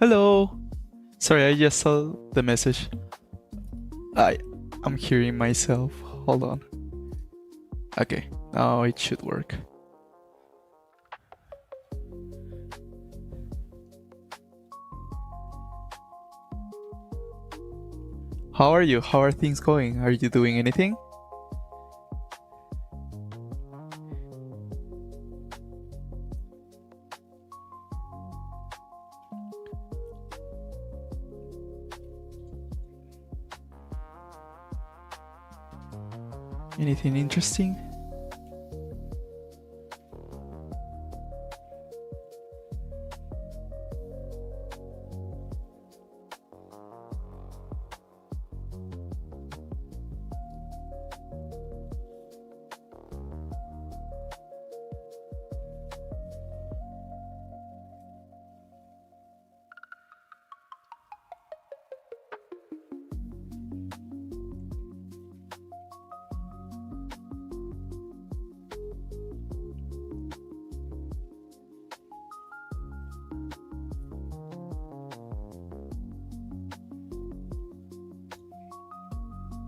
Hello. Sorry, I just saw the message. I'm hearing myself. Hold on. Okay, now it should work. How are you? How are things going? Are you doing anything? Anything interesting?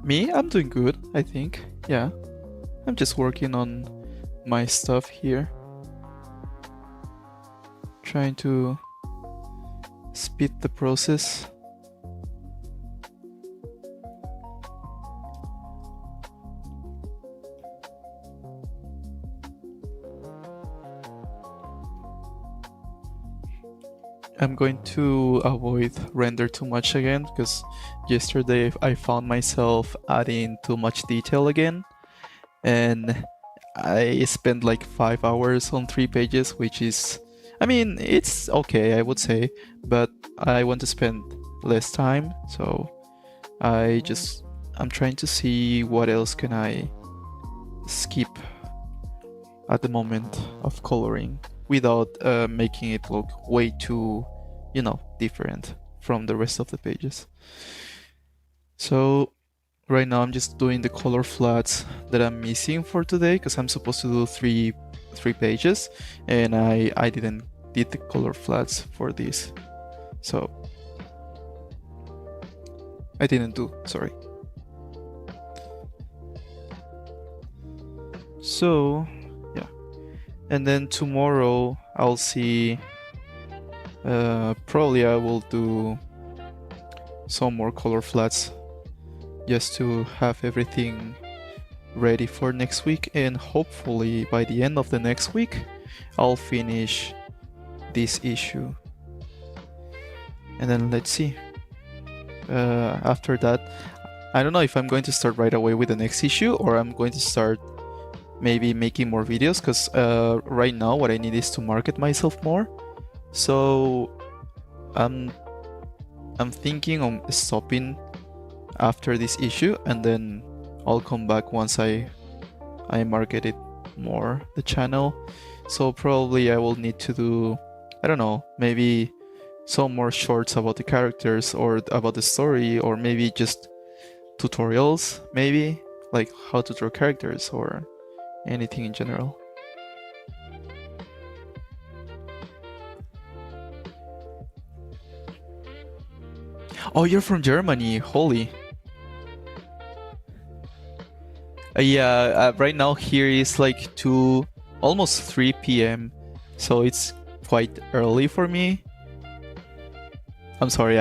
Me? I'm doing good, I think. Yeah. I'm just working on my stuff here. Trying to speed the process. I'm going to avoid render too much again because yesterday I found myself adding too much detail again, and I spent like 5 hours on 3 pages, which is, I mean, it's okay, I would say, but I want to spend less time, so I'm trying to see what else can I skip at the moment of coloring without making it look way too, different from the rest of the pages. So right now I'm just doing the color flats that I'm missing for today because I'm supposed to do three pages, and I didn't did the color flats for this, so I didn't do, sorry. So yeah, and then tomorrow I'll see, probably I will do some more color flats just to have everything ready for next week, and hopefully by the end of the next week I'll finish this issue, and then let's see. After that, I don't know if I'm going to start right away with the next issue or I'm going to start maybe making more videos, because right now what I need is to market myself more. So I'm thinking of stopping after this issue, and then I'll come back once I market it more, the channel. So probably I will need to do, I don't know, maybe some more shorts about the characters or about the story, or maybe just tutorials, maybe like how to draw characters or anything in general. Oh, you're from Germany, holy. Yeah, right now here is like 2, almost 3 p.m. So it's quite early for me. I'm sorry,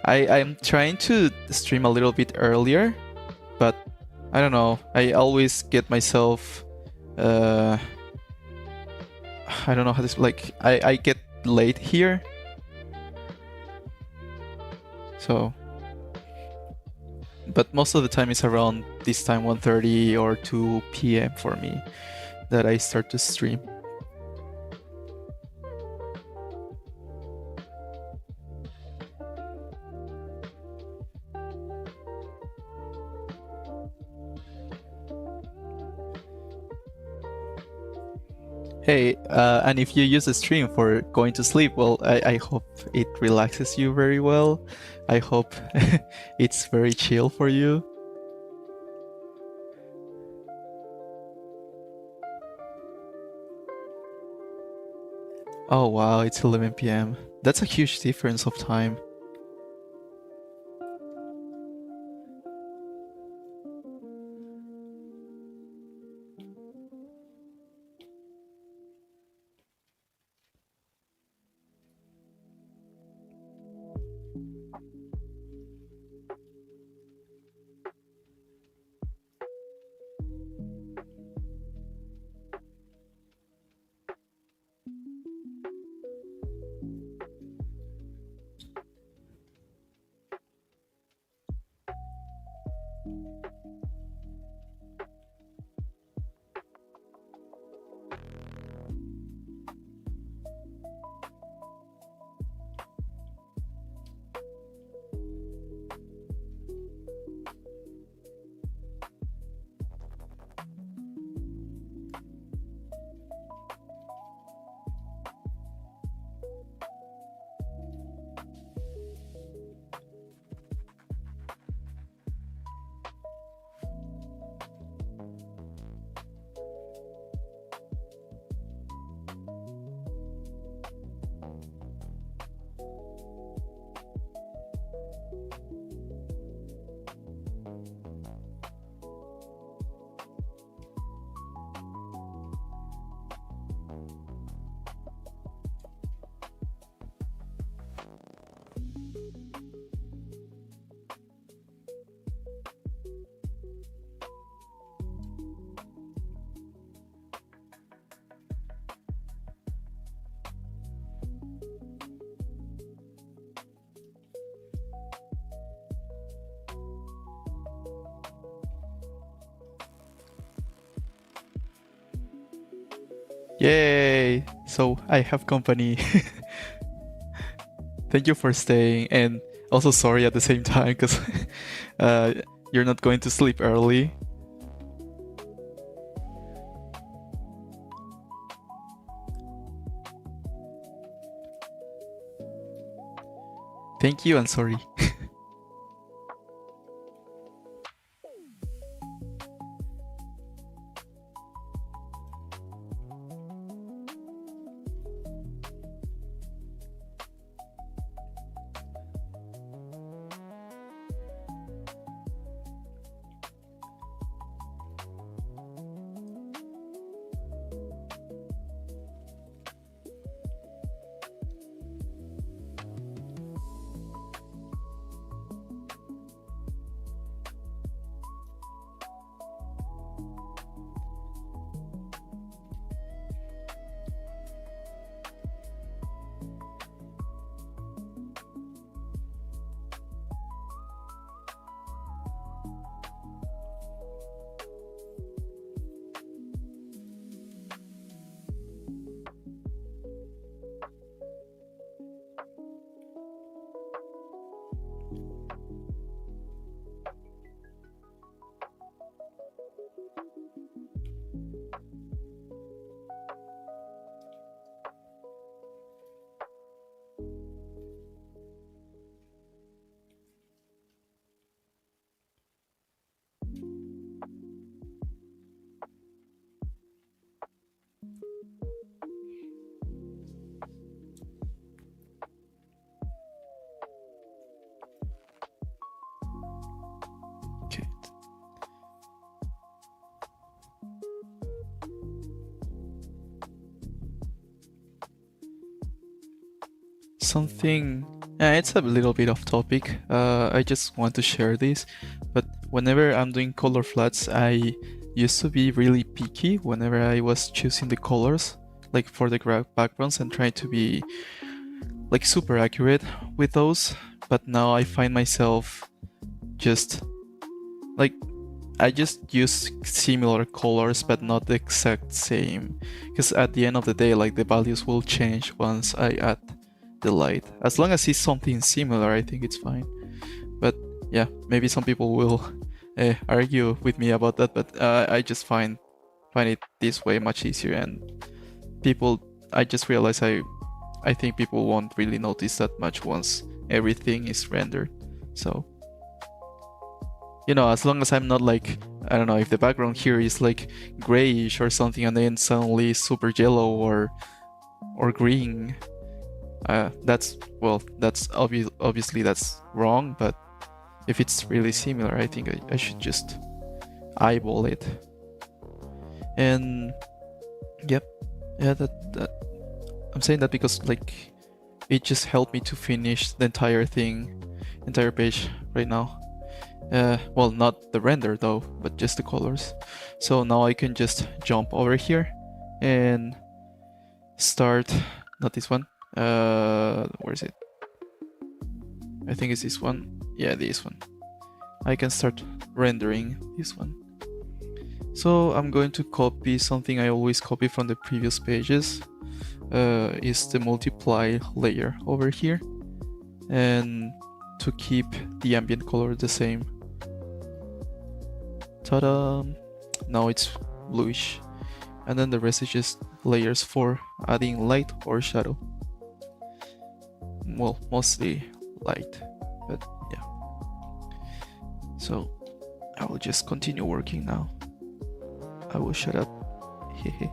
I'm trying to stream a little bit earlier, but I don't know. I always get myself, I don't know how this, like, I get late here. So, but most of the time it's around this time, 1:30 or 2 p.m. for me, that I start to stream. Hey, and if you use the stream for going to sleep, well, I hope it relaxes you very well. I hope it's very chill for you. Oh wow, it's 11 p.m. That's a huge difference of time. Yay! So I have company. Thank you for staying, and also sorry at the same time because you're not going to sleep early. Thank you and sorry. Okay. Something. It's a little bit off topic. I just want to share this, but whenever I'm doing color flats, I used to be really picky whenever I was choosing the colors, like for the backgrounds, and trying to be like super accurate with those. But now I find myself just like I just use similar colors but not the exact same, because at the end of the day, like, the values will change once I add the light. As long as it's something similar, I think it's fine. But yeah, maybe some people will argue with me about that, but I just find it this way much easier, and I just realize I think people won't really notice that much once everything is rendered. So, you know, as long as I'm not like, I don't know, if the background here is like grayish or something and then suddenly super yellow or green, That's obviously that's wrong, but if it's really similar, I think I should just eyeball it. And yep, yeah, that I'm saying that because like it just helped me to finish the entire page right now. Well, not the render though, but just the colors. So now I can just jump over here and start, not this one, where is it? I think it's this one. Yeah, this one. I can start rendering this one. So I'm going to copy something I always copy from the previous pages. Is the multiply layer over here, and to keep the ambient color the same. Ta-da! Now it's bluish, and then the rest is just layers for adding light or shadow. Well, mostly light, but yeah. So I will just continue working now. I will shut up. Hehe.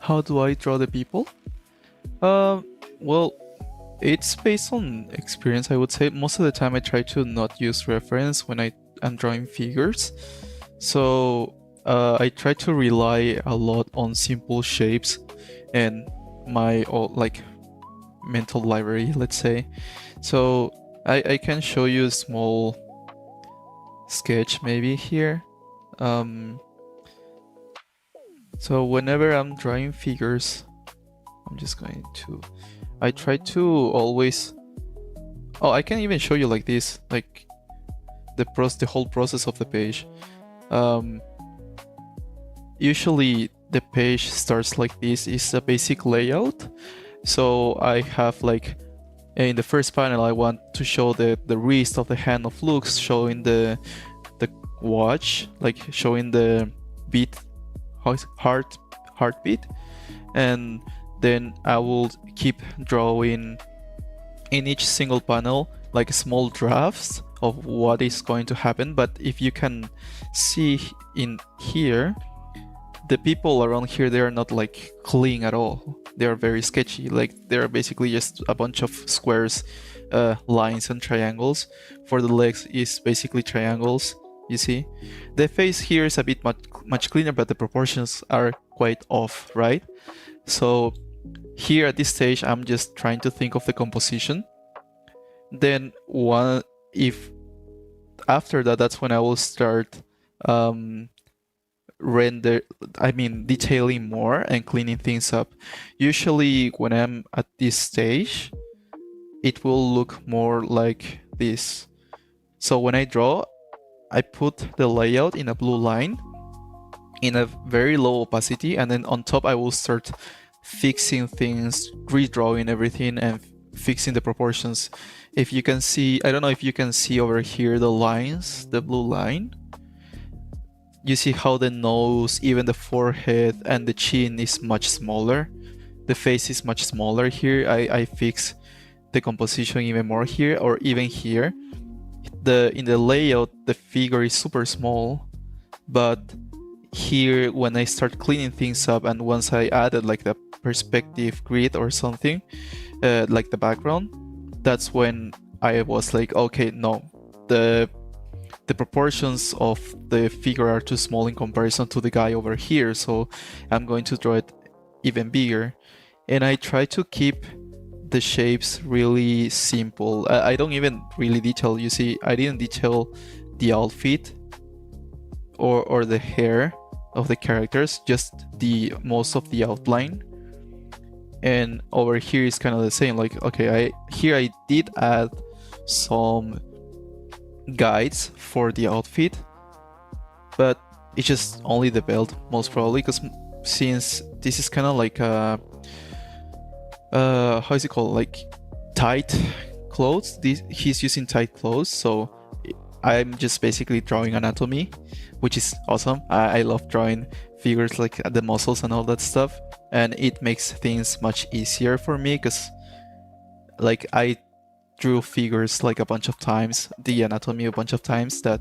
How do I draw the people? Well, it's based on experience, I would say. Most of the time I try to not use reference when I am drawing figures. So I try to rely a lot on simple shapes and my like mental library, let's say. So I can show you a small sketch maybe here. So whenever I'm drawing figures, I'm just going to... I try to always... Oh, I can even show you like this, like the whole process of the page. Usually the page starts like this. It's a basic layout. So I have like, in the first panel I want to show the wrist of the hand of Lux, showing the watch, like showing the beat, heartbeat, and then I will keep drawing in each single panel like small drafts of what is going to happen. But if you can see in here, the people around here, they are not like clean at all. They are very sketchy. Like they're basically just a bunch of squares, lines and triangles. For the legs is basically triangles. You see, the face here is a bit much cleaner, but the proportions are quite off, right? So here at this stage, I'm just trying to think of the composition. Then if after that, that's when I will start detailing more and cleaning things up. Usually when I'm at this stage, it will look more like this. So when I draw, I put the layout in a blue line in a very low opacity, and then on top I will start fixing things, redrawing everything and fixing the proportions. If you can see, I don't know if you can see over here the lines, the blue line. You see how the nose, even the forehead and the chin is much smaller. The face is much smaller here. I fix the composition even more here, or even here. In the layout, the figure is super small, but here when I start cleaning things up, and once I added like the perspective grid or something, like the background, that's when I was like, okay, no, the proportions of the figure are too small in comparison to the guy over here, so I'm going to draw it even bigger. And I try to keep the shapes really simple. I don't even really detail. You see, I didn't detail the outfit or the hair of the characters, just the most of the outline. And over here is kind of the same. Like, okay, I did add some guides for the outfit, but it's just only the belt, most probably, because since this is kind of like a how is it called, like tight clothes, he's using tight clothes, so I'm just basically drawing anatomy, which is awesome. I love drawing figures, like the muscles and all that stuff, and it makes things much easier for me, because like I drew figures like a bunch of times, the anatomy a bunch of times, that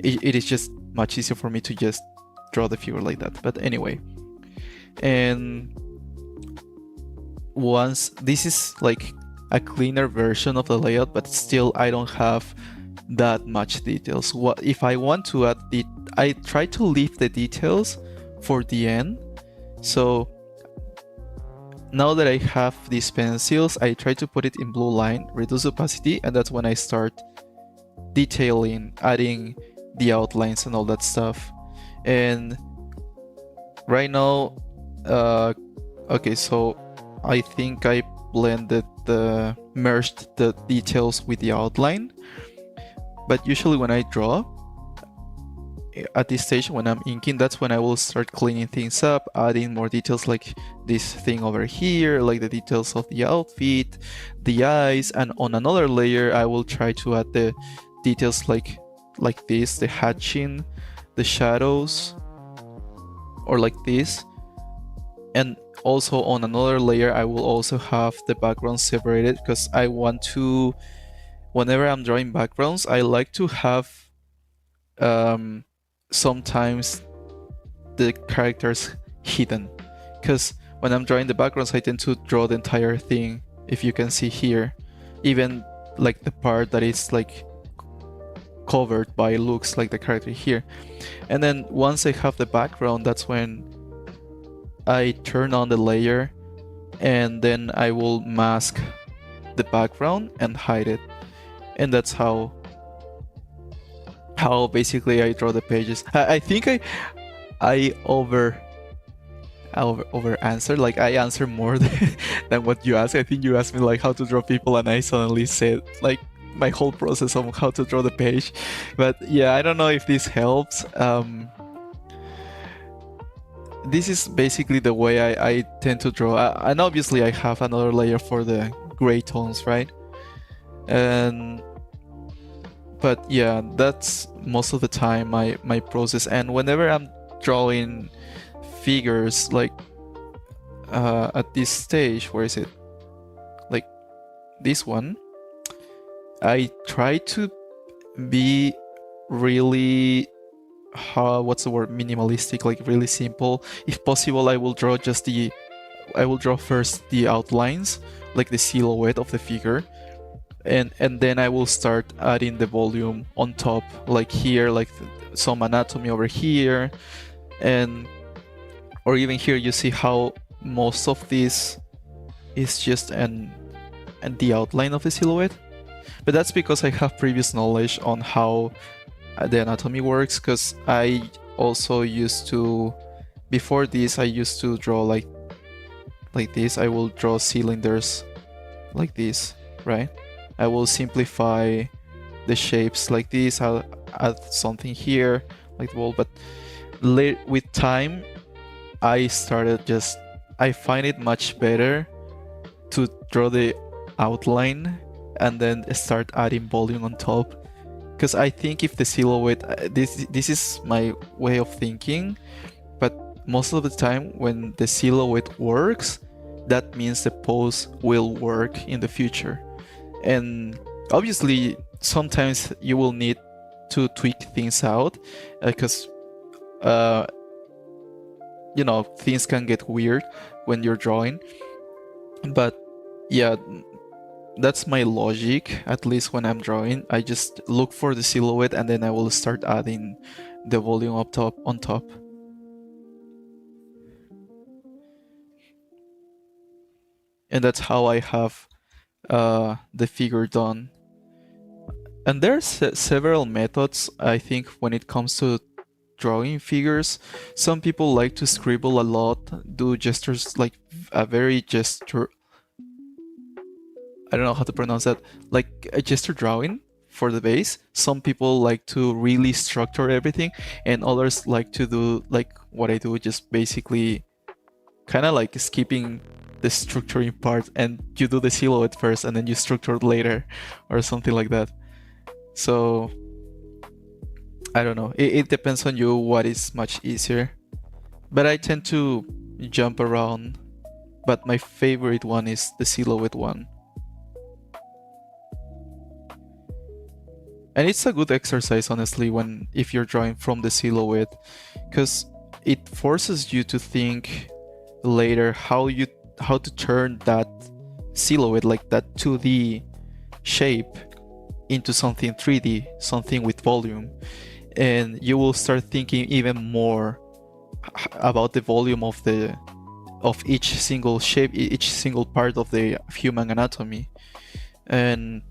it is just much easier for me to just draw the figure like that. But anyway, and once this is like a cleaner version of the layout, but still I don't have that much details. What if I want to add the, I try to leave the details for the end. So now that I have these pencils, I try to put it in blue line, reduce opacity, and that's when I start detailing, adding the outlines and all that stuff. And right now, okay, so I think I blended merged the details with the outline. But usually when I draw, at this stage when I'm inking, that's when I will start cleaning things up, adding more details like this thing over here, like the details of the outfit, the eyes, and on another layer I will try to add the details like this, the hatching, the shadows, or like this. And also on another layer I will also have the background separated, because I want to, whenever I'm drawing backgrounds, I like to have sometimes the characters hidden, because when I'm drawing the backgrounds I tend to draw the entire thing, if you can see here, even like the part that is like covered by looks like the character here. And then once I have the background, that's when I turn on the layer, and then I will mask the background and hide it. And that's how basically I draw the pages. I think I over answered, like I answer more than what you asked. I think you asked me like how to draw people, and I suddenly said like my whole process of how to draw the page. But yeah, I don't know if this helps. This is basically the way I tend to draw, and obviously I have another layer for the gray tones, right? But yeah, that's most of the time my process. And whenever I'm drawing figures, like at this stage, where is it? Like this one, I try to be really, what's the word, minimalistic, like really simple. If possible, I will draw first the outlines, like the silhouette of the figure, and then I will start adding the volume on top, like here, like some anatomy over here, or even here you see how most of this is just the outline of the silhouette. But that's because I have previous knowledge on how the anatomy works, because I also used to, before this, I used to draw like this. I will draw cylinders like this, right? I will simplify the shapes like this. I'll add something here like the ball, but with time I find it much better to draw the outline and then start adding volume on top. Because I think if the silhouette, this is my way of thinking, but most of the time when the silhouette works, that means the pose will work in the future. And obviously sometimes you will need to tweak things out, because things can get weird when you're drawing. But yeah, that's my logic, at least when I'm drawing. I just look for the silhouette and then I will start adding the volume on top. And that's how I have the figure done. And there's several methods, I think, when it comes to drawing figures. Some people like to scribble a lot, do gestures, like a very gesture, I don't know how to pronounce that, like a gesture drawing for the base. Some people like to really structure everything, and others like to do like what I do, just basically kind of like skipping the structuring part, and you do the silhouette first and then you structure it later, or something like that. So I don't know, it depends on you what is much easier. But I tend to jump around, but my favorite one is the silhouette one. And it's a good exercise, honestly, if you're drawing from the silhouette, because it forces you to think later how to turn that silhouette, like that 2D shape, into something 3D, something with volume. And you will start thinking even more about the volume of each single shape, each single part of the human anatomy. And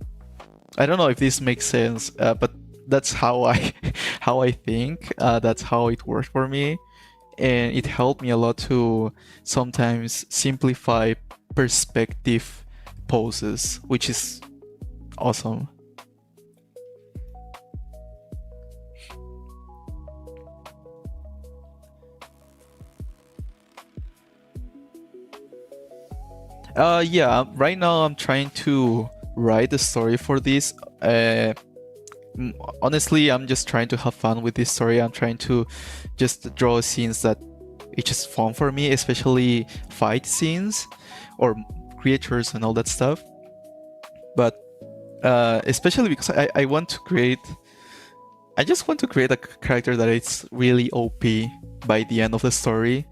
I don't know if this makes sense, but that's how I how I think. That's how it worked for me, and it helped me a lot to sometimes simplify perspective poses, which is awesome. Yeah, right now I'm trying to write the story for this. Honestly, I'm just trying to have fun with this story. I'm trying to just draw scenes that it's just fun for me, especially fight scenes or creatures and all that stuff. But especially because I want to create, I just want to create a character that is really OP by the end of the story.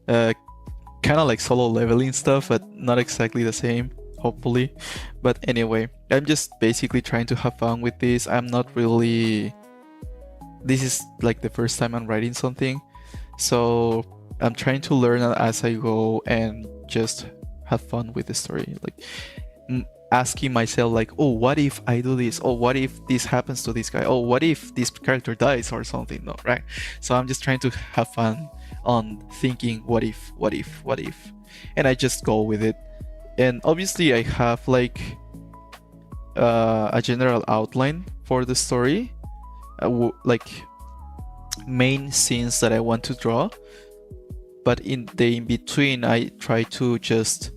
Kind of like solo leveling stuff, but not exactly the same, hopefully. But anyway, I'm just basically trying to have fun with this. I'm not really... This is like the first time I'm writing something, so I'm trying to learn as I go and just have fun with the story. Like asking myself like, oh, what if I do this? Oh, what if this happens to this guy? Oh, what if this character dies or something? No, right? So I'm just trying to have fun on thinking what if, and I just go with it. And obviously I have like a general outline for the story, like main scenes that I want to draw, but in between I try to just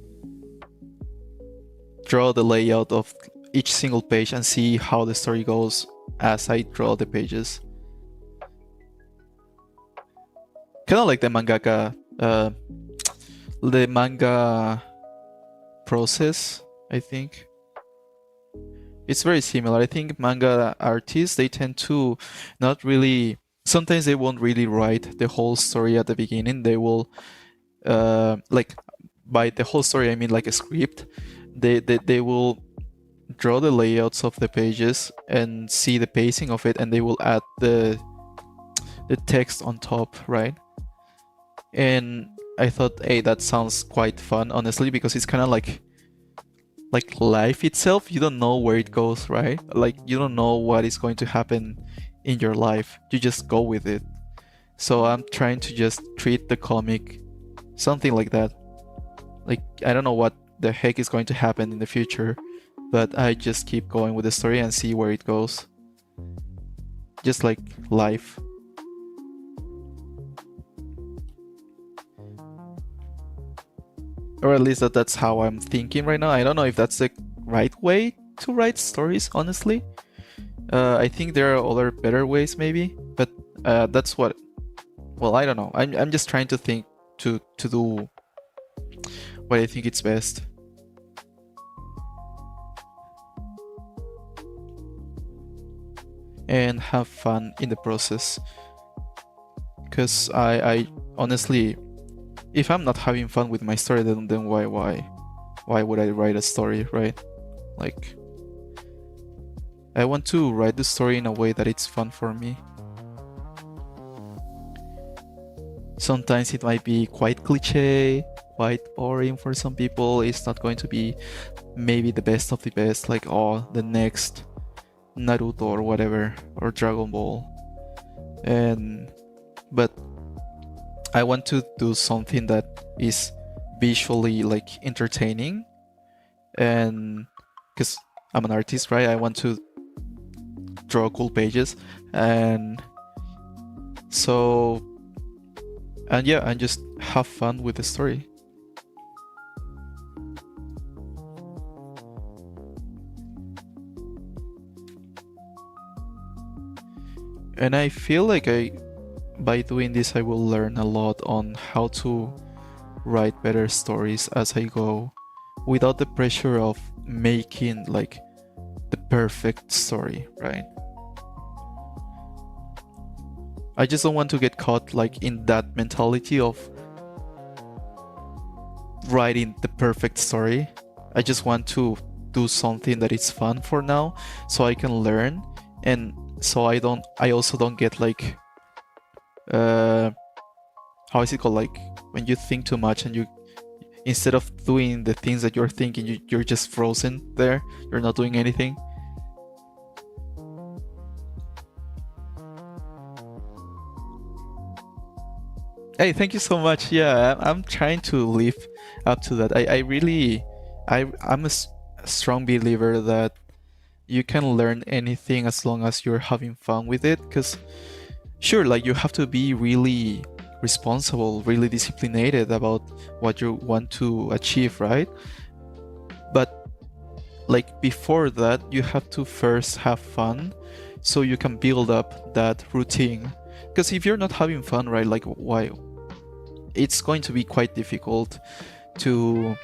draw the layout of each single page and see how the story goes as I draw the pages. Kind of like the mangaka, the manga process, I think. It's very similar. I think manga artists, they tend to not really... Sometimes they won't really write the whole story at the beginning. They will, like, by the whole story, I mean like a script. They will draw the layouts of the pages and see the pacing of it, and they will add the text on top, right? And I thought, hey, that sounds quite fun, honestly, because it's kind of like life itself. You don't know where it goes, right? Like, you don't know what is going to happen in your life. You just go with it. So I'm trying to just treat the comic something like that. Like, I don't know what the heck is going to happen in the future, but I just keep going with the story and see where it goes. Just like life. Or at least that's how I'm thinking right now. I don't know if that's the right way to write stories, honestly. I think there are other better ways maybe, but that's what... Well, I don't know. I'm just trying to think to do what I think it's best. And have fun in the process. Because I honestly... If I'm not having fun with my story, then why would I write a story, right? Like, I want to write the story in a way that it's fun for me. Sometimes it might be quite cliche, quite boring for some people. It's not going to be maybe the best of the best, like, oh, the next Naruto or whatever, or Dragon Ball. But I want to do something that is visually like entertaining, and because I'm an artist, right? I want to draw cool pages, and yeah, and just have fun with the story. And I feel like by doing this, I will learn a lot on how to write better stories as I go, without the pressure of making like the perfect story, right? I just don't want to get caught like in that mentality of writing the perfect story. I just want to do something that is fun for now, so I can learn, and so I also don't get like how is it called, like when you think too much and you, instead of doing the things that you're thinking, you're just frozen there, you're not doing anything. Hey, thank you so much. Yeah, I'm trying to live up to that. I really, I'm a strong believer that you can learn anything as long as you're having fun with it. Because sure, like you have to be really responsible, really disciplined about what you want to achieve, right? But like before that, you have to first have fun so you can build up that routine. Because if you're not having fun, right, like why? It's going to be quite difficult to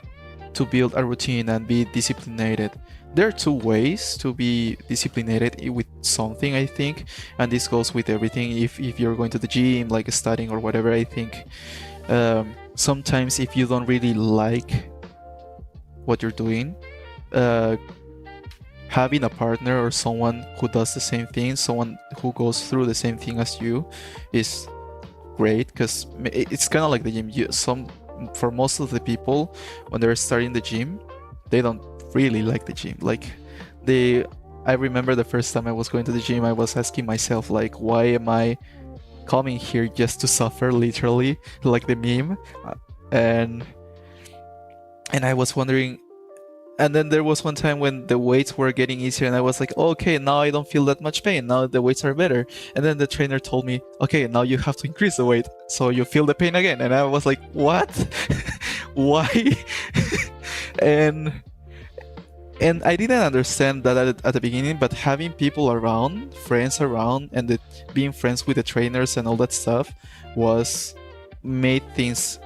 build a routine and be disciplined. There are two ways to be disciplined with something, I think, and this goes with everything. If you're going to the gym, like studying or whatever, I think sometimes if you don't really like what you're doing, having a partner or someone who does the same thing, someone who goes through the same thing as you, is great, because it's kind of like the gym. For most of the people, when they're starting the gym, they don't really like the gym. Like I remember the first time I was going to the gym, I was asking myself, like, why am I coming here just to suffer, literally, like the meme? And I was wondering. And then there was one time when the weights were getting easier, and I was like, okay, now I don't feel that much pain. Now the weights are better. And then the trainer told me, okay, now you have to increase the weight so you feel the pain again. And I was like, what? Why? and I didn't understand that at the beginning, but having people around, friends around, and being friends with the trainers and all that stuff made things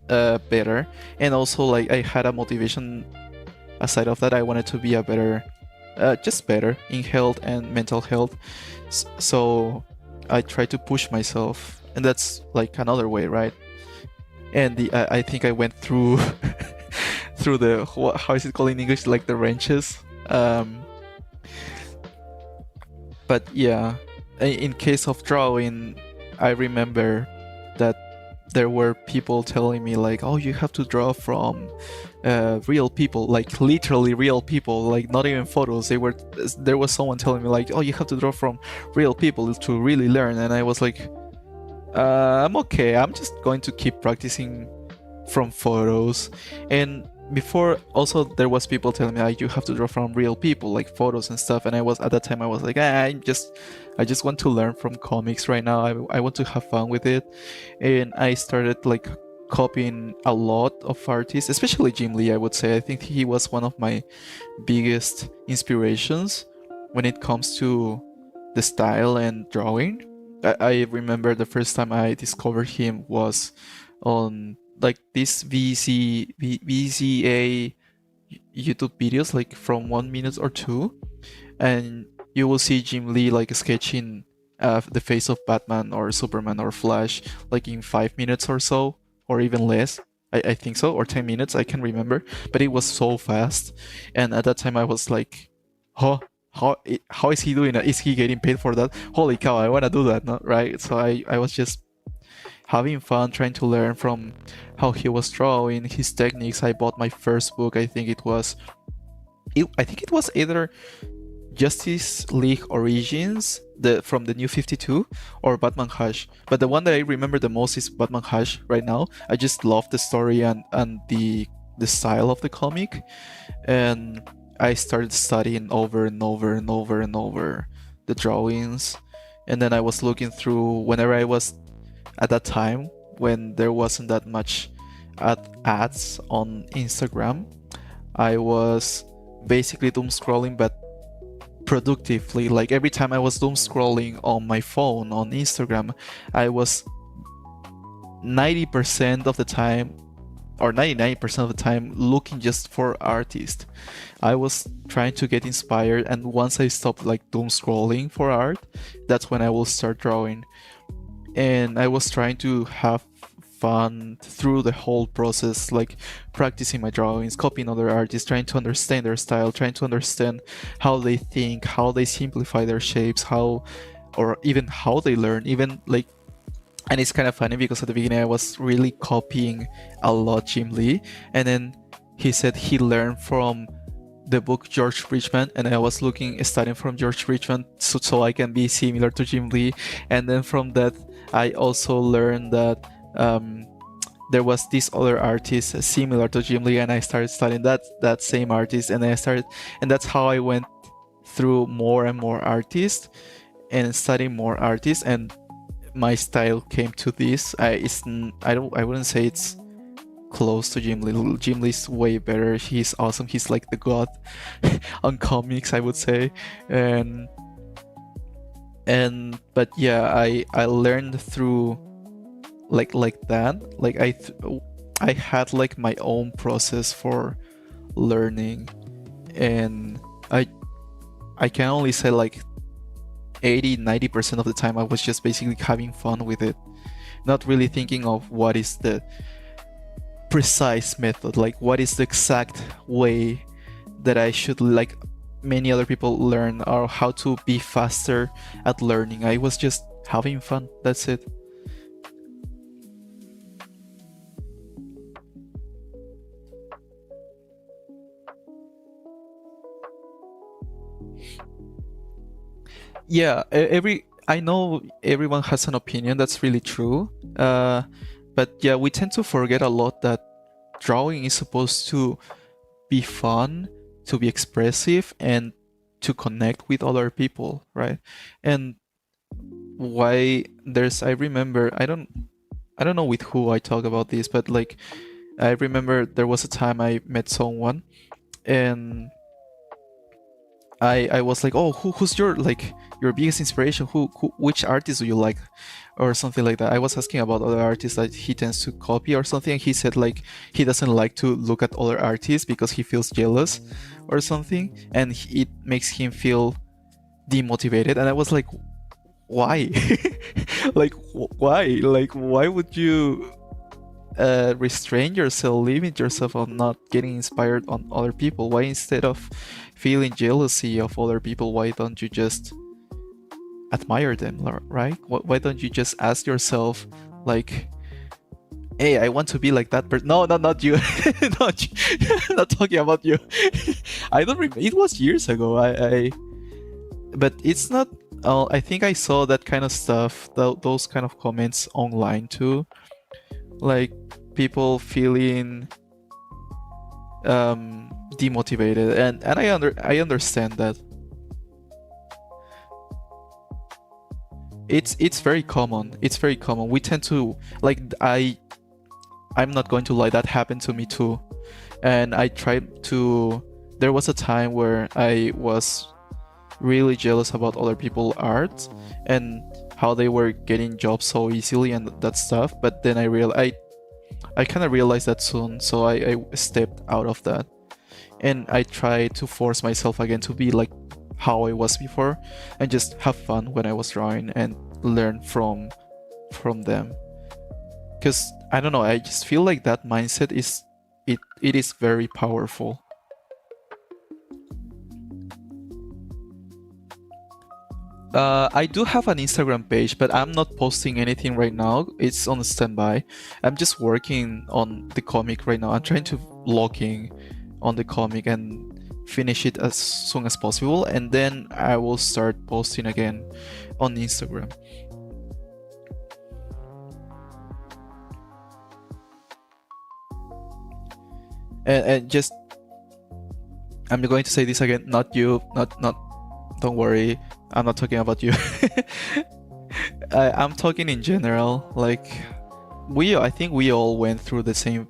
better. And also, like, I had a motivation. Aside of that, I wanted to be a better, just better in health and mental health. So I try to push myself, and that's like another way, right? And I think I went through through the, how is it called in English, like the wrenches. But yeah, in case of drawing, I remember that there were people telling me like, oh, you have to draw from real people, like literally real people, like not even photos. There was someone telling me like, oh, you have to draw from real people to really learn. And I was like, I'm okay, I'm just going to keep practicing from photos. And before, also, there was people telling me like, you have to draw from real people, like photos and stuff. And I was, at that time, I was like, I just want to learn from comics right now. I want to have fun with it. And I started like copying a lot of artists, especially Jim Lee, I would say. I think he was one of my biggest inspirations when it comes to the style and drawing. I remember the first time I discovered him was on like this VZA YouTube videos, like from 1 minute or 2, and you will see Jim Lee like sketching the face of Batman or Superman or Flash like in 5 minutes or so, or even less. I think so, or 10 minutes, I can't remember, but it was so fast. And at that time I was like, huh, how is he doing that? Is he getting paid for that? Holy cow, I want to do that, no? Right? So I was just having fun trying to learn from how he was drawing, his techniques. I bought my first book. I think it was either Justice League Origins, from the New 52, or Batman Hush. But the one that I remember the most is Batman Hush right now. I just love the story and the style of the comic. And I started studying over and over and over and over the drawings. And then I was looking through, whenever I was at that time when there wasn't that much ads on Instagram, I was basically doom scrolling, but productively. Like every time I was doom scrolling on my phone on Instagram, I was 90% of the time, or 99% of the time, looking just for artists. I was trying to get inspired, and once I stopped like doom scrolling for art, that's when I will start drawing. and I was trying to have fun through the whole process, like practicing my drawings, copying other artists, trying to understand their style, trying to understand how they think, how they simplify their shapes, how, or even how they learn, even like. And it's kind of funny because at the beginning I was really copying a lot Jim Lee, and then he said he learned from the book George Richmond, and I was studying from George Richmond so I can be similar to Jim Lee. And then from that I also learned that there was this other artist similar to Jim Lee, and I started studying that same artist, and that's how I went through more and more artists and studying more artists, and my style came to this. I wouldn't say it's close to Jim Lee. Jim Lee's way better. He's awesome. He's like the god on comics, I would say. And but yeah, I learned through like that. Like I had like my own process for learning, and I can only say like 80-90% of the time I was just basically having fun with it, not really thinking of what is the precise method, like what is the exact way that I should, like many other people, learn, or how to be faster at learning. I was just having fun, that's it. Yeah, I know everyone has an opinion, that's really true. But yeah, we tend to forget a lot that drawing is supposed to be fun, to be expressive, and to connect with other people, right? And why I remember, I don't know with who I talk about this, but like I remember there was a time I met someone, and I was like, oh, who's your biggest inspiration? Which artist do you like, or something like that. I was asking about other artists that he tends to copy or something, and he said like he doesn't like to look at other artists because he feels jealous or something, and it makes him feel demotivated. And I was like, why? Like why? Like why would you restrain yourself, limit yourself on not getting inspired on other people? Why, instead of feeling jealousy of other people, why don't you just admire them, right? Why don't you just ask yourself like, hey, I want to be like that person? No, not you. Not you. Not talking about you. I don't remember, it was years ago. But it's not, I think I saw that kind of stuff, those kind of comments online too, like people feeling demotivated, and I understand that. It's very common. It's very common. We tend to, like, I'm not going to lie, that happened to me too. And I tried to, there was a time where I was really jealous about other people's art and how they were getting jobs so easily and that stuff. But then I kind of realized that soon, so I stepped out of that, and I tried to force myself again to be like how I was before, and just have fun when I was drawing and learn from them. Because I don't know, I just feel like that mindset is it is very powerful. I do have an Instagram page, but I'm not posting anything right now. It's on standby. I'm just working on the comic right now. I'm trying to log in on the comic and finish it as soon as possible, and then I will start posting again on Instagram. And just, I'm going to say this again, not you, not don't worry, I'm not talking about you. I'm talking in general. Like, I think we all went through the same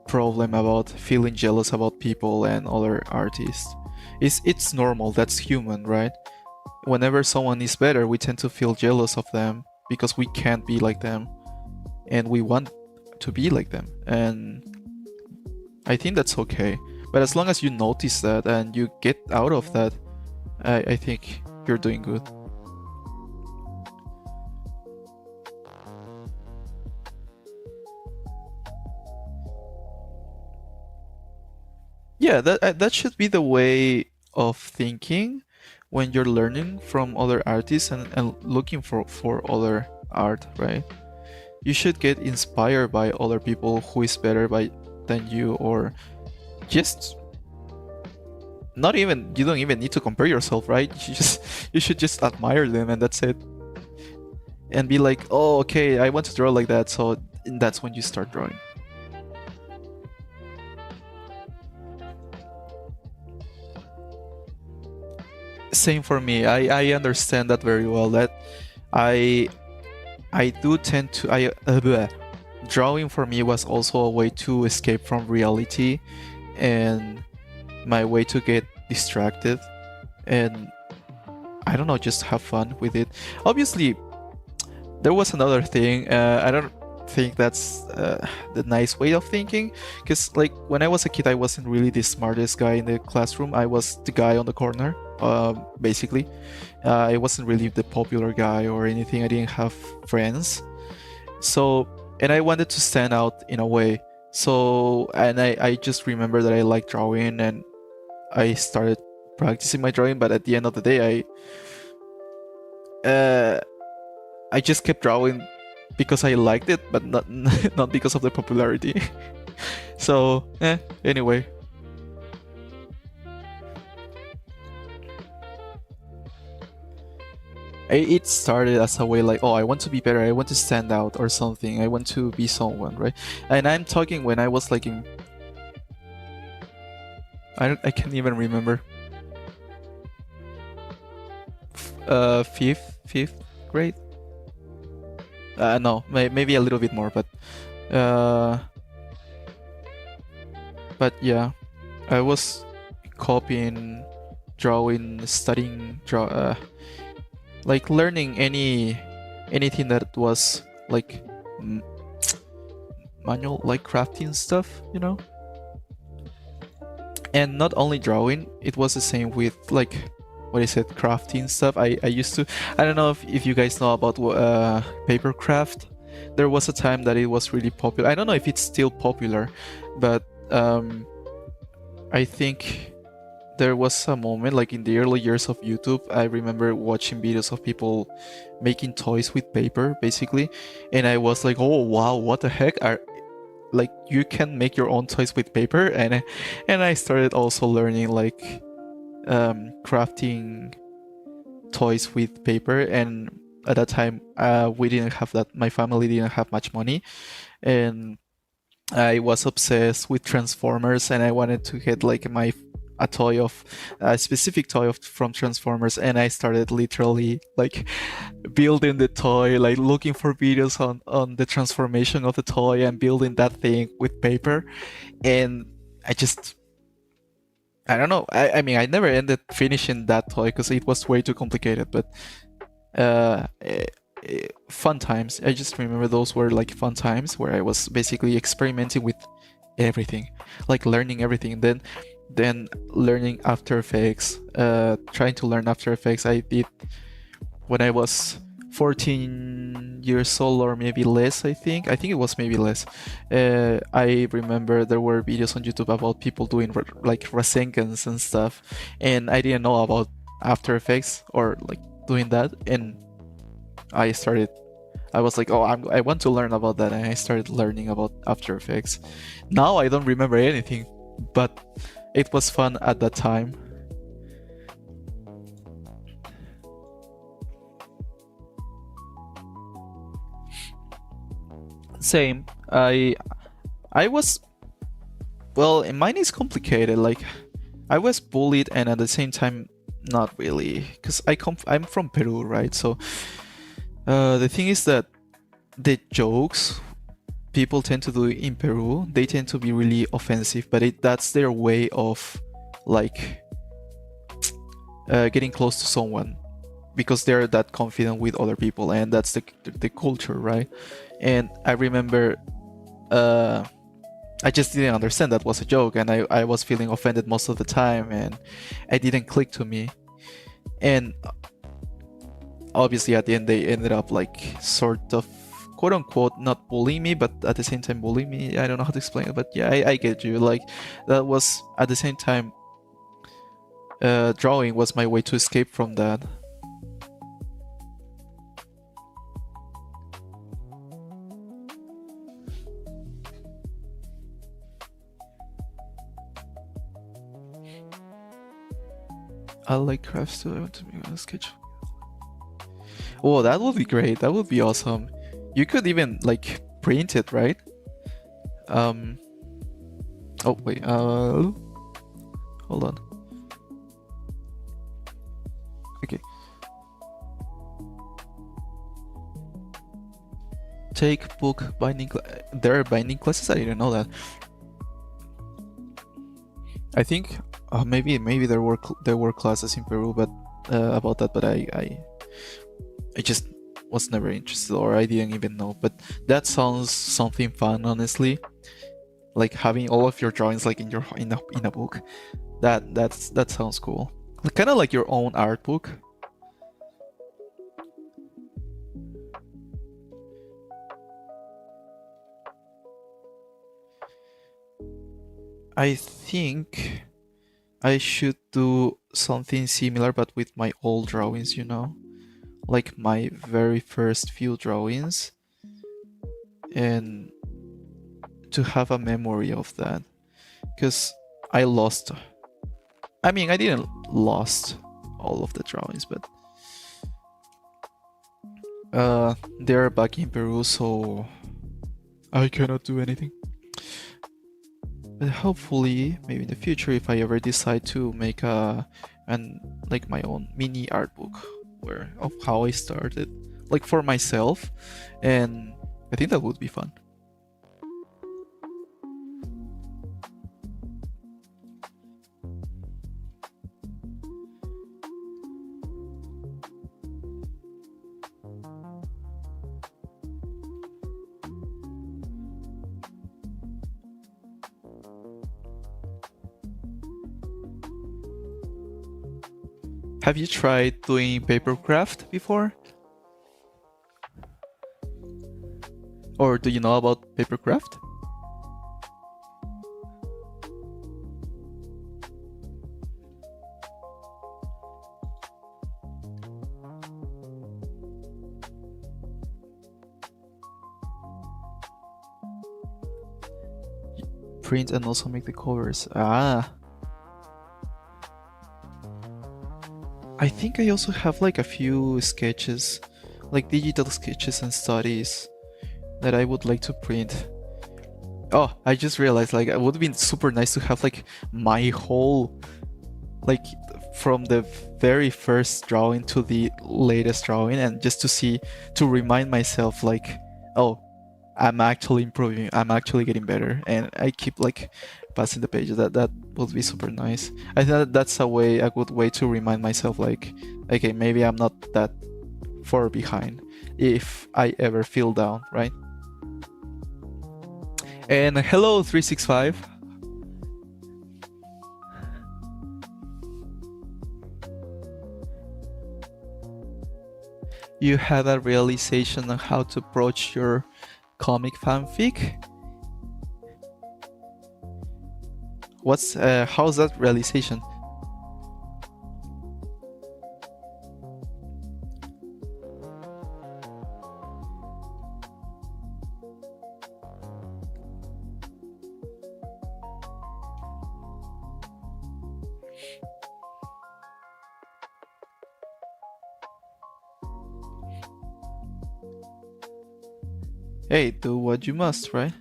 problem about feeling jealous about people and other artists. It's normal, that's human, right? Whenever someone is better, we tend to feel jealous of them because we can't be like them, and we want to be like them. And I think that's okay. But as long as you notice that and you get out of that, I think you're doing good. Yeah, that should be the way of thinking when you're learning from other artists and looking for other art, right? You should get inspired by other people who is better than you, or just not even, you don't even need to compare yourself, right? You should just admire them, and that's it. And be like, oh, okay, I want to draw like that, so that's when you start drawing. Same for me. I understand that very well. That I do tend to drawing for me was also a way to escape from reality and my way to get distracted and I don't know, just have fun with it. Obviously, there was another thing. I don't think that's the nice way of thinking, because like when I was a kid, I wasn't really the smartest guy in the classroom. I was the guy on the corner, basically. I wasn't really the popular guy or anything. I didn't have friends, so and I wanted to stand out in a way. So and I just remember that I liked drawing and I started practicing my drawing. But at the end of the day, I just kept drawing because I liked it, but not not because of the popularity. So, anyway. It started as a way like, oh, I want to be better, I want to stand out or something, I want to be someone, right? And I'm talking when I was like in... I can't even remember. Fifth grade? No, maybe a little bit more, but yeah, I was copying, drawing, studying, like learning anything that was like manual, like crafting stuff, you know. And not only drawing, it was the same with like what is it, crafting stuff. I used to, I don't know if you guys know about paper craft. There was a time that it was really popular. I don't know if it's still popular, but I think there was a moment like in the early years of YouTube, I remember watching videos of people making toys with paper, basically, and I was like, oh wow, what the heck, are like you can make your own toys with paper. And I started also learning like crafting toys with paper. And at that time we didn't have that, my family didn't have much money, and I was obsessed with Transformers, and I wanted to get like a specific toy from Transformers, and I started literally like building the toy, like looking for videos on the transformation of the toy and building that thing with paper. And I don't know, I mean I never ended finishing that toy because it was way too complicated, but fun times. I just remember those were like fun times where I was basically experimenting with everything, like learning everything. Then learning After Effects, trying to learn After Effects. I did when I was 14 years old, or maybe less. I think it was maybe less. I remember there were videos on YouTube about people doing like Rasenkans and stuff, and I didn't know about After Effects or like doing that, and I was like, oh, I want to learn about that, and I started learning about After Effects. Now I don't remember anything, but it was fun at that time. Same. I was, well, mine is complicated. Like I was bullied, and at the same time not really, because I'm from Peru, right? So the thing is that the jokes people tend to do in Peru, they tend to be really offensive, but that's their way of like getting close to someone, because they're that confident with other people, and that's the culture, right? And I remember I just didn't understand that was a joke, and I was feeling offended most of the time, and it didn't click to me. And obviously at the end they ended up like sort of quote unquote not bullying me, but at the same time bullying me. I don't know how to explain it, but yeah, I get you. Like that was at the same time drawing was my way to escape from that. I like crafts too. I want to make a sketch. Oh, that would be great. That would be awesome. You could even like print it, right? Oh wait. Hold on. Okay. Take book binding. There are binding classes. I didn't know that. I think maybe there were classes in Peru, but about that. But I just was never interested, or I didn't even know. But that sounds something fun, honestly. Like having all of your drawings like in a book. That sounds cool. Kind of like your own art book. I think I should do something similar, but with my old drawings, you know? Like my very first few drawings. And to have a memory of that. Because I lost... I mean, I didn't lost all of the drawings, but... they're back in Peru, so... I cannot do anything. But hopefully, maybe in the future, if I ever decide to make like my own mini art book of how I started, like for myself, and I think that would be fun. Have you tried doing papercraft before? Or do you know about papercraft? Print and also make the covers. Ah. I think I also have like a few sketches, like digital sketches and studies that I would like to print. Oh, I just realized like it would have been super nice to have like my whole, like from the very first drawing to the latest drawing, and just to remind myself like, oh, I'm actually improving, I'm actually getting better, and I keep like passing the pages. That would be super nice. I think that's a good way to remind myself like, okay, maybe I'm not that far behind if I ever feel down, right? And hello 365. You had a realization on how to approach your comic fanfic? How's that realization? Hey, do what you must, right?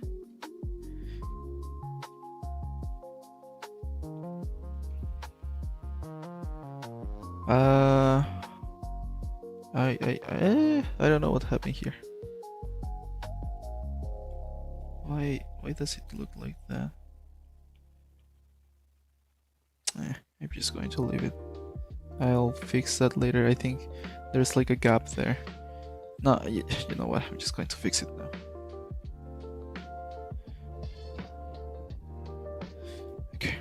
I don't know what happened here. Why does it look like that? I'm just going to leave it. I'll fix that later. I think there's like a gap there. No, you know what? I'm just going to fix it now. Okay.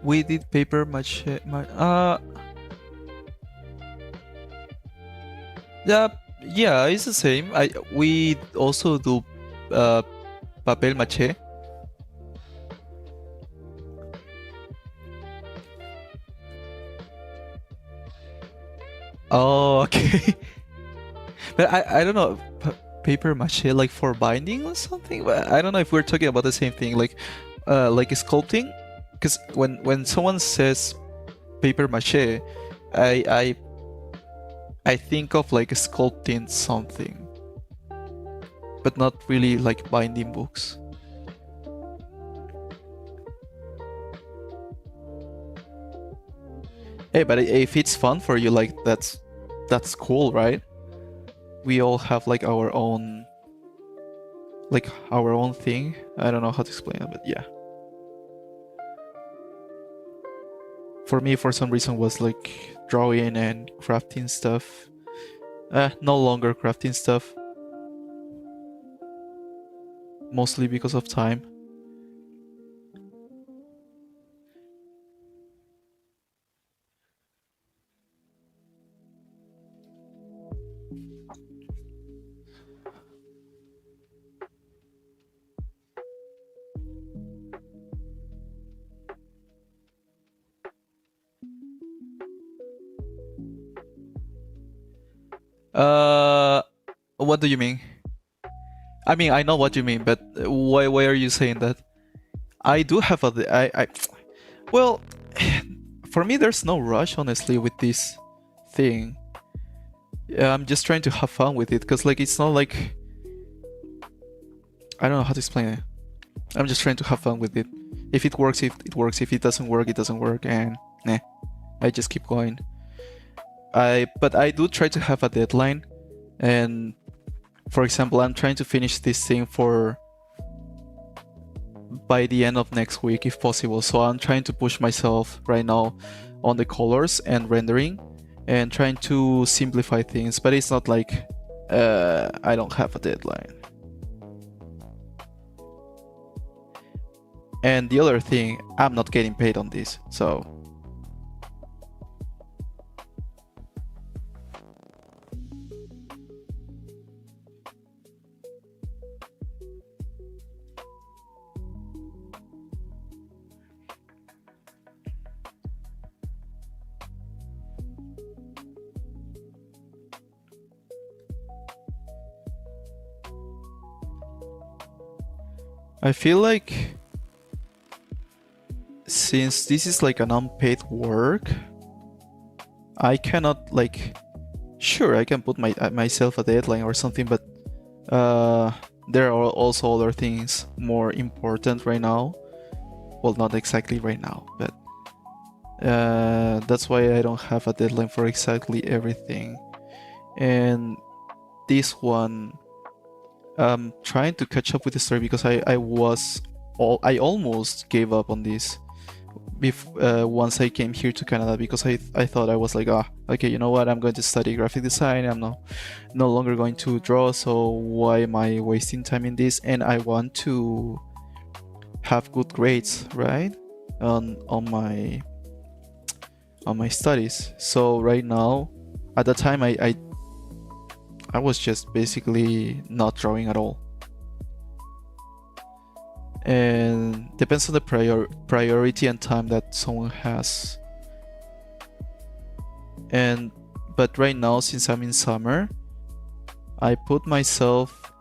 We did paper mache. Yeah, yeah, it's the same. We also do papel mache. Oh, okay. But I don't know, paper mache like for binding or something. But I don't know if we're talking about the same thing, like sculpting. Because when someone says paper mache, I I think of like sculpting something, but not really like binding books. Hey, but if it's fun for you, like that's cool, right? We all have like our own thing. I don't know how to explain it, but yeah. For me, for some reason, was like drawing and crafting stuff. No longer crafting stuff. Mostly because of time. What do you mean? I mean, I know what you mean, but why are you saying that? I do have well, for me, there's no rush, honestly, with this thing. Yeah, I'm just trying to have fun with it, because like it's not like I don't know how to explain it. I'm just trying to have fun with it. If it works, it works. If it doesn't work, it doesn't work, and nah, I just keep going. But I do try to have a deadline, and for example, I'm trying to finish this thing by the end of next week if possible. So I'm trying to push myself right now on the colors and rendering and trying to simplify things, but it's not like I don't have a deadline. And the other thing, I'm not getting paid on this, so I feel like since this is like an unpaid work, I cannot like sure I can put myself a deadline or something, but there are also other things more important right now. Well, not exactly right now, but that's why I don't have a deadline for exactly everything. And this one, I'm trying to catch up with the story because I almost gave up on this once I came here to Canada, because I thought I was like, okay, you know what, I'm going to study graphic design, I'm no longer going to draw, so why am I wasting time in this? And I want to have good grades, right, on my studies. So right now, at the time, I was just basically not drawing at all. And depends on the priority and time that someone has. But right now, since I'm in summer, I put myself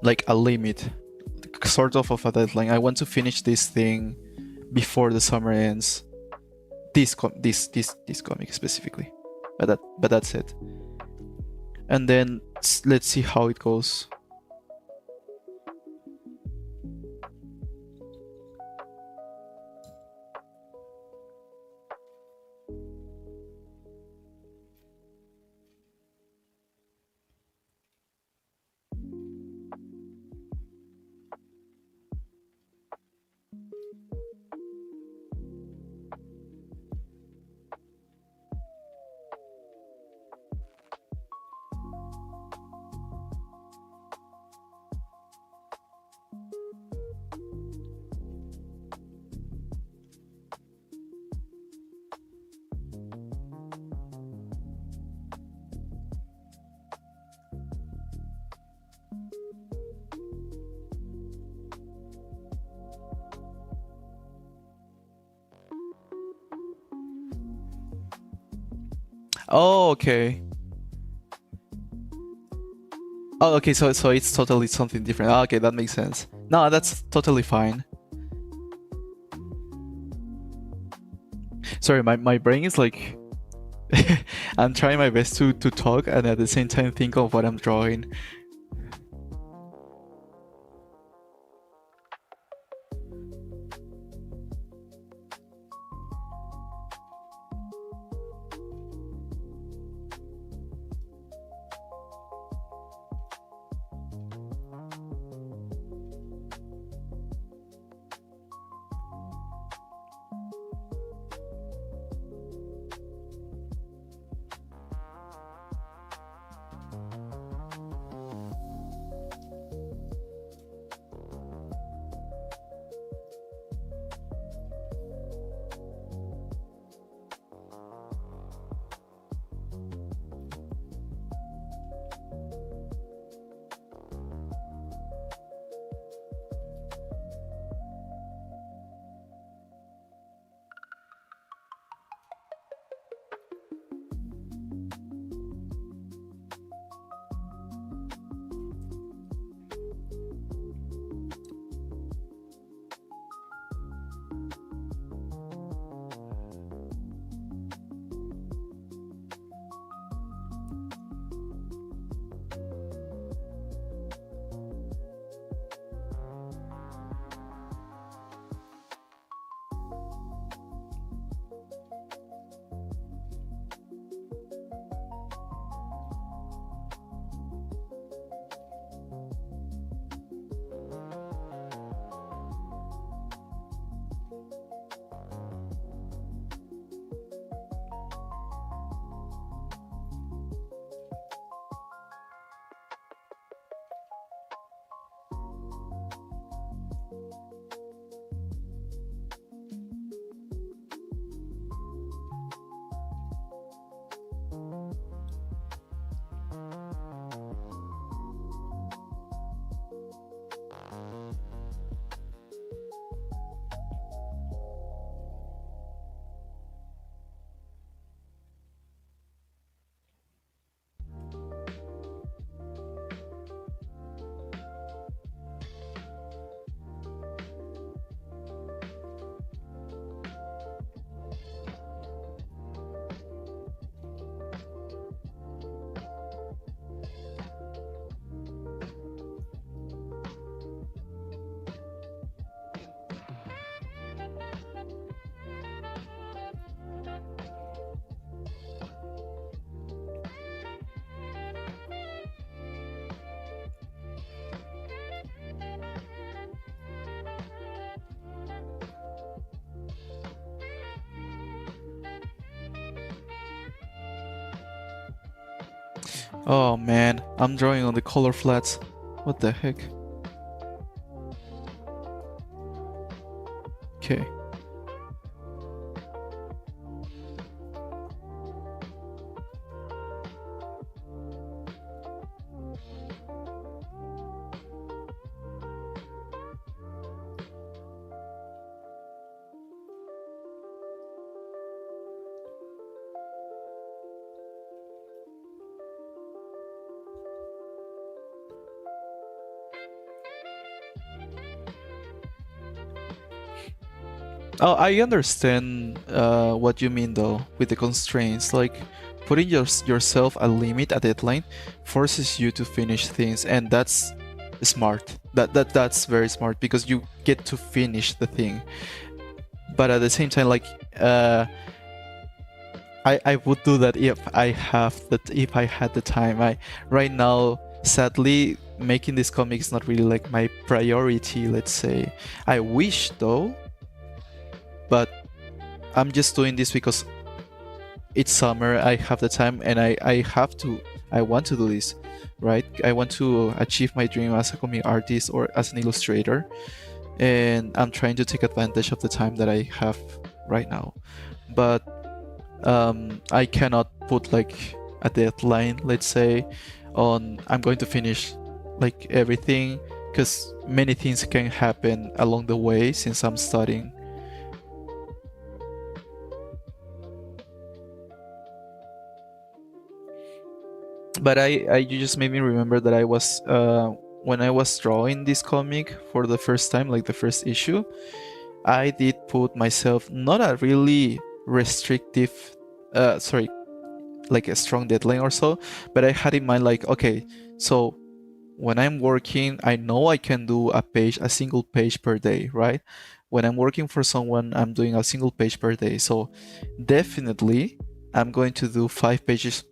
like a limit, sort of a deadline. I want to finish this thing before the summer ends. This comic specifically, but that's it. And then let's see how it goes. Oh, okay. Oh, okay. So it's totally something different. Oh, okay, that makes sense. No, that's totally fine. Sorry, my brain is like I'm trying my best to talk and at the same time think of what I'm drawing. Oh man, I'm drawing on the color flats. What the heck? Okay. Oh, I understand what you mean though with the constraints. Like putting yourself a limit, a deadline, forces you to finish things, and that's smart. That's very smart because you get to finish the thing. But at the same time, like I would do that if if I had the time. I right now, sadly, making this comic is not really like my priority. Let's say I wish though, but I'm just doing this because it's summer. I have the time, and I want to do this, right? I want to achieve my dream as a comic artist or as an illustrator, and I'm trying to take advantage of the time that I have right now. But I cannot put like a deadline, let's say, on I'm going to finish like everything, because many things can happen along the way since I'm studying. But you just made me remember that I was when I was drawing this comic for the first time, like the first issue, I did put myself not a really restrictive, sorry, like a strong deadline or so, but I had in mind like, okay, so when I'm working, I know I can do a single page per day, right? When I'm working for someone, I'm doing a single page per day. So definitely I'm going to do 5 pages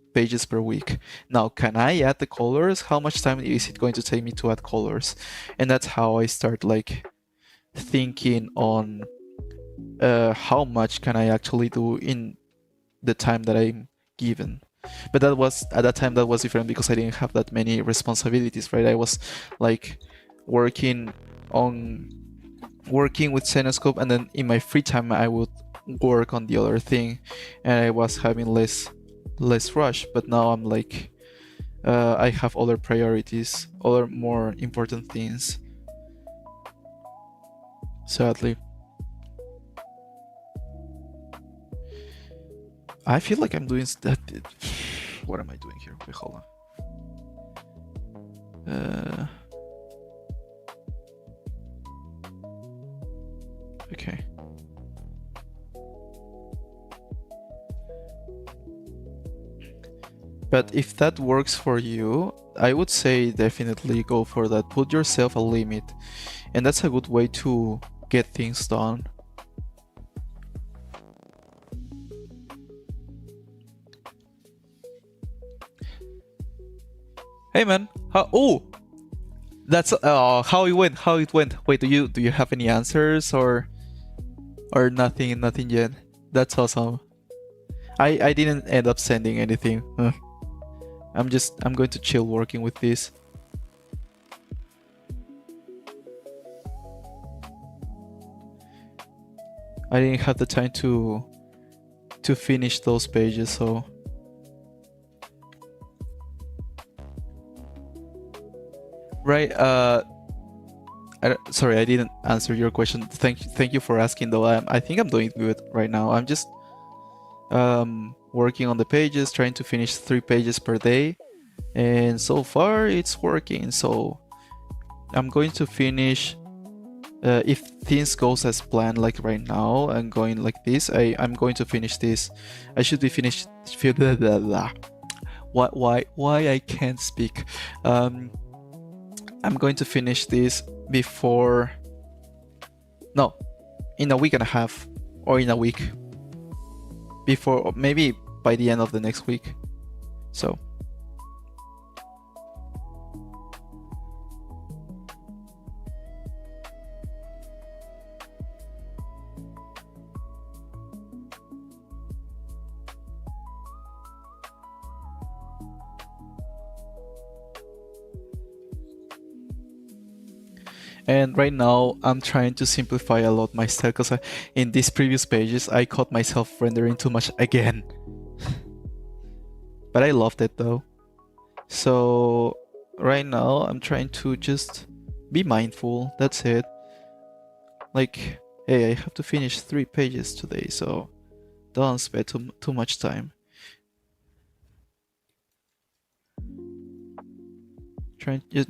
per week. Now, can I add the colors? How much time is it going to take me to add colors? And that's how I start like thinking on how much can I actually do in the time that I'm given. But that was at that time that was different because I didn't have that many responsibilities, right? I was like working on working with Cenoscope, and then in my free time I would work on the other thing, and I was having less rush. But now I'm like I have other priorities, other more important things. Sadly, I feel like I'm doing that. What am I doing here? Wait, hold on. Okay. But if that works for you, I would say definitely go for that. Put yourself a limit. And that's a good way to get things done. Hey man, that's how it went. How it went. Wait, do you have any answers or nothing yet? That's awesome. I didn't end up sending anything. I'm going to chill working with this. I didn't have the time to finish those pages, so right. Sorry, I didn't answer your question. Thank you for asking though. I think I'm doing good right now. I'm just working on the pages, trying to finish 3 pages per day, and so far it's working. So I'm going to finish if things goes as planned, like right now and going like this, I'm going to finish this. I should be finished. Why I can't speak? I'm going to finish this before. No, in a week and a half, or in a week. Before, or maybe by the end of the next week. So. And right now I'm trying to simplify a lot my style because in these previous pages I caught myself rendering too much again. But I loved it though. So right now I'm trying to just be mindful, that's it. Like, hey, I have to finish 3 pages today, so don't spend too much time.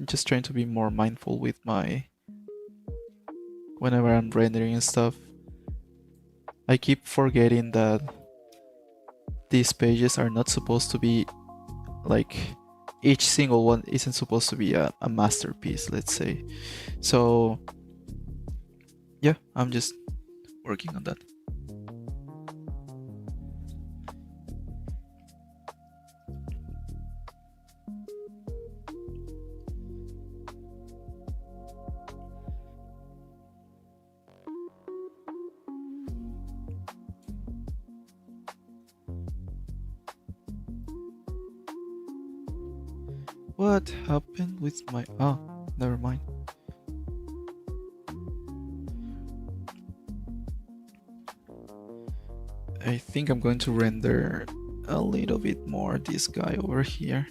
Just trying to be more mindful with my whenever I'm rendering and stuff. I keep forgetting that these pages are not supposed to be like each single one isn't supposed to be a masterpiece, let's say. So yeah, I'm just working on that. What happened with my... Oh, never mind. I think I'm going to render a little bit more this guy over here.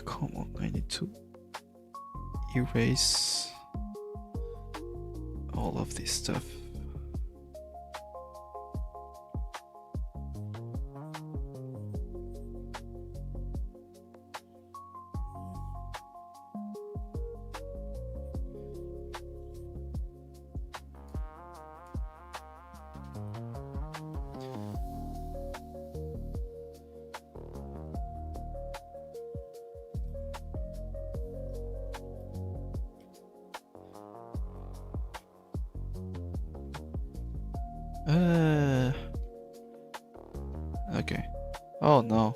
Come on, I need to erase all of this stuff. Okay. Oh no.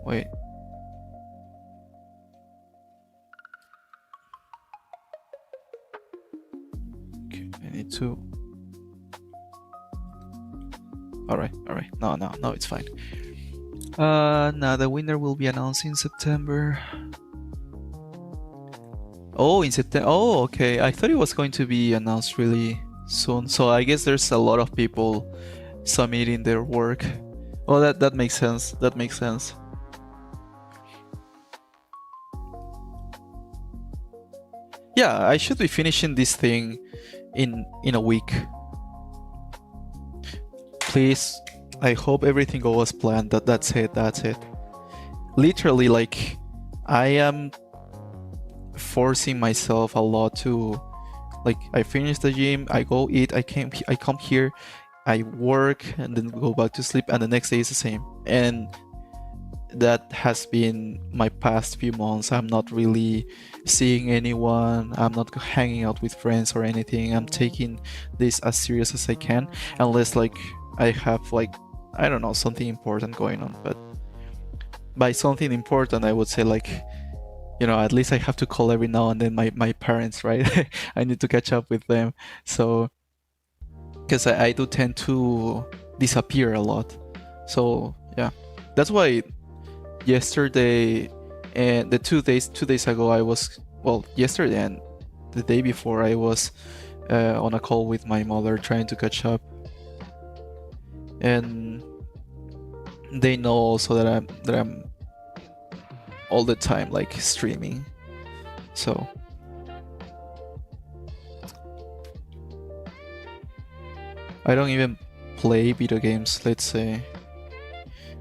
Wait. Okay, I need to. Alright. No, it's fine. Now the winner will be announced in September. Oh, in September. Oh, okay. I thought it was going to be announced really soon. So I guess there's a lot of people submitting their work. Oh, that makes sense. That makes sense. Yeah, I should be finishing this thing in a week. Please, I hope everything goes as planned. That's it. Literally, like, I am forcing myself a lot to, like, I finish the gym, I go eat, I come here, I work, and then go back to sleep, and the next day is the same. And that has been my past few months. I'm not really seeing anyone, I'm not hanging out with friends or anything. I'm taking this as serious as I can, unless like I have, like, I don't know, something important going on. But by something important, I would say, like, you know, at least I have to call every now and then my parents, right? I need to catch up with them. So because I do tend to disappear a lot. So yeah, that's why yesterday and the 2 days ago, I was, well, yesterday and the day before, I was on a call with my mother trying to catch up. And they know also that I'm all the time, like, streaming. So I don't even play video games, let's say.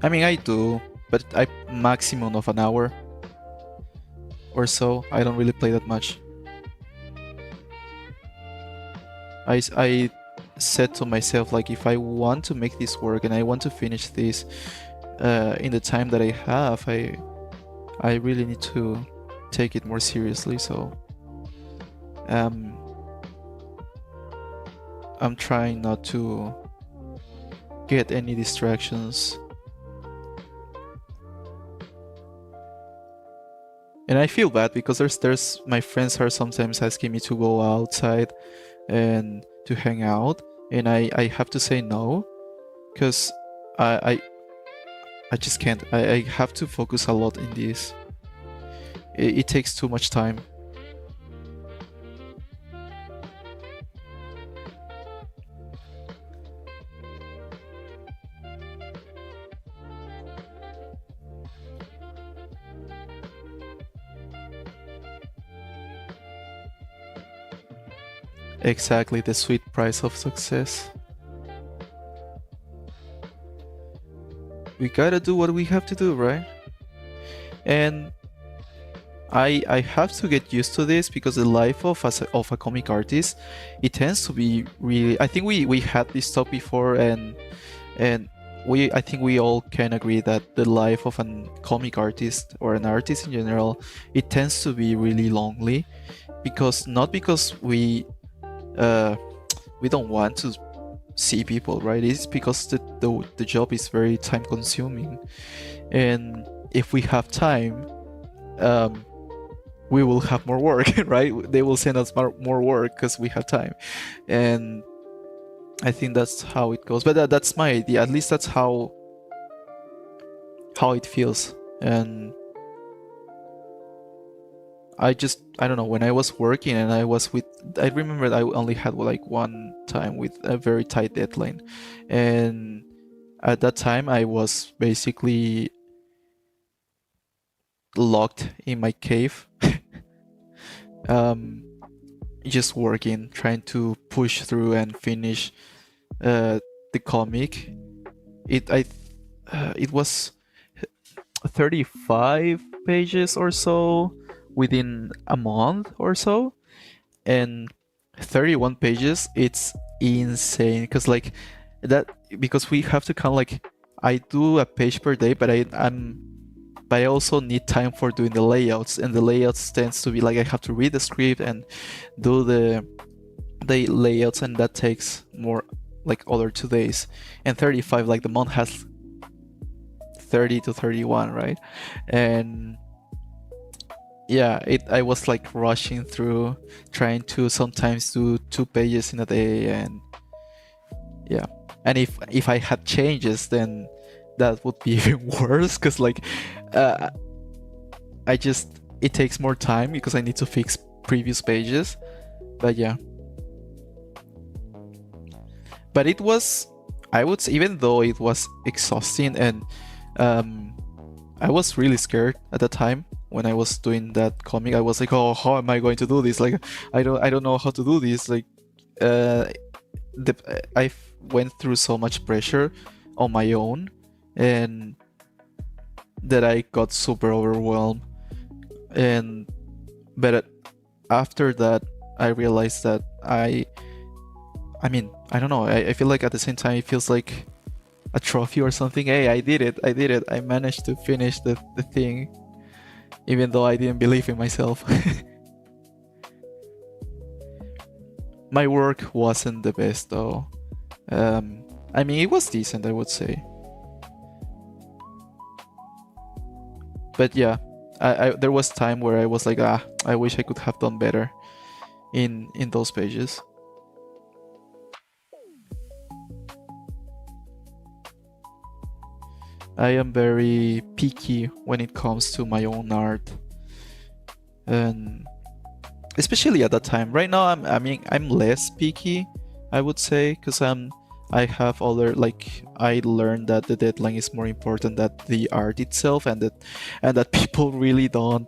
I mean, I do, but I maximum of an hour or so. I don't really play that much. I said to myself, like, if I want to make this work and I want to finish this in the time that I have, I really need to take it more seriously. So I'm trying not to get any distractions. And I feel bad because there's my friends are sometimes asking me to go outside and to hang out, and I have to say no, because I just can't. I have to focus a lot in this. It takes too much time. Exactly, the sweet price of success. We gotta do what we have to do, right? And I have to get used to this, because the life of a comic artist, it tends to be really. I think we had this talk before, and I think we all can agree that the life of a comic artist or an artist in general, it tends to be really lonely, because not because we don't want to see people, right? It's because the job is very time consuming, and if we have time, we will have more work, right? They will send us more work because we have time. And I think that's how it goes. But that's my idea. At least that's how it feels. And I don't know, when I was working and I remember I only had like one time with a very tight deadline. And at that time I was basically locked in my cave, just working, trying to push through and finish the comic. It was 35 pages or so within a month or so, and 31 pages, it's insane, because like that, because we have to count, like, I do a page per day, but I also need time for doing the layouts, and the layouts tends to be like I have to read the script and do the layouts, and that takes more like other 2 days, and 35 like the month has 30 to 31, right? And yeah, I was like rushing through, trying to sometimes do 2 pages in a day, and yeah. And if I had changes, then that would be even worse, because like uh, it takes more time because I need to fix previous pages. But yeah. But it was, I would say, even though it was exhausting, and I was really scared at the time when I was doing that comic. I was like, oh, how am I going to do this? Like, I don't know how to do this. Like, I went through so much pressure on my own, and that I got super overwhelmed. And but after that, I realized that I mean, I don't know. I feel like at the same time it feels like a trophy or something. Hey, I did it. I managed to finish the thing, even though I didn't believe in myself. My work wasn't the best though. I mean, it was decent, I would say. But yeah, there was time where I was like, I wish I could have done better in those pages. I am very picky when it comes to my own art, and especially at that time. Right now, I'm less picky, I would say, because I have other, like, I learned that the deadline is more important than the art itself, and that people really don't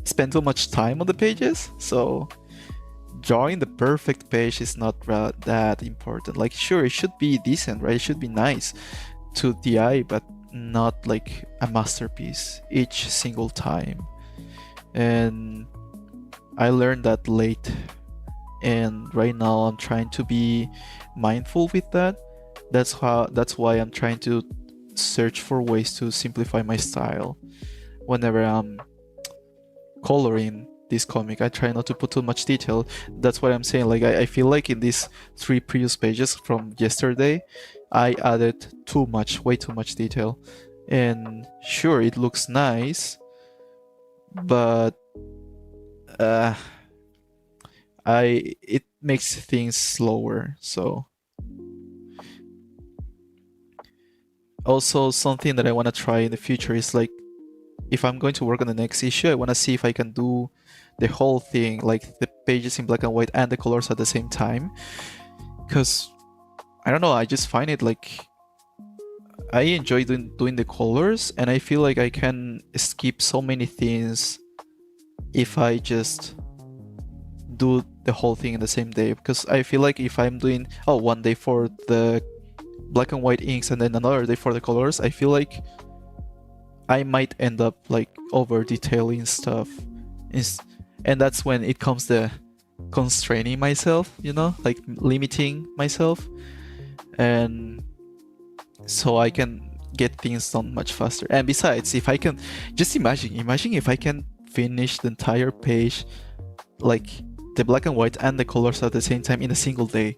spend too much time on the pages. So drawing the perfect page is not that important. Like, sure, it should be decent, right? It should be nice to the eye, but not like a masterpiece each single time. And I learned that late, and right now I'm trying to be mindful with that. That's why I'm trying to search for ways to simplify my style. Whenever I'm coloring this comic, I try not to put too much detail. That's what I'm saying. Like, I feel like in these 3 previous pages from yesterday, I added way too much detail. And sure, it looks nice, but it makes things slower. So also, something that I want to try in the future is, like, if I'm going to work on the next issue, I want to see if I can do the whole thing, like the pages in black and white and the colors at the same time. Because I don't know, I just find it like I enjoy doing the colors, and I feel like I can skip so many things if I just do the whole thing in the same day. Because I feel like if I'm doing one day for the black and white inks and then another day for the colors, I feel like I might end up like over detailing stuff, and that's when it comes to constraining myself, like limiting myself, and so I can get things done much faster. And besides, if I can just imagine if I can finish the entire page, like the black and white and the colors at the same time in a single day,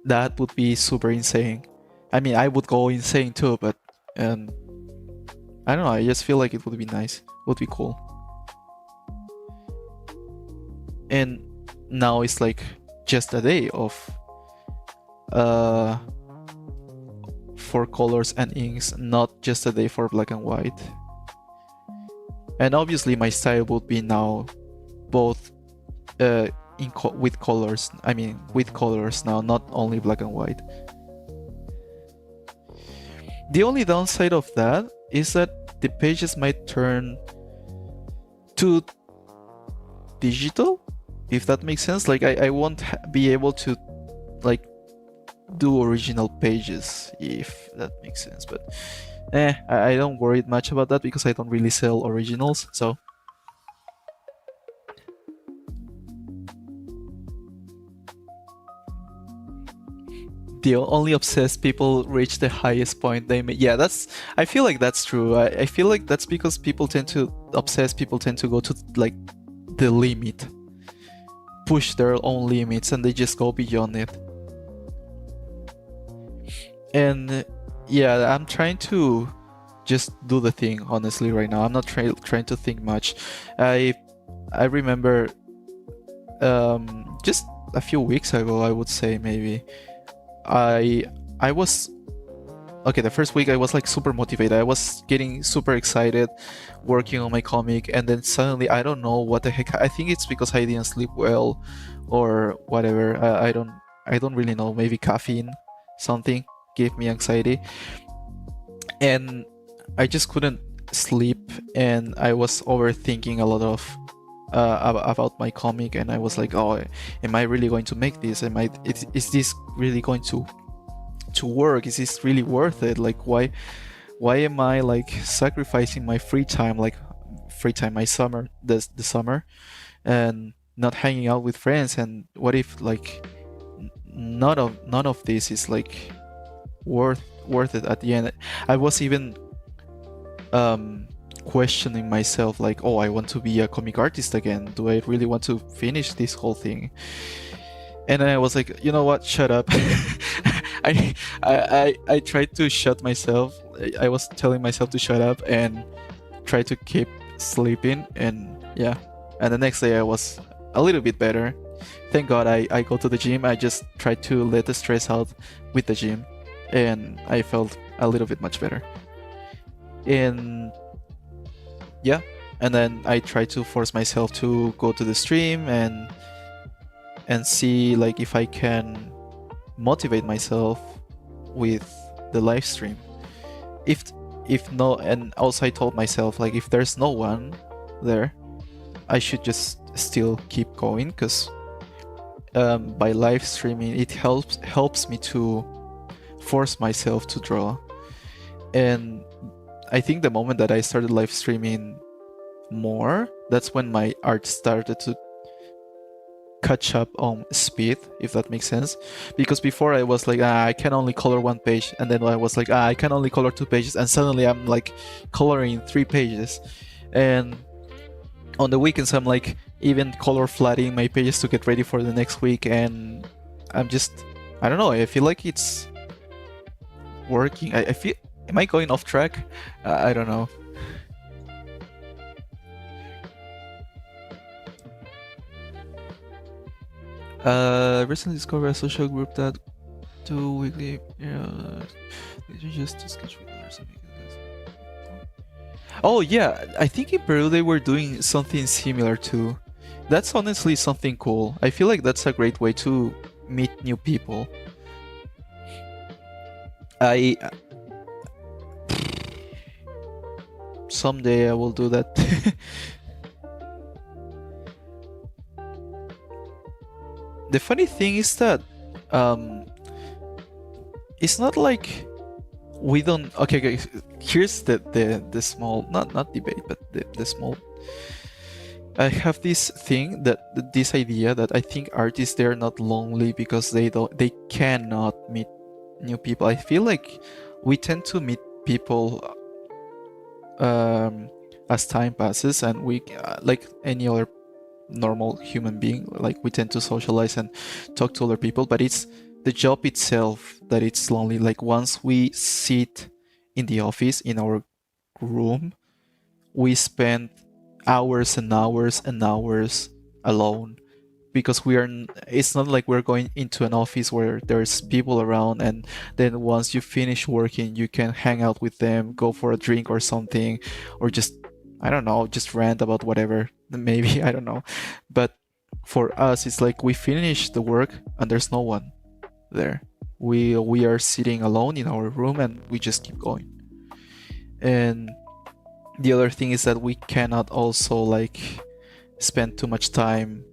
that would be super insane. I mean, I would go insane too, but I don't know, I just feel like it would be nice, would be cool. And now it's like just a day of for colors and inks, not just a day for black and white. And obviously my style would be now both with colors. I mean, with colors now, not only black and white. The only downside of that is that the pages might turn to digital, if that makes sense. Like, I won't be able to like do original pages, if that makes sense. But I don't worry much about that because I don't really sell originals. So the only obsessed people reach the highest point they may. Yeah, I feel like that's true. I feel like that's because people tend to go to like the limit, push their own limits, and they just go beyond it. And yeah, I'm trying to just do the thing honestly right now. I'm not trying to think much. I remember just a few weeks ago, I would say maybe I I was okay. The first week I was like super motivated. I was getting super excited, working on my comic, and then suddenly I don't know what the heck. I think it's because I didn't sleep well, or whatever. I don't really know. Maybe caffeine, something gave me anxiety, and I just couldn't sleep, and I was overthinking a lot of about my comic, and I was like, oh, am I really going to make this? Is this really going to work? Is this really worth it? Like, why am I like sacrificing my free time, my summer, the summer, and not hanging out with friends? And what if like none of this is like worth it at the end? I was even questioning myself, like, oh, I want to be a comic artist again. Do I really want to finish this whole thing? And then I was like, you know what? Shut up. I tried to shut myself. I was telling myself to shut up and try to keep sleeping. And yeah, and the next day I was a little bit better. Thank God I go to the gym. I just tried to let the stress out with the gym, and I felt a little bit much better. And yeah, and then I try to force myself to go to the stream and see like if I can motivate myself with the live stream. If no, and also I told myself like if there's no one there, I should just still keep going, because by live streaming it helps me to force myself to draw. And I think the moment that I started live streaming more, that's when my art started to catch up on speed, if that makes sense. Because before I was like, I can only color one page, and then I was like, I can only color 2 pages, and suddenly I'm like coloring 3 pages. And on the weekends I'm like even color flatting my pages to get ready for the next week, and I'm just, I don't know, I feel like it's working. I feel, am I going off track? I don't know. Recently discovered a social group that do weekly, just to sketch with others. Oh yeah, I think in Peru they were doing something similar too. That's honestly something cool. I feel like that's a great way to meet new people. I someday I will do that. The funny thing is that it's not like we don't. Okay, here's the small, not debate, but the small. I have this thing, that this idea that I think artists, they're not lonely because they cannot meet new people. I feel like we tend to meet people as time passes, and we like any other normal human being, like we tend to socialize and talk to other people, but it's the job itself that it's lonely. Like once we sit in the office in our room, we spend hours and hours and hours alone, because we are it's not like we're going into an office where there's people around, and then once you finish working you can hang out with them, go for a drink or something, or just, I don't know, just rant about whatever, maybe, I don't know. But for us it's like we finish the work and there's no one there. We are sitting alone in our room and we just keep going. And the other thing is that we cannot also like spend too much time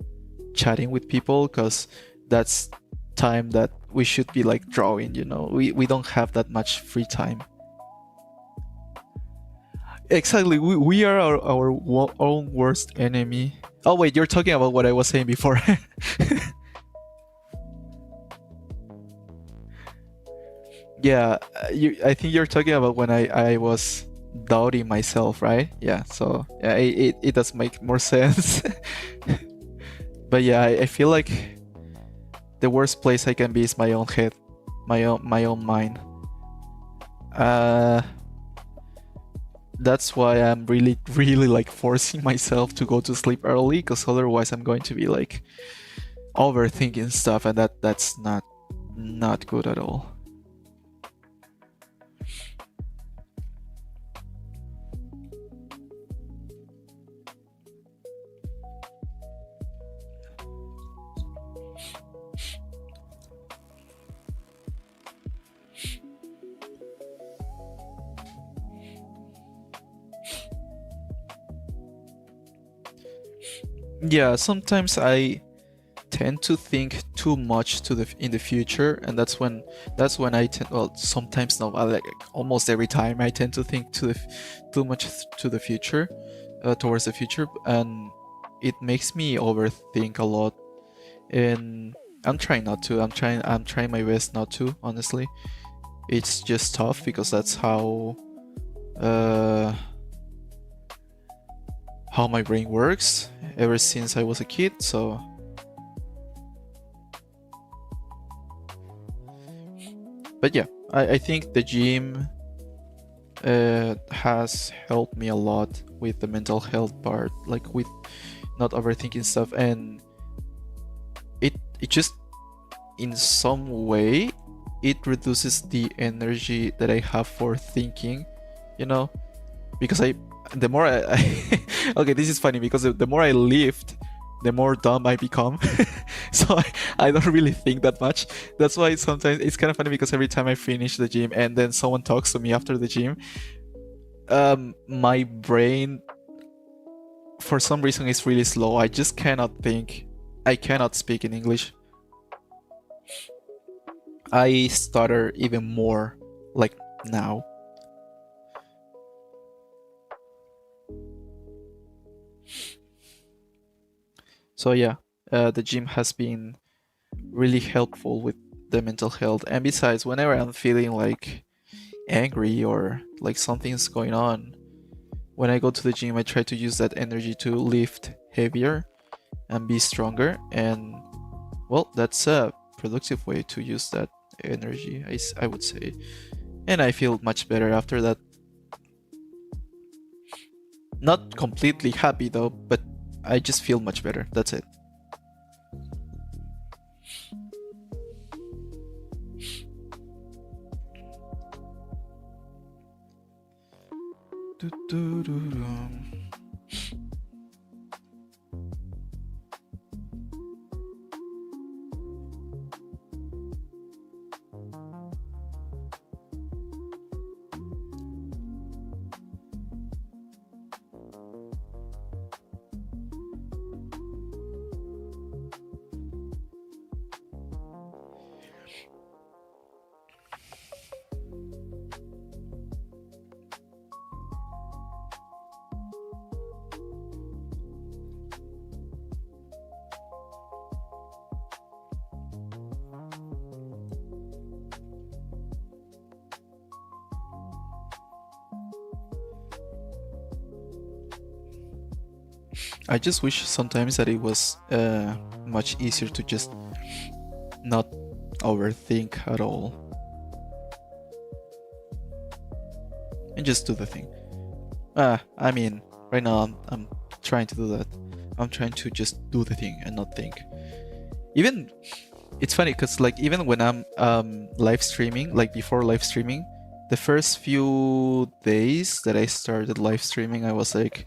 chatting with people, because that's time that we should be like drawing, you know. We don't have that much free time. Exactly, we are our own worst enemy. Oh wait, you're talking about what I was saying before. Yeah, I think you're talking about when I was doubting myself, right? Yeah, so yeah, it does make more sense. But yeah, I feel like the worst place I can be is my own head, my own mind. That's why I'm really, really like forcing myself to go to sleep early, because otherwise I'm going to be like overthinking stuff, and that's not good at all. Yeah, sometimes I tend to think too much in the future, and that's when I tend, well, sometimes no, like almost every time I tend to think too much to the future, towards the future, and it makes me overthink a lot. And I'm trying not to. I'm trying my best not to. Honestly, it's just tough because that's uh how my brain works ever since I was a kid. So but yeah, I think the gym has helped me a lot with the mental health part, like with not overthinking stuff, and it just in some way it reduces the energy that I have for thinking, you know, because the more I okay, this is funny because the more I lift, the more dumb I become. So I don't really think that much. That's why sometimes it's kind of funny because every time I finish the gym and then someone talks to me after the gym, my brain for some reason is really slow. I just cannot think. I cannot speak in English. I stutter even more like now. So yeah, the gym has been really helpful with the mental health. And besides, whenever I'm feeling like angry or like something's going on, when I go to the gym, I try to use that energy to lift heavier and be stronger. And well, that's a productive way to use that energy, I would say. And I feel much better after that. Not completely happy though, but I just feel much better. That's it. I just wish sometimes that it was much easier to just not overthink at all and just do the thing. I mean, right now I'm trying to do that. I'm trying to just do the thing and not think. Even it's funny because like even when I'm live streaming, like before live streaming, the first few days that I started live streaming, I was like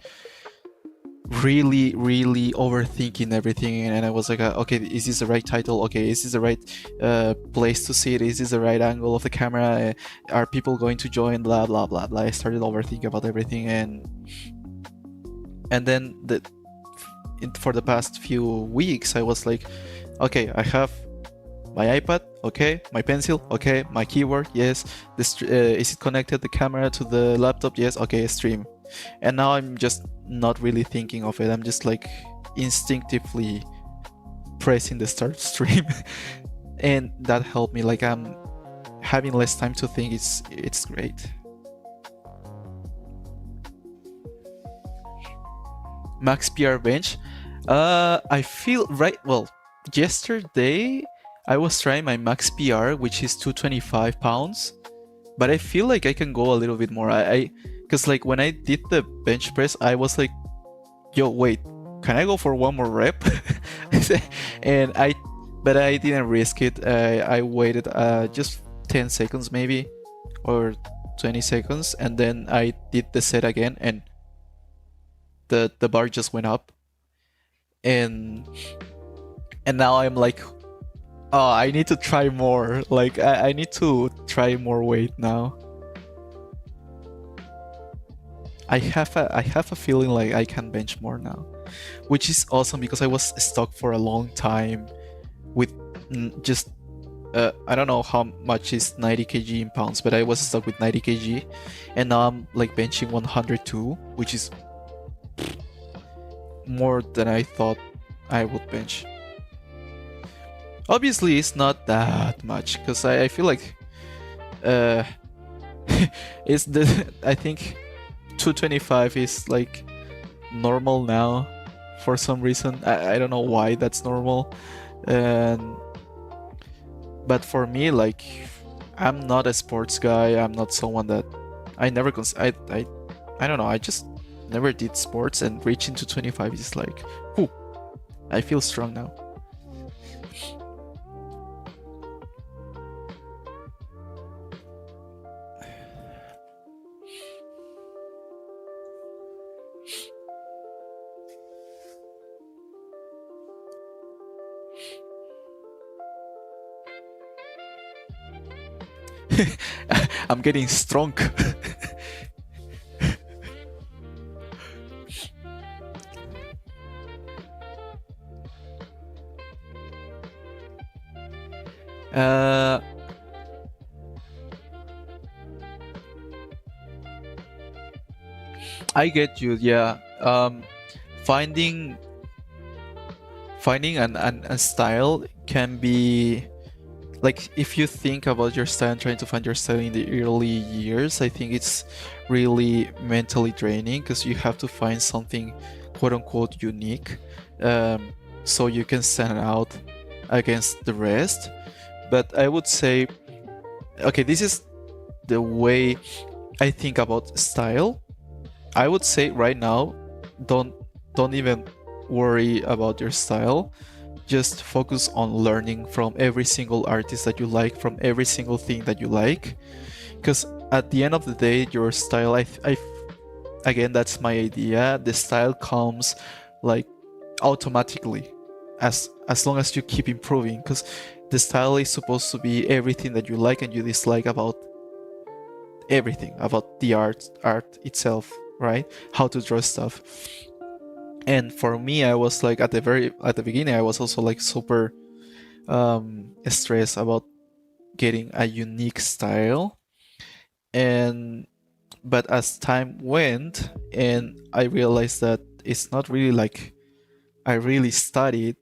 really overthinking everything, and I was like, okay, is this the right title? Okay, is this the right place to see it? Is this the right angle of the camera? Are people going to join? Blah blah blah blah. I started overthinking about everything, and then for the past few weeks I was like, okay, I have my iPad, okay, my pencil, okay, my keyboard, yes, is it connected the camera to the laptop? Yes, okay, stream. And now I'm just not really thinking of it. I'm just like instinctively pressing the start stream. And that helped me. Like I'm having less time to think. It's great. Max PR bench. I feel right. Well, yesterday I was trying my max PR, which is 225 pounds, but I feel like I can go a little bit more. Because like when I did the bench press, I was like, yo, wait, can I go for one more rep? and but I didn't risk it. I waited just 10 seconds maybe, or 20 seconds, and then I did the set again, and the bar just went up, and now I'm like, oh, I need to try more. Like I need to try more weight now. I have a feeling like I can bench more now, which is awesome because I was stuck for a long time with just I don't know how much is 90 kg in pounds, but I was stuck with 90 kg, and now I'm like benching 102, which is more than I thought I would bench. Obviously, it's not that much because I feel like it's I think 225 is like normal now for some reason. I don't know why that's normal, and but for me, like, I'm not a sports guy. I'm not someone that I never I don't know. I just never did sports, and reaching to 25 is like, whew, I feel strong now. I'm getting strong. I get you. Yeah. Finding a style can be like, if you think about your style and trying to find your style in the early years, I think it's really mentally draining because you have to find something quote unquote unique, so you can stand out against the rest. But I would say, okay, this is the way I think about style. I would say right now, don't even worry about your style. Just focus on learning from every single artist that you like, from every single thing that you like, because at the end of the day, your style, again, that's my idea, the style comes like automatically as long as you keep improving, because the style is supposed to be everything that you like and you dislike about everything, about the art itself, right? How to draw stuff. And for me, I was like, at the beginning, I was also like super stressed about getting a unique style. But as time went, and I realized that it's not really like I really studied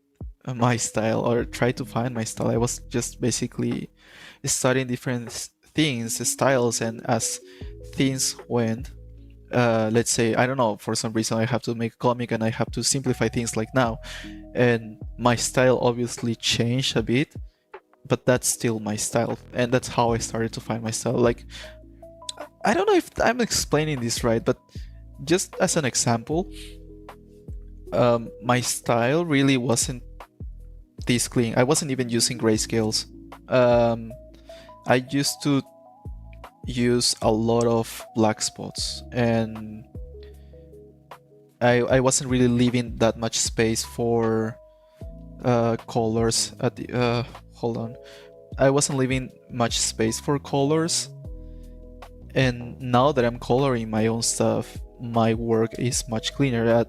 my style or tried to find my style. I was just basically studying different things, styles, and as things went, let's say, I don't know, for some reason I have to make a comic and I have to simplify things like now, and my style obviously changed a bit, but that's still my style, and that's how I started to find my style. Like, I don't know if I'm explaining this right, but just as an example, my style really wasn't this clean. I wasn't even using grayscales. I used to use a lot of black spots, and I wasn't really leaving that much space for colors at the hold on. I wasn't leaving much space for colors, and now that I'm coloring my own stuff, my work is much cleaner.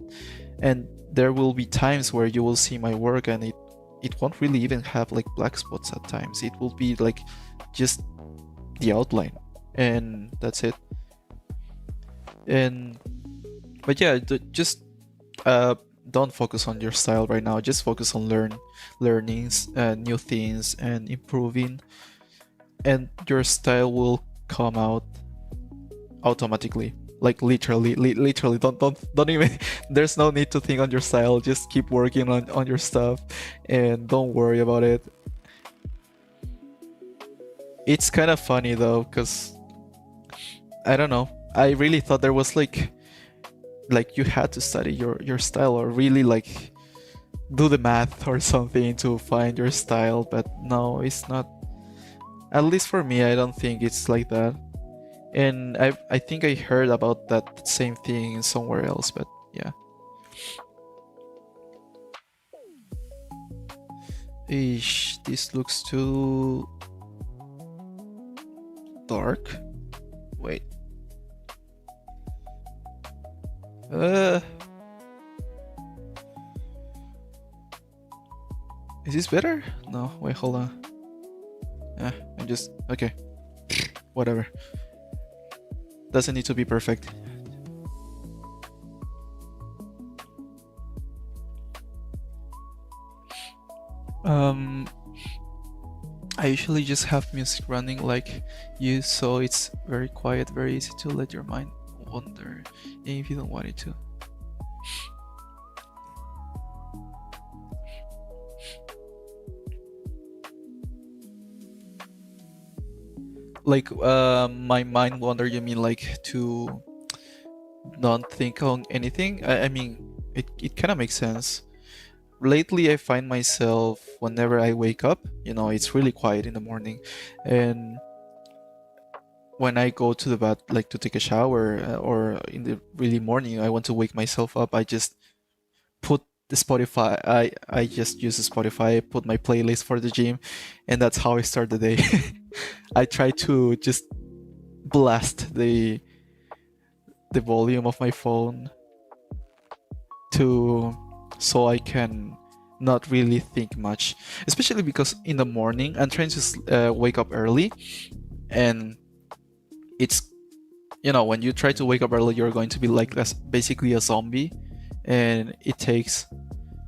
And there will be times where you will see my work and it won't really even have like black spots at times. It will be like just the outline, and that's it. But yeah, just don't focus on your style right now. Just focus on learning new things and improving, and your style will come out automatically. Like literally. Don't even. There's no need to think on your style. Just keep working on your stuff, and don't worry about it. It's kind of funny though, because I don't know. I really thought there was like you had to study your style or really like do the math or something to find your style, but no, it's not. At least for me, I don't think it's like that. And I think I heard about that same thing somewhere else, but yeah. Eesh, this looks too dark. Wait. Uh, is this better? No, wait, hold on. I'm just okay. Whatever. Doesn't need to be perfect. I usually just have music running like you, so it's very quiet, very easy to let your mind wander, even if you don't want it to. Like my mind wander, you mean like to not think on anything? I mean, it kind of makes sense. Lately I find myself whenever I wake up, it's really quiet in the morning, and when I go to the bath, like to take a shower, or in the really morning, I want to wake myself up, I just put the Spotify. I just use the Spotify, put my playlist for the gym, and that's how I start the day. I try to just blast the volume of my phone to so I can not really think much, especially because in the morning I'm trying to wake up early, and it's when you try to wake up early, you're going to be like basically a zombie, and it takes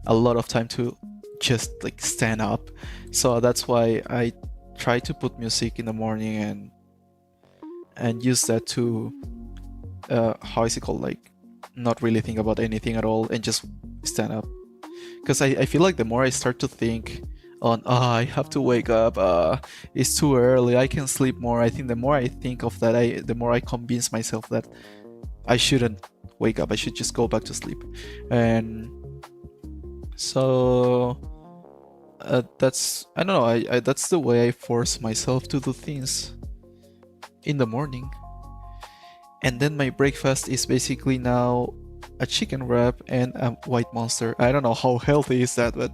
a lot of time to just like stand up. So that's why I try to put music in the morning and use that to how is it called, like not really think about anything at all and just stand up. Because I feel like the more I start to think on I have to wake up, it's too early, I can sleep more, I think the more I think of that, the more I convince myself that I shouldn't wake up, I should just go back to sleep. And so that's, I don't know, I that's the way I force myself to do things in the morning. And then my breakfast is basically now a chicken wrap and a white monster. I don't know how healthy is that, but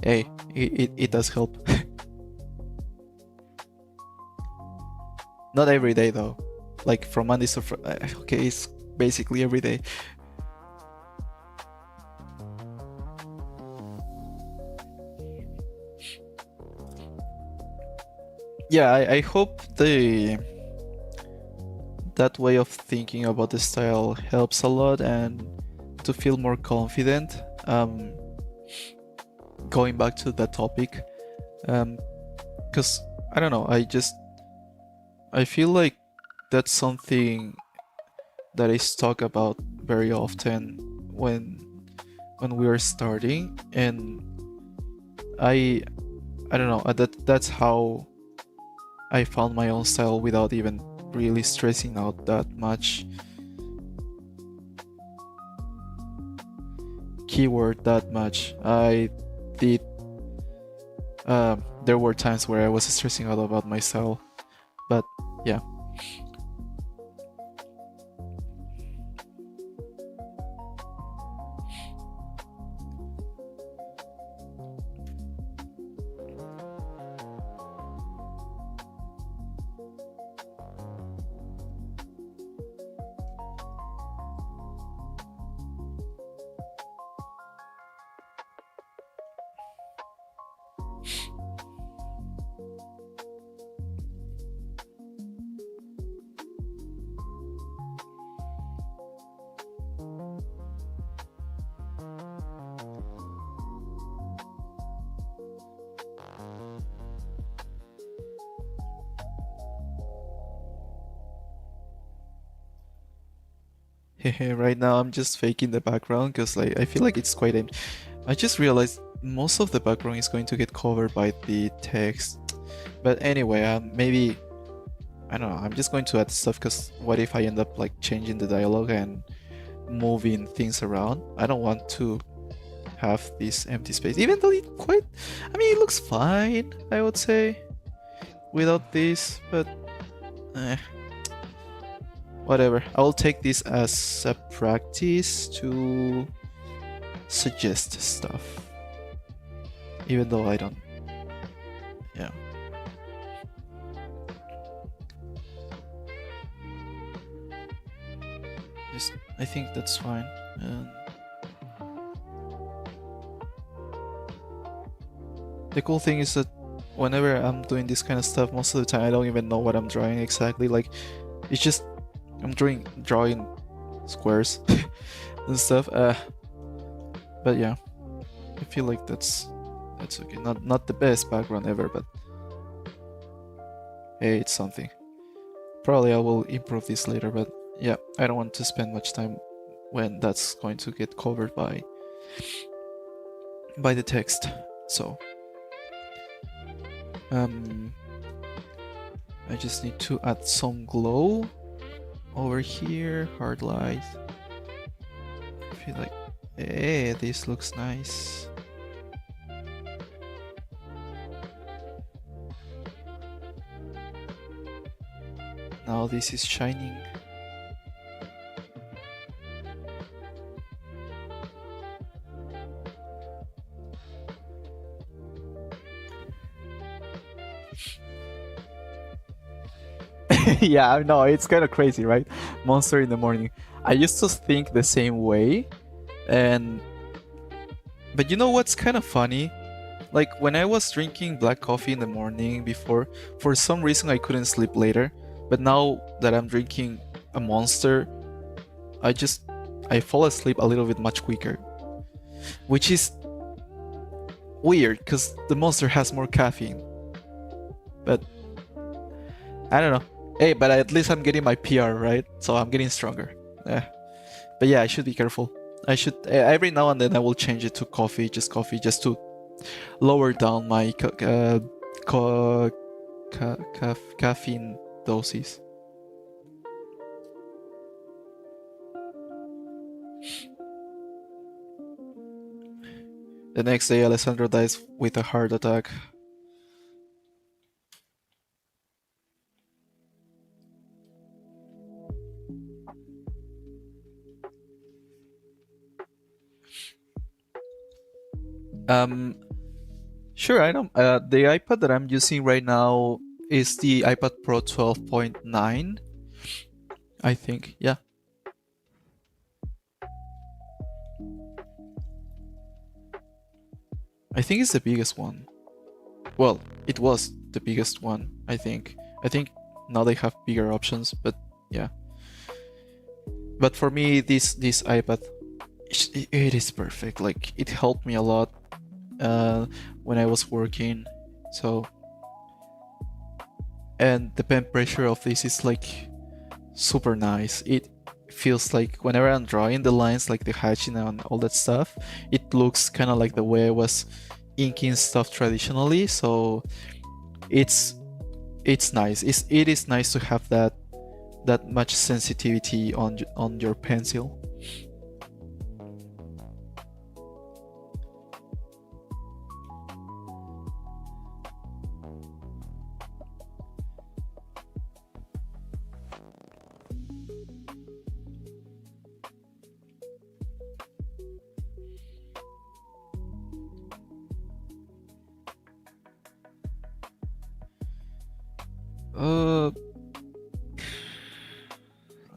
hey, it does help. Not every day though. Like from Mondays to Friday. Okay, it's basically every day. Yeah, I hope that way of thinking about the style helps a lot, and to feel more confident. Going back to that topic, because I don't know, I feel like that's something that is talked about very often when we are starting, and I don't know, that's how I found my own style without even really stressing out that much. Keyword that much. I did. There were times where I was stressing out about my style, but yeah. Right now I'm just faking the background because like I feel like it's quite empty. I just realized most of the background is going to get covered by the text. But anyway, maybe I don't know, I'm just going to add stuff because what if I end up like changing the dialogue and moving things around? I don't want to have this empty space, even though it quite, I mean, it looks fine, I would say, without this, but whatever. I'll take this as a practice to suggest stuff, even though I don't. Yeah. Just, I think that's fine. The cool thing is that whenever I'm doing this kind of stuff, most of the time I don't even know what I'm drawing exactly. Like, it's just I'm drawing squares and stuff. But yeah, I feel like that's okay. Not the best background ever, but hey, it's something. Probably I will improve this later, but yeah, I don't want to spend much time when that's going to get covered by the text. So I just need to add some glow over here, hard light. I feel like, hey, this looks nice. Now this is shining. Yeah, no, it's kind of crazy, right? Monster in the morning. I used to think the same way, but you know what's kind of funny? Like when I was drinking black coffee in the morning before, for some reason I couldn't sleep later. But now that I'm drinking a Monster, I fall asleep a little bit much quicker, which is weird because the Monster has more caffeine. But I don't know. Hey, but at least I'm getting my PR, right? So I'm getting stronger. But yeah, I should be careful. I should every now and then I will change it to coffee, just to lower down my caffeine doses. The next day, Alessandro dies with a heart attack. Sure, I know. The iPad that I'm using right now is the iPad Pro 12.9. I think, yeah. I think it's the biggest one. Well, it was the biggest one, I think. I think now they have bigger options, but yeah. But for me, this iPad, it is perfect. Like, it helped me a lot when I was working. So, and the pen pressure of this is like super nice. It feels like whenever I'm drawing the lines, like the hatching and all that stuff, it looks kind of like the way I was inking stuff traditionally. So it's nice. It is nice to have that much sensitivity on your pencil.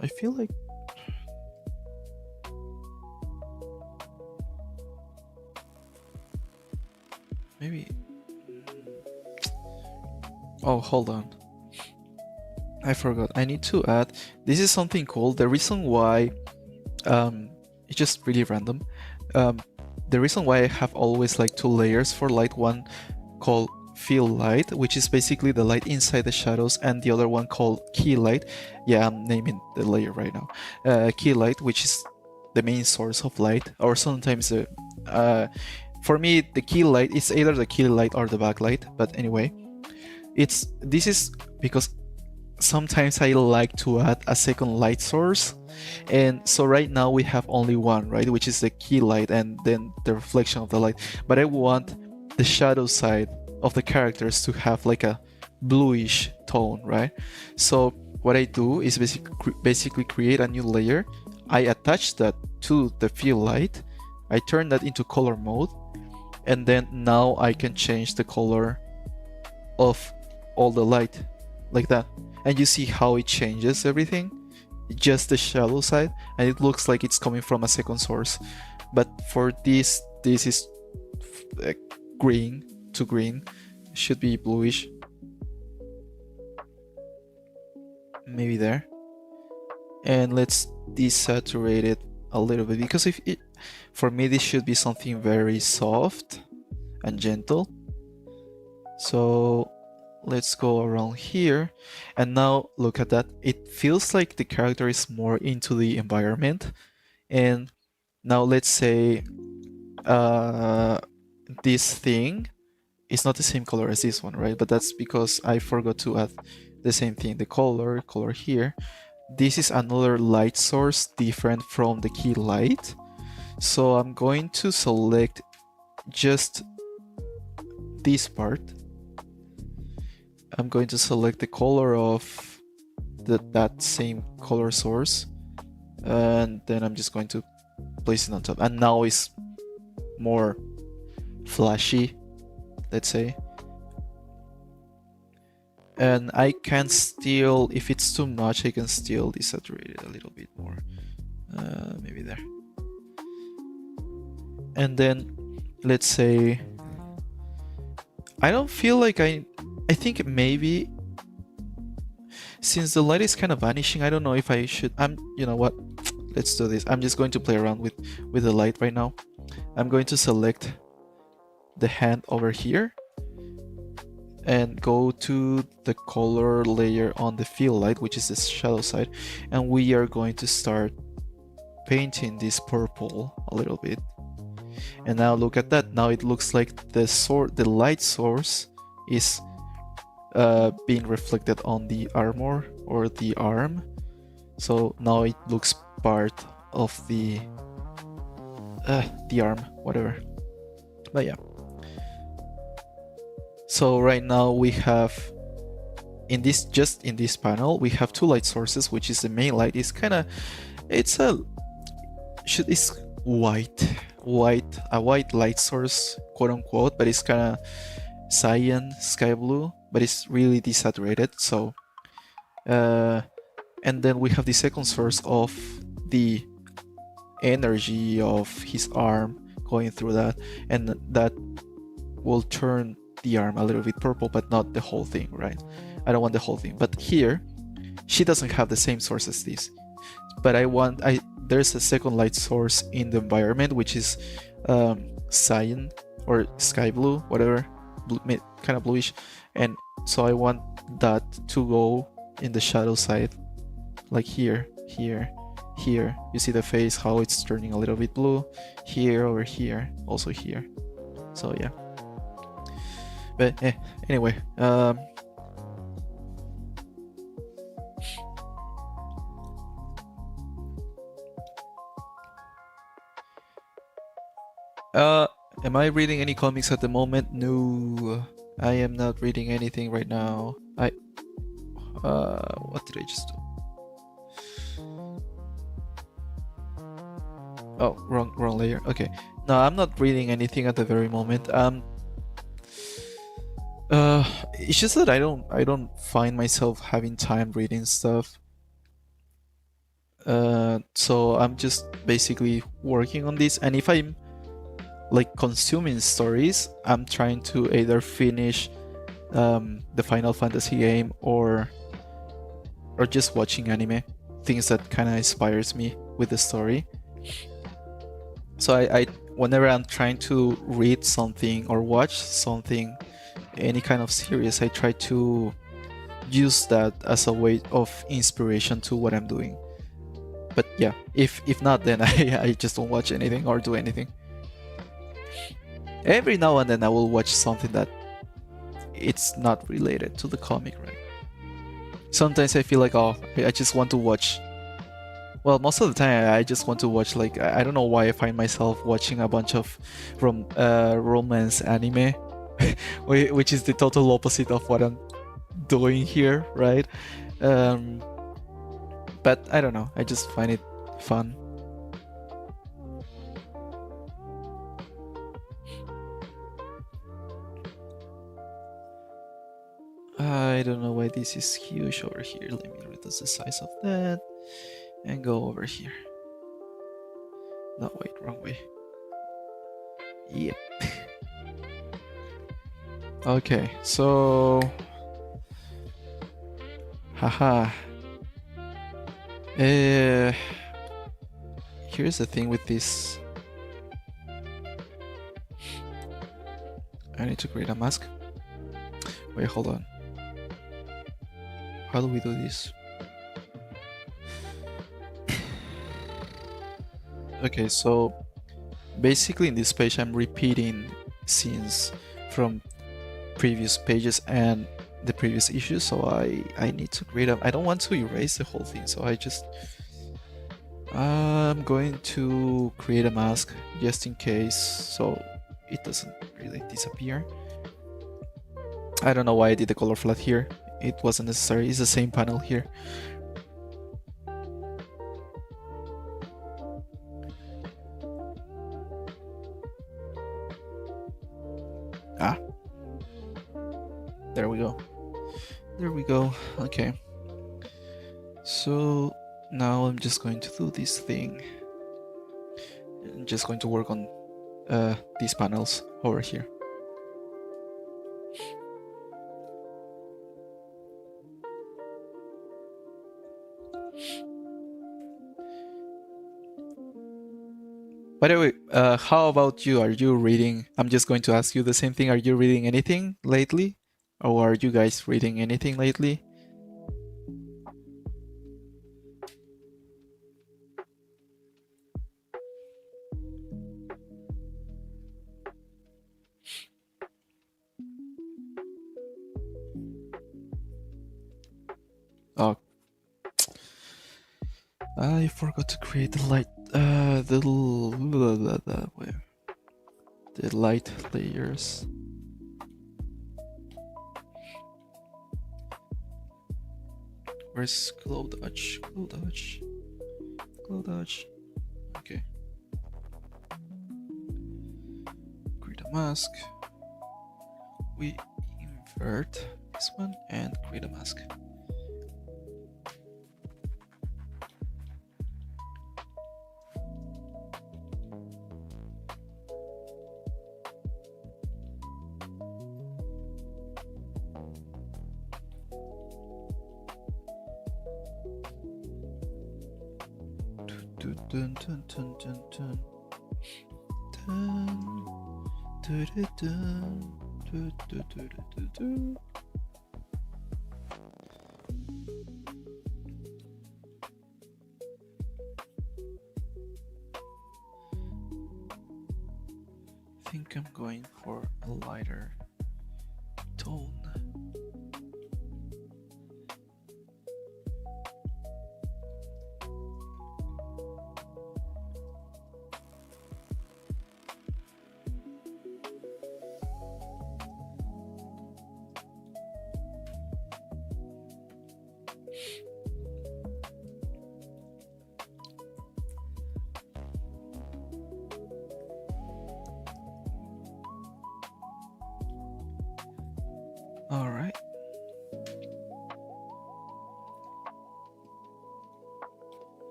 I feel like maybe. Oh, hold on. I forgot. I need to add. This is something cool. The reason why, it's just really random. The reason why I have always like two layers for light, one called fill light, which is basically the light inside the shadows, and the other one called key light. Yeah, I'm naming the layer right now. Key light, which is the main source of light, or sometimes for me the key light is either the key light or the backlight. But anyway, this is because sometimes I like to add a second light source. And so right now we have only one, right, which is the key light and then the reflection of the light. But I want the shadow side of the characters to have like a bluish tone, right? So what I do is basically create a new layer. I attach that to the fill light. I turn that into color mode, and then now I can change the color of all the light like that. And you see how it changes everything, just the shadow side, and it looks like it's coming from a second source. But for this is green to green, should be bluish, maybe there. And let's desaturate it a little bit, because for me this should be something very soft and gentle. So let's go around here, and now look at that. It feels like the character is more into the environment. And now let's say this thing is not the same color as this one, right? But that's because I forgot to add the same thing, the color here. This is another light source different from the key light. So I'm going to select just this part. I'm going to select the color of that same color source, and then I'm just going to place it on top. And now it's more flashy, let's say. And I can still, if it's too much, I can still desaturate it a little bit more. Maybe there. And then let's say, I don't feel like I think maybe since the light is kind of vanishing, I don't know if I should, you know what, let's do this. I'm just going to play around with the light right now. I'm going to select the hand over here and go to the color layer on the fill light, which is the shadow side, and we are going to start painting this purple a little bit. And now look at that. Now it looks like the light source is being reflected on the armor or the arm. So now it looks part of the arm, whatever. But yeah. So right now we have in this panel we have two light sources, which is the main light. It's a white light source, quote unquote, but it's kind of cyan, sky blue, but it's really desaturated. So and then we have the second source of the energy of his arm going through that, and that will turn the arm a little bit purple, but not the whole thing, right? I don't want the whole thing. But here she doesn't have the same source as this, but there's a second light source in the environment, which is cyan or sky blue, whatever, kind of bluish. And so I want that to go in the shadow side, like here. You see the face, how it's turning a little bit blue here, over here, also here. So yeah. But anyway, am I reading any comics at the moment? No, I am not reading anything right now. What did I just do? Oh, wrong layer. Okay. No, I'm not reading anything at the very moment. It's just that I don't find myself having time reading stuff. So I'm just basically working on this, and if I'm like consuming stories, I'm trying to either finish the Final Fantasy game or just watching anime, things that kind of inspires me with the story. So I whenever I'm trying to read something or watch something, any kind of series, I try to use that as a way of inspiration to what I'm doing. But yeah, if not, then I just don't watch anything or do anything. Every now and then I will watch something that it's not related to the comic, right? sometimes I feel like, oh, I just want to watch. Well, most of the time I just want to watch, like, I don't know why I find myself watching a bunch of romance anime, which is the total opposite of what I'm doing here, right? Um, but I don't know, I just find it fun. I don't know why this is huge over here. Let me reduce the size of that and go over here. No, wait, wrong way. Yep. Okay, so... Haha. Here's the thing with this. I need to create a mask. Wait, hold on. How do we do this? Okay, so basically in this page I'm repeating scenes from previous pages and the previous issues, so I need to create a... I don't want to erase the whole thing, so I'm going to create a mask just in case, so it doesn't really disappear. I don't know why I did the color flat here. It wasn't necessary. It's the same panel here. Ah. There we go. There we go. Okay. So now I'm just going to do this thing. I'm just going to work on these panels over here. By the way, how about you? Are you reading? I'm just going to ask you the same thing. Are you reading anything lately? Or are you guys reading anything lately? Oh, I forgot to create the light, the light layers. Where's glow dodge? Glow dodge. Glow dodge. Okay. Create a mask. We invert this one and create a mask. Dun, dun, dun, dun, dun. Dun, dun, dun, dun, dun, dun, dun, dun. I think I'm going for a lighter tone. All right.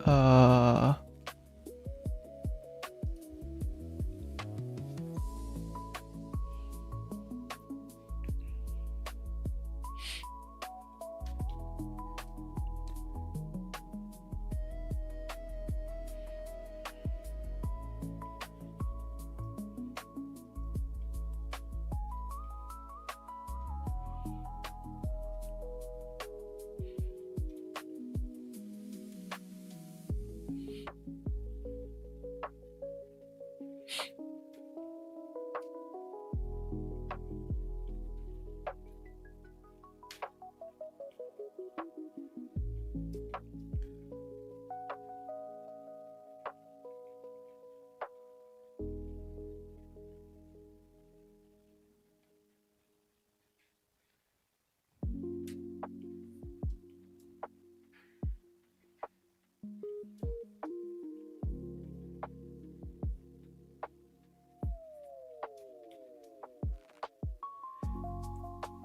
Uh,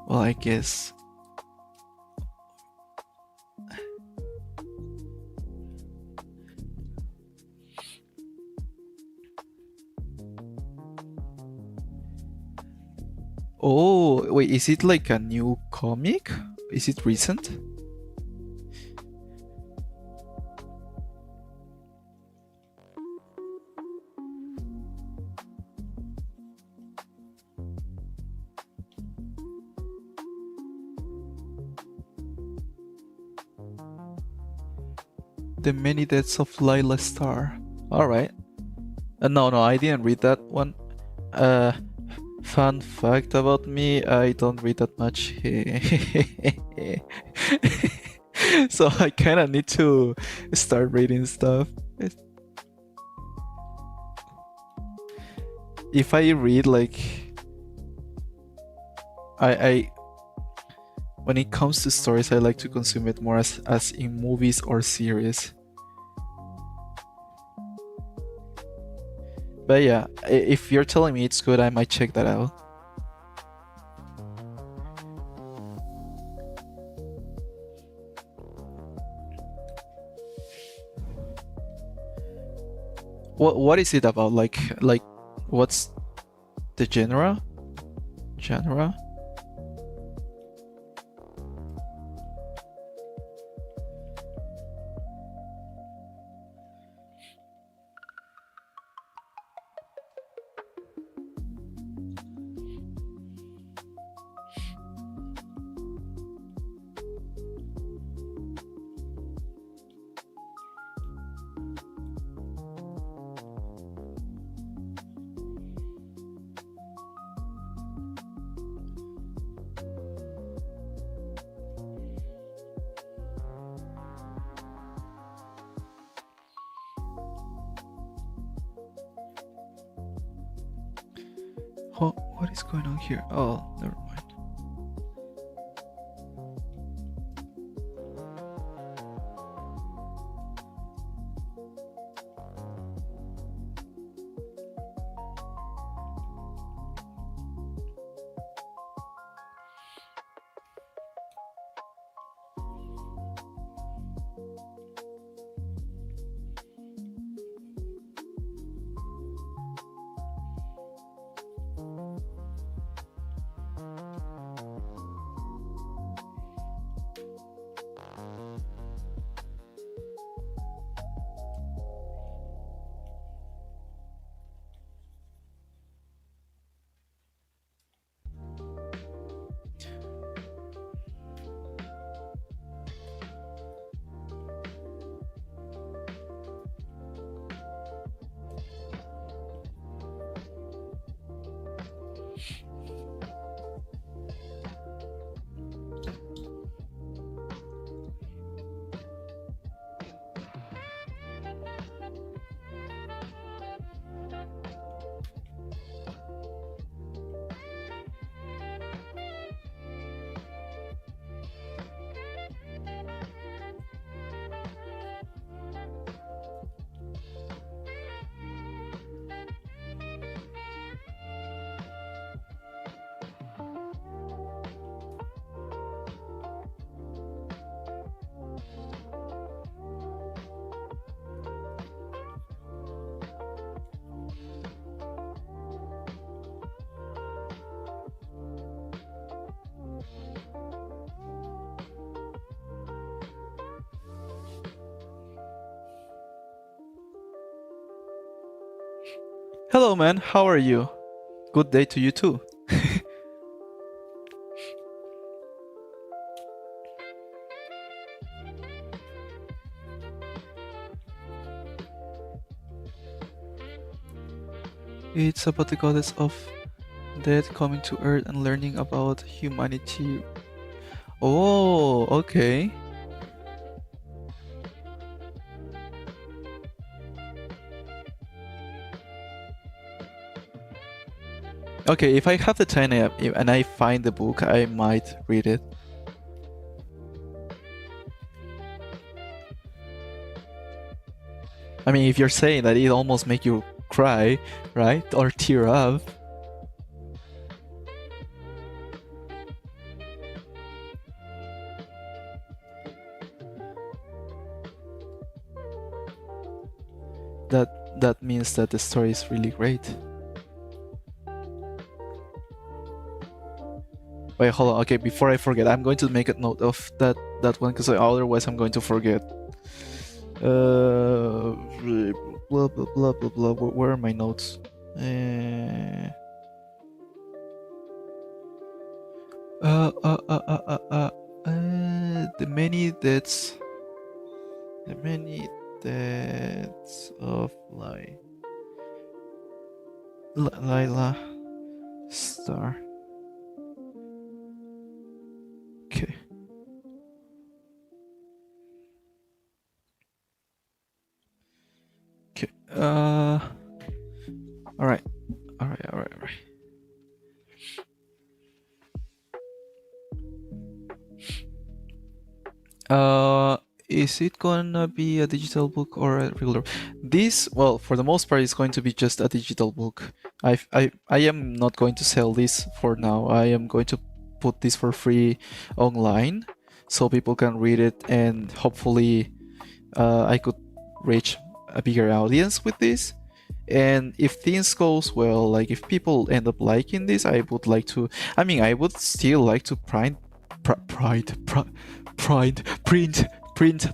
Well, I guess. Oh, wait, is it like a new comic? Is it recent? The Many Deaths of Lila Starr. Alright. No, I didn't read that one. Fun fact about me, I don't read that much. So I kind of need to start reading stuff. If I read, like, I when it comes to stories, I like to consume it more as in movies or series. But yeah, if you're telling me it's good, I might check that out. What is it about? Like what's the genre? Genre? Oh, what is going on here? Oh, never mind. Hello, man. How are you? Good day to you too. It's about the goddess of death coming to Earth and learning about humanity. Oh, okay. Okay, if I have the time and I find the book, I might read it. I mean, if you're saying that it almost make you cry, right? Or tear up. That means that the story is really great. Wait, hold on. Okay, before I forget, I'm going to make a note of that one because otherwise I'm going to forget. Blah blah blah blah blah. Where are my notes? The many deaths. The many deaths of Lila Star. Okay. Okay. All right. Is it gonna be a digital book or a regular? This, well, for the most part, is going to be just a digital book. I am not going to sell this for now. I am going to put this for free online so people can read it, and hopefully I could reach a bigger audience with this. And if things goes well, like if people end up liking this, I would like to, I mean, I would still like to print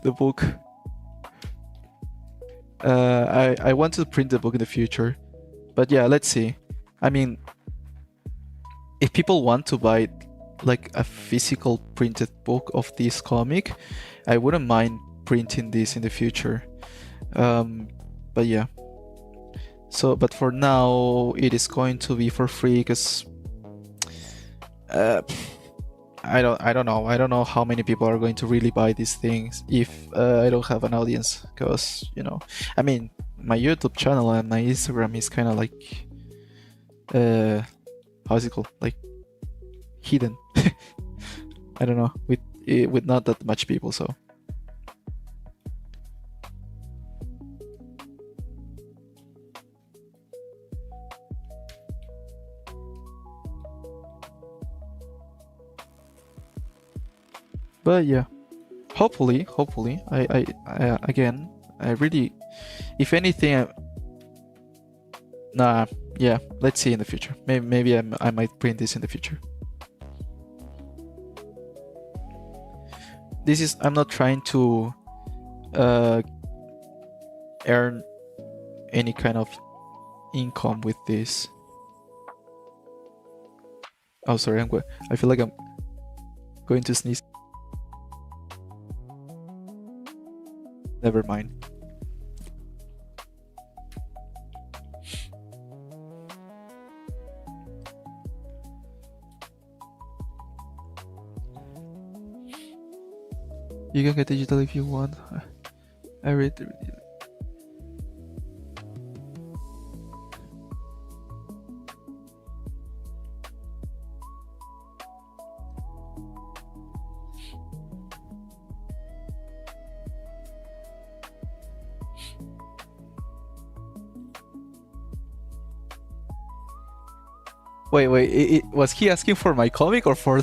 the book. I want to print the book in the future, but yeah, let's see. I mean, if people want to buy like a physical printed book of this comic, I wouldn't mind printing this in the future. But yeah. So, but for now, it is going to be for free because I don't know how many people are going to really buy these things if I don't have an audience. Because I mean, my YouTube channel and my Instagram is kind of like how's it called, like hidden. I don't know, with not that much people, so. But yeah, hopefully, I again, I really, if anything, yeah, let's see in the future. Maybe I might print this in the future. I'm not trying to earn any kind of income with this. Oh, sorry, I feel like I'm going to sneeze. Never mind. You can get digital if you want. I read the Wait, was he asking for my comic or for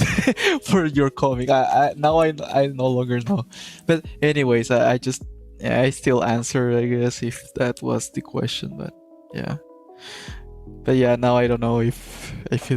for your comic? Now I no longer know. But anyways, I still answer, I guess, if that was the question. But yeah, now I don't know if it,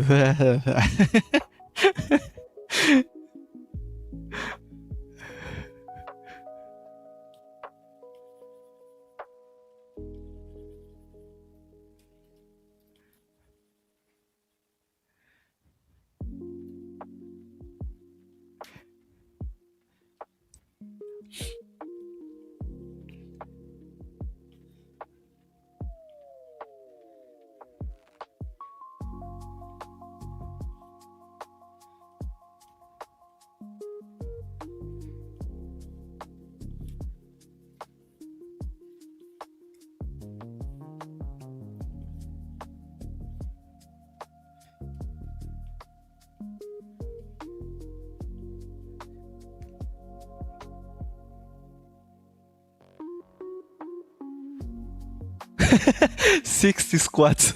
60 squats.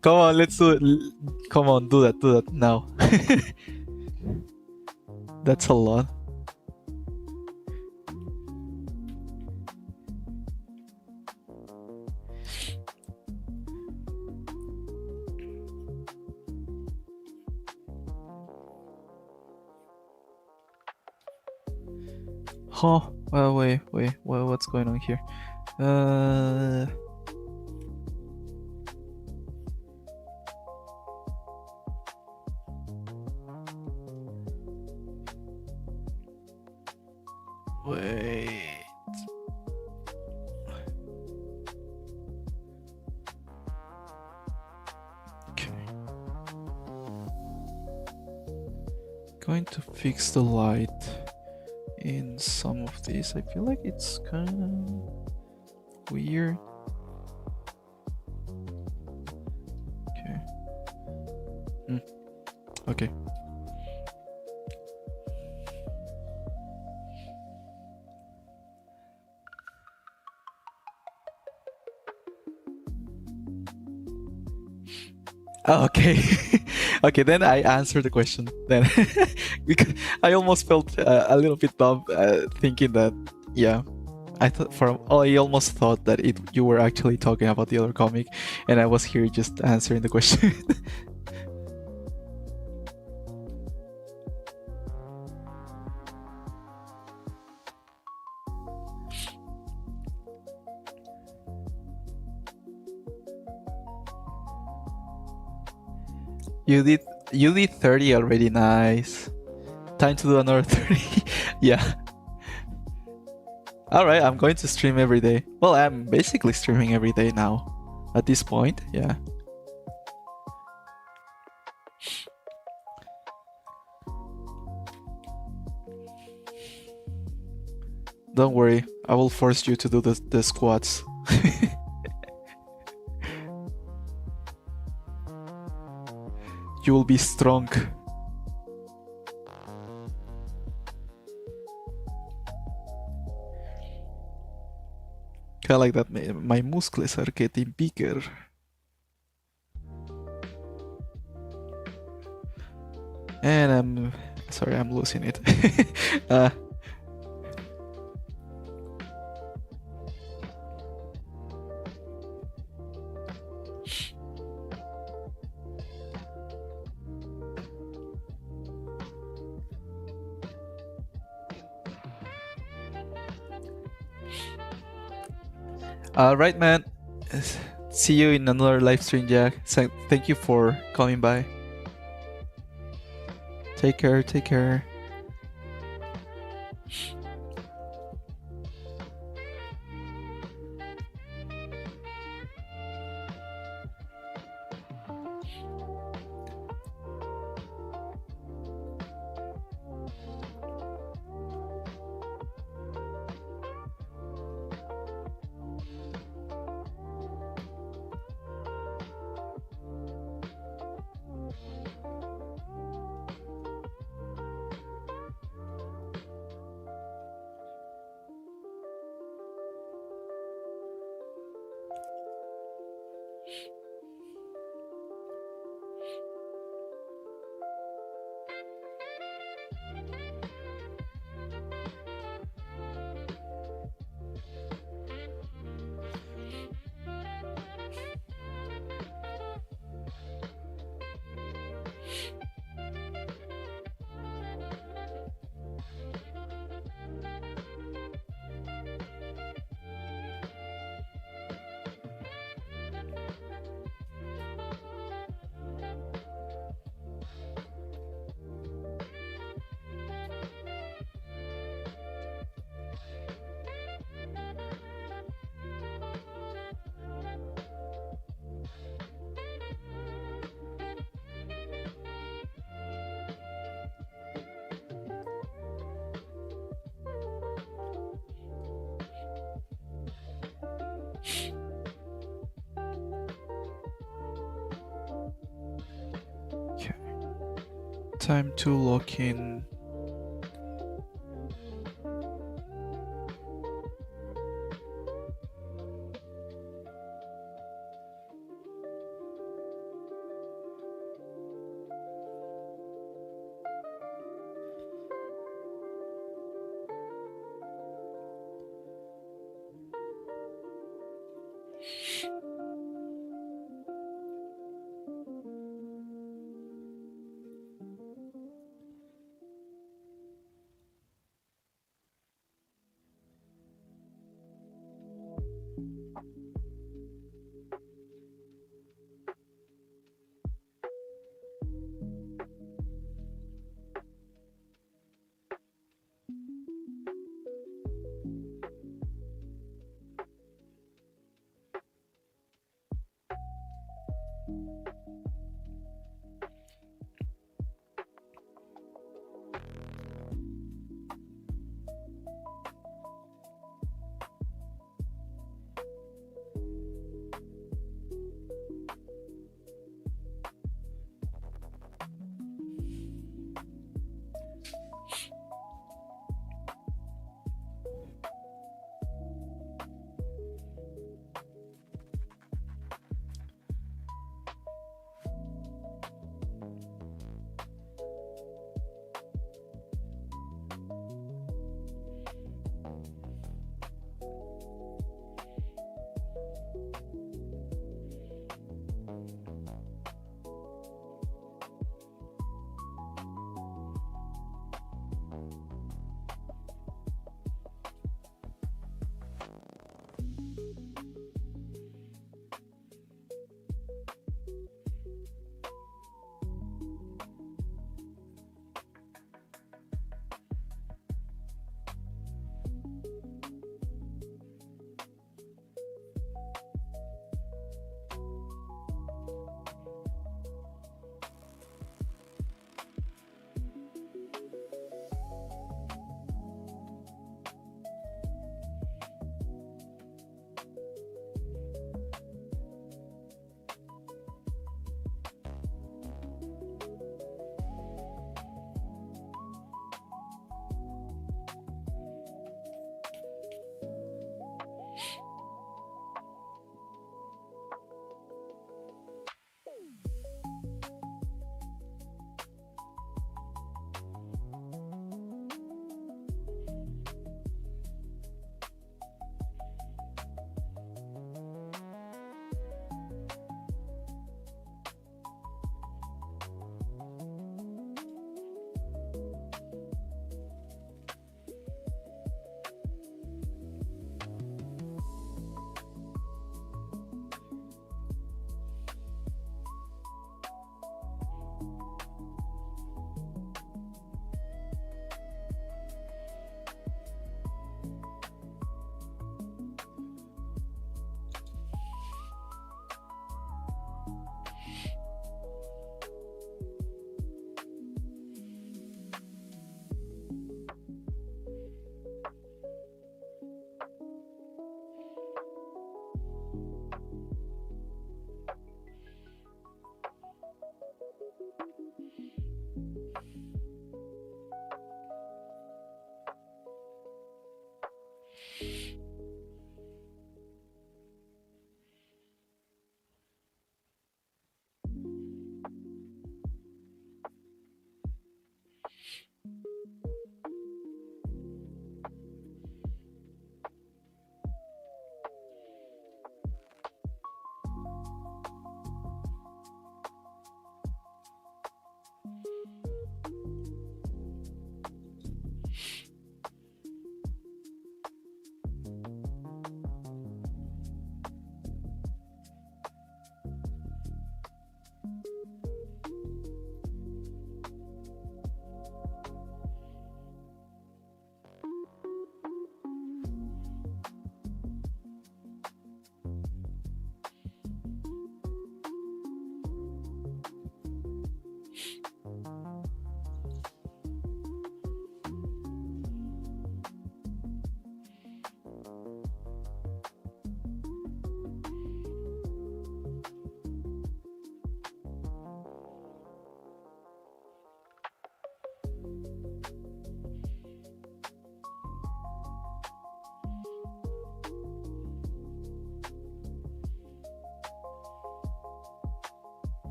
Come on, let's do it. Come on, do that now. That's a lot. Huh? Well, wait. What's going on here? Wait. Okay. Going to fix the light in some of these. I feel like it's kind of weird. Okay. Okay. Okay. Okay, then I answered the question then. Because I almost felt a little bit dumb thinking that, yeah, I almost thought that you were actually talking about the other comic, and I was here just answering the question. You did 30 already. Nice. Time to do another 30. Yeah. Alright, I'm going to stream every day. Well, I'm basically streaming every day now. At this point, yeah. Don't worry, I will force you to do the squats. You will be strong. Kinda like that, my muscles are getting bigger. And I'm losing it. Alright, man. See you in another live stream, Jack. Thank you for coming by. Take care, take care. Okay. Time to lock in.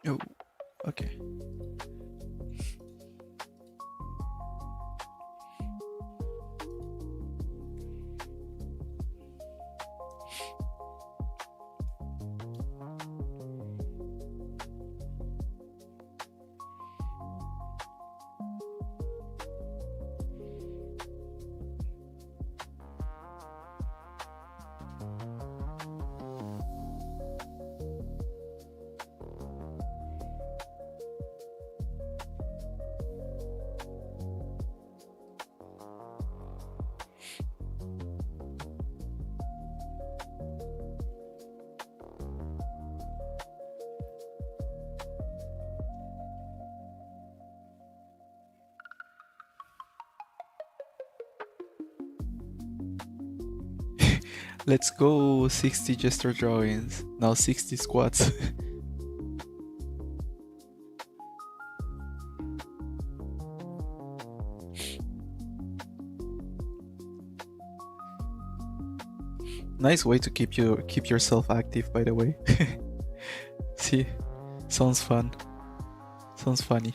Oh, okay. Let's go 60 gesture drawings. Now 60 squats. Nice way to keep yourself active, by the way. See, sounds fun. Sounds funny.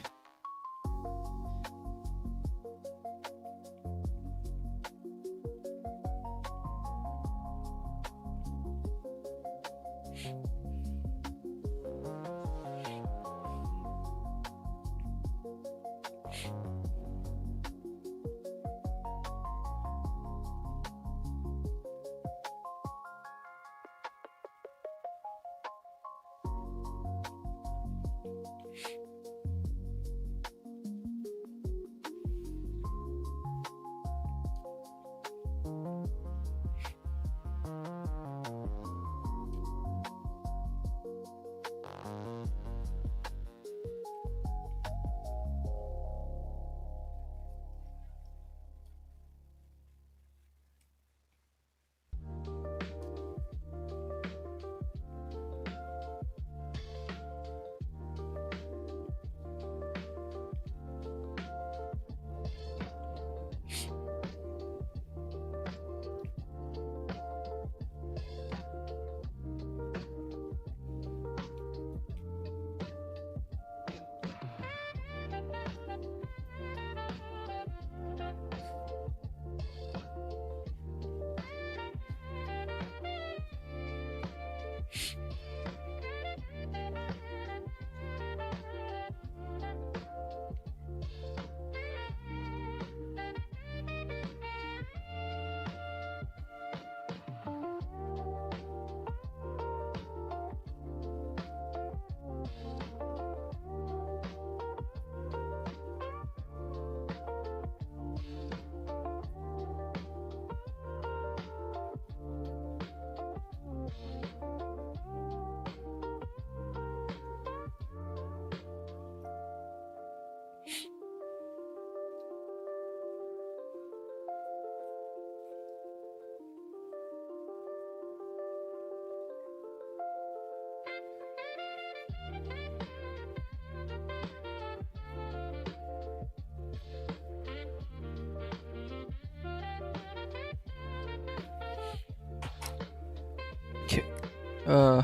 Uh,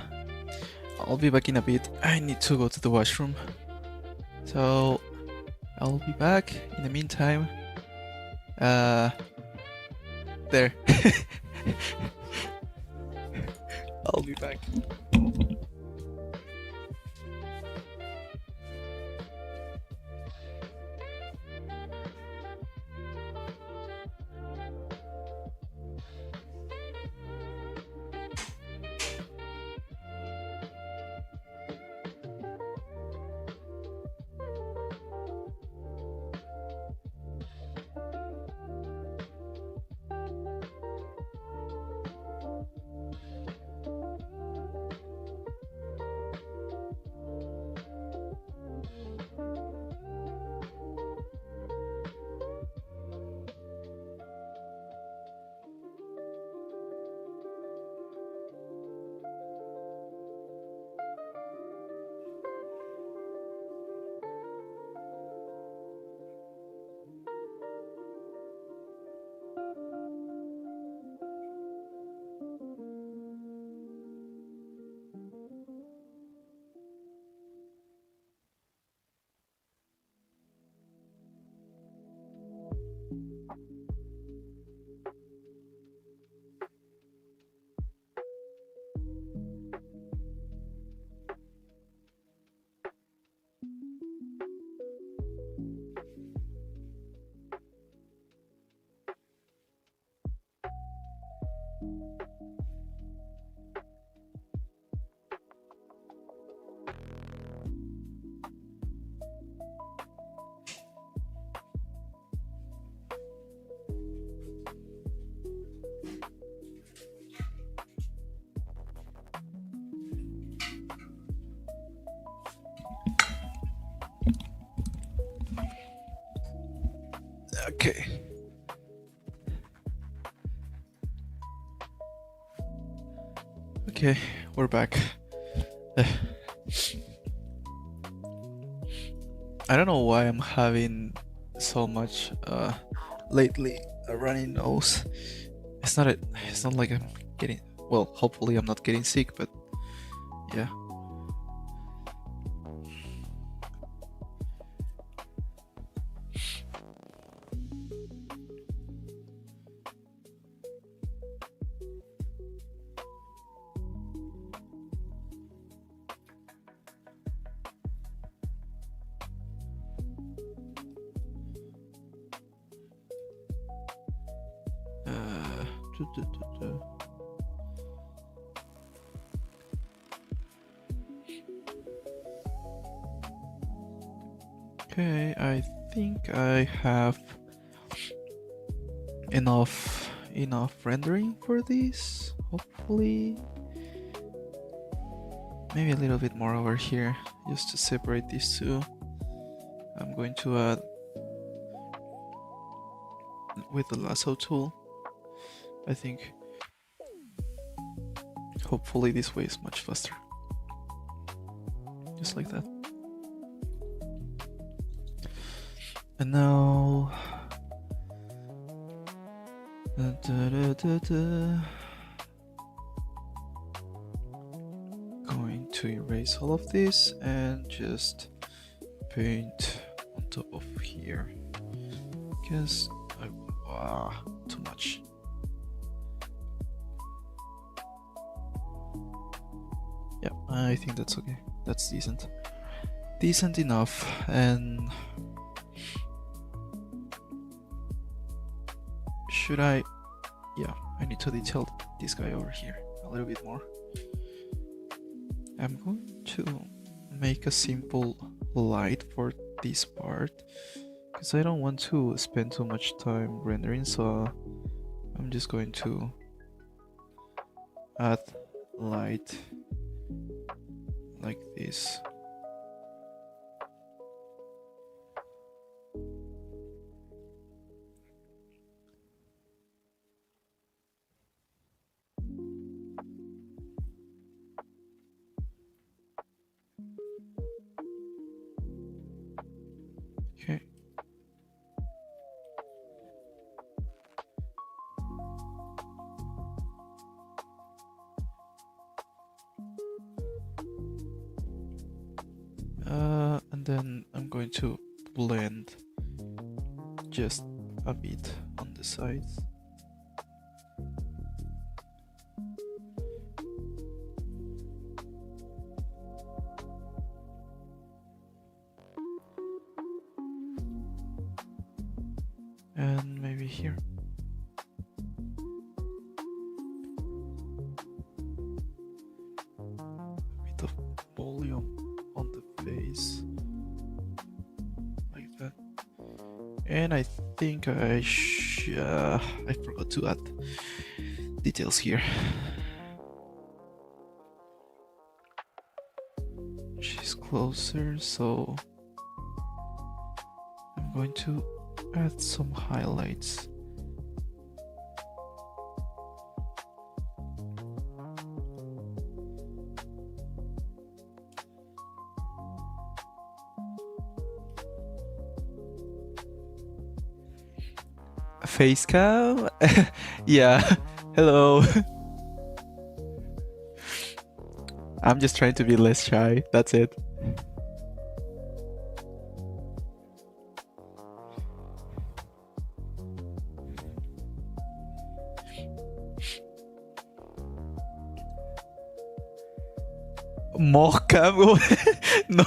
I'll be back in a bit. I need to go to the washroom. So I'll be back. In the meantime, there. I'll be back. Okay. Okay, we're back. I don't know why I'm having so much lately a runny nose. It's not like I'm getting, well, hopefully I'm not getting sick, but yeah. Du- du- du- du. Okay, I think I have enough rendering for this. Hopefully, maybe a little bit more over here just to separate these two. I'm going to add with the lasso tool. I think hopefully this way is much faster. Just like that. And now going to erase all of this and just paint on top of here because too much. Yeah, I think that's okay. That's decent enough. And should I, yeah, I need to detail this guy over here a little bit more. I'm going to make a simple light for this part because I don't want to spend too much time rendering, so I'm just going to add light like this. Okay. then I'm going to blend just a bit on the sides. And maybe here. A bit of volume on the face. Like that. And I think I forgot to add details here. She's closer, so I'm going to add some highlights. Face cam? Yeah, hello. I'm just trying to be less shy, that's it. More cam? No.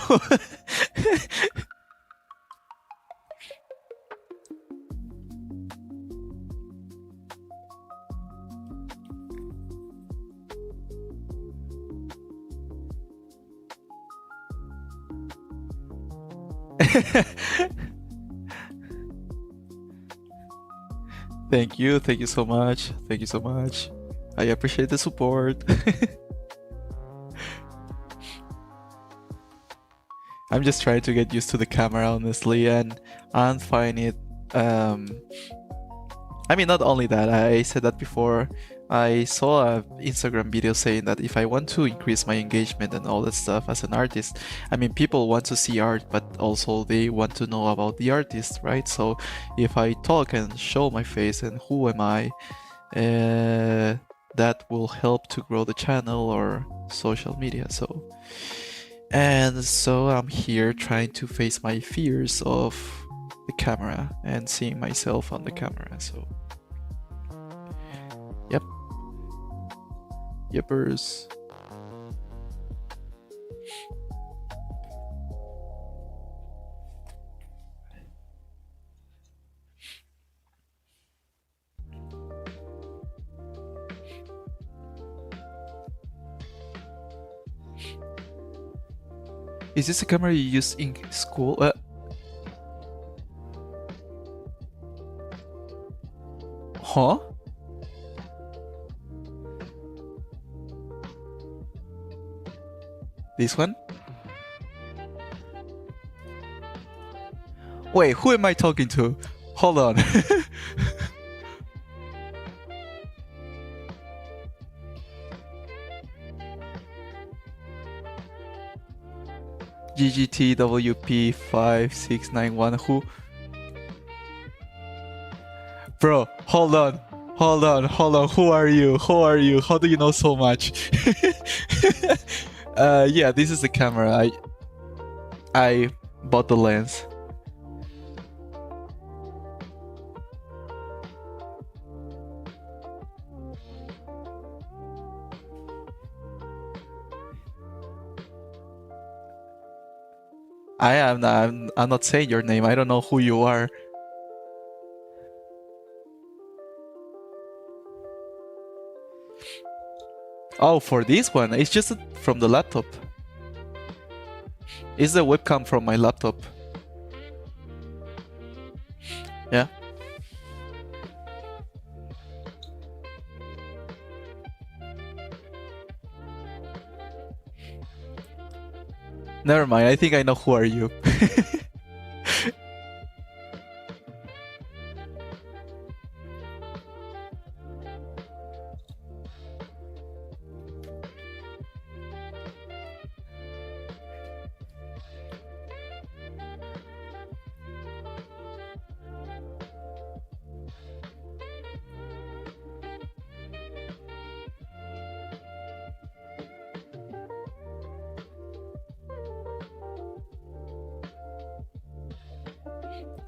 Thank you so much. Thank you so much. I appreciate the support. I'm just trying to get used to the camera, honestly, and find it. I mean, not only that, I said that before. I saw a Instagram video saying that if I want to increase my engagement and all that stuff as an artist, I mean, people want to see art, but also they want to know about the artist, right? So if I talk and show my face and who am I, that will help to grow the channel or social media. And so I'm here trying to face my fears of the camera and seeing myself on the camera. So yep. Yippers. Is this a camera you use in school? Huh? This one? Wait, who am I talking to? Hold on. GGTWP5691, who? Bro, hold on. Who are you? How do you know so much? Yeah, this is the camera. I bought the lens. I'm not saying your name. I don't know who you are. Oh, for this one, it's just from the laptop. It's the webcam from my laptop. Yeah. Never mind, I think I know who are you.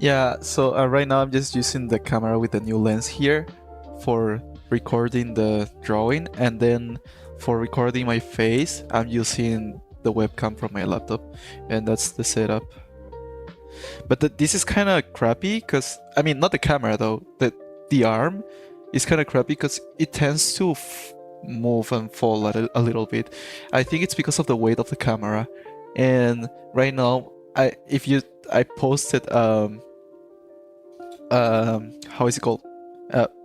Yeah, so right now I'm just using the camera with the new lens here for recording the drawing, and then for recording my face, I'm using the webcam from my laptop, and that's the setup. But this is kind of crappy because, I mean, not the camera though, the arm is kind of crappy because it tends to move and fall a little bit. I think it's because of the weight of the camera. And right now, I posted how is it called?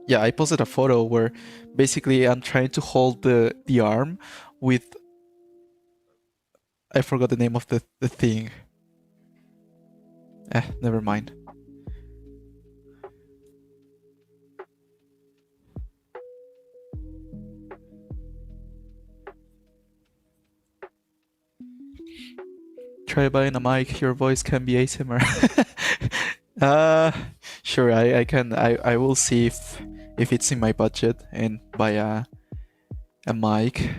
Yeah, I posted a photo where basically I'm trying to hold the arm with, I forgot the name of the thing. Never mind. Try buying a mic. Your voice can be ASMR. uh, sure. I can. I will see if it's in my budget and buy a mic.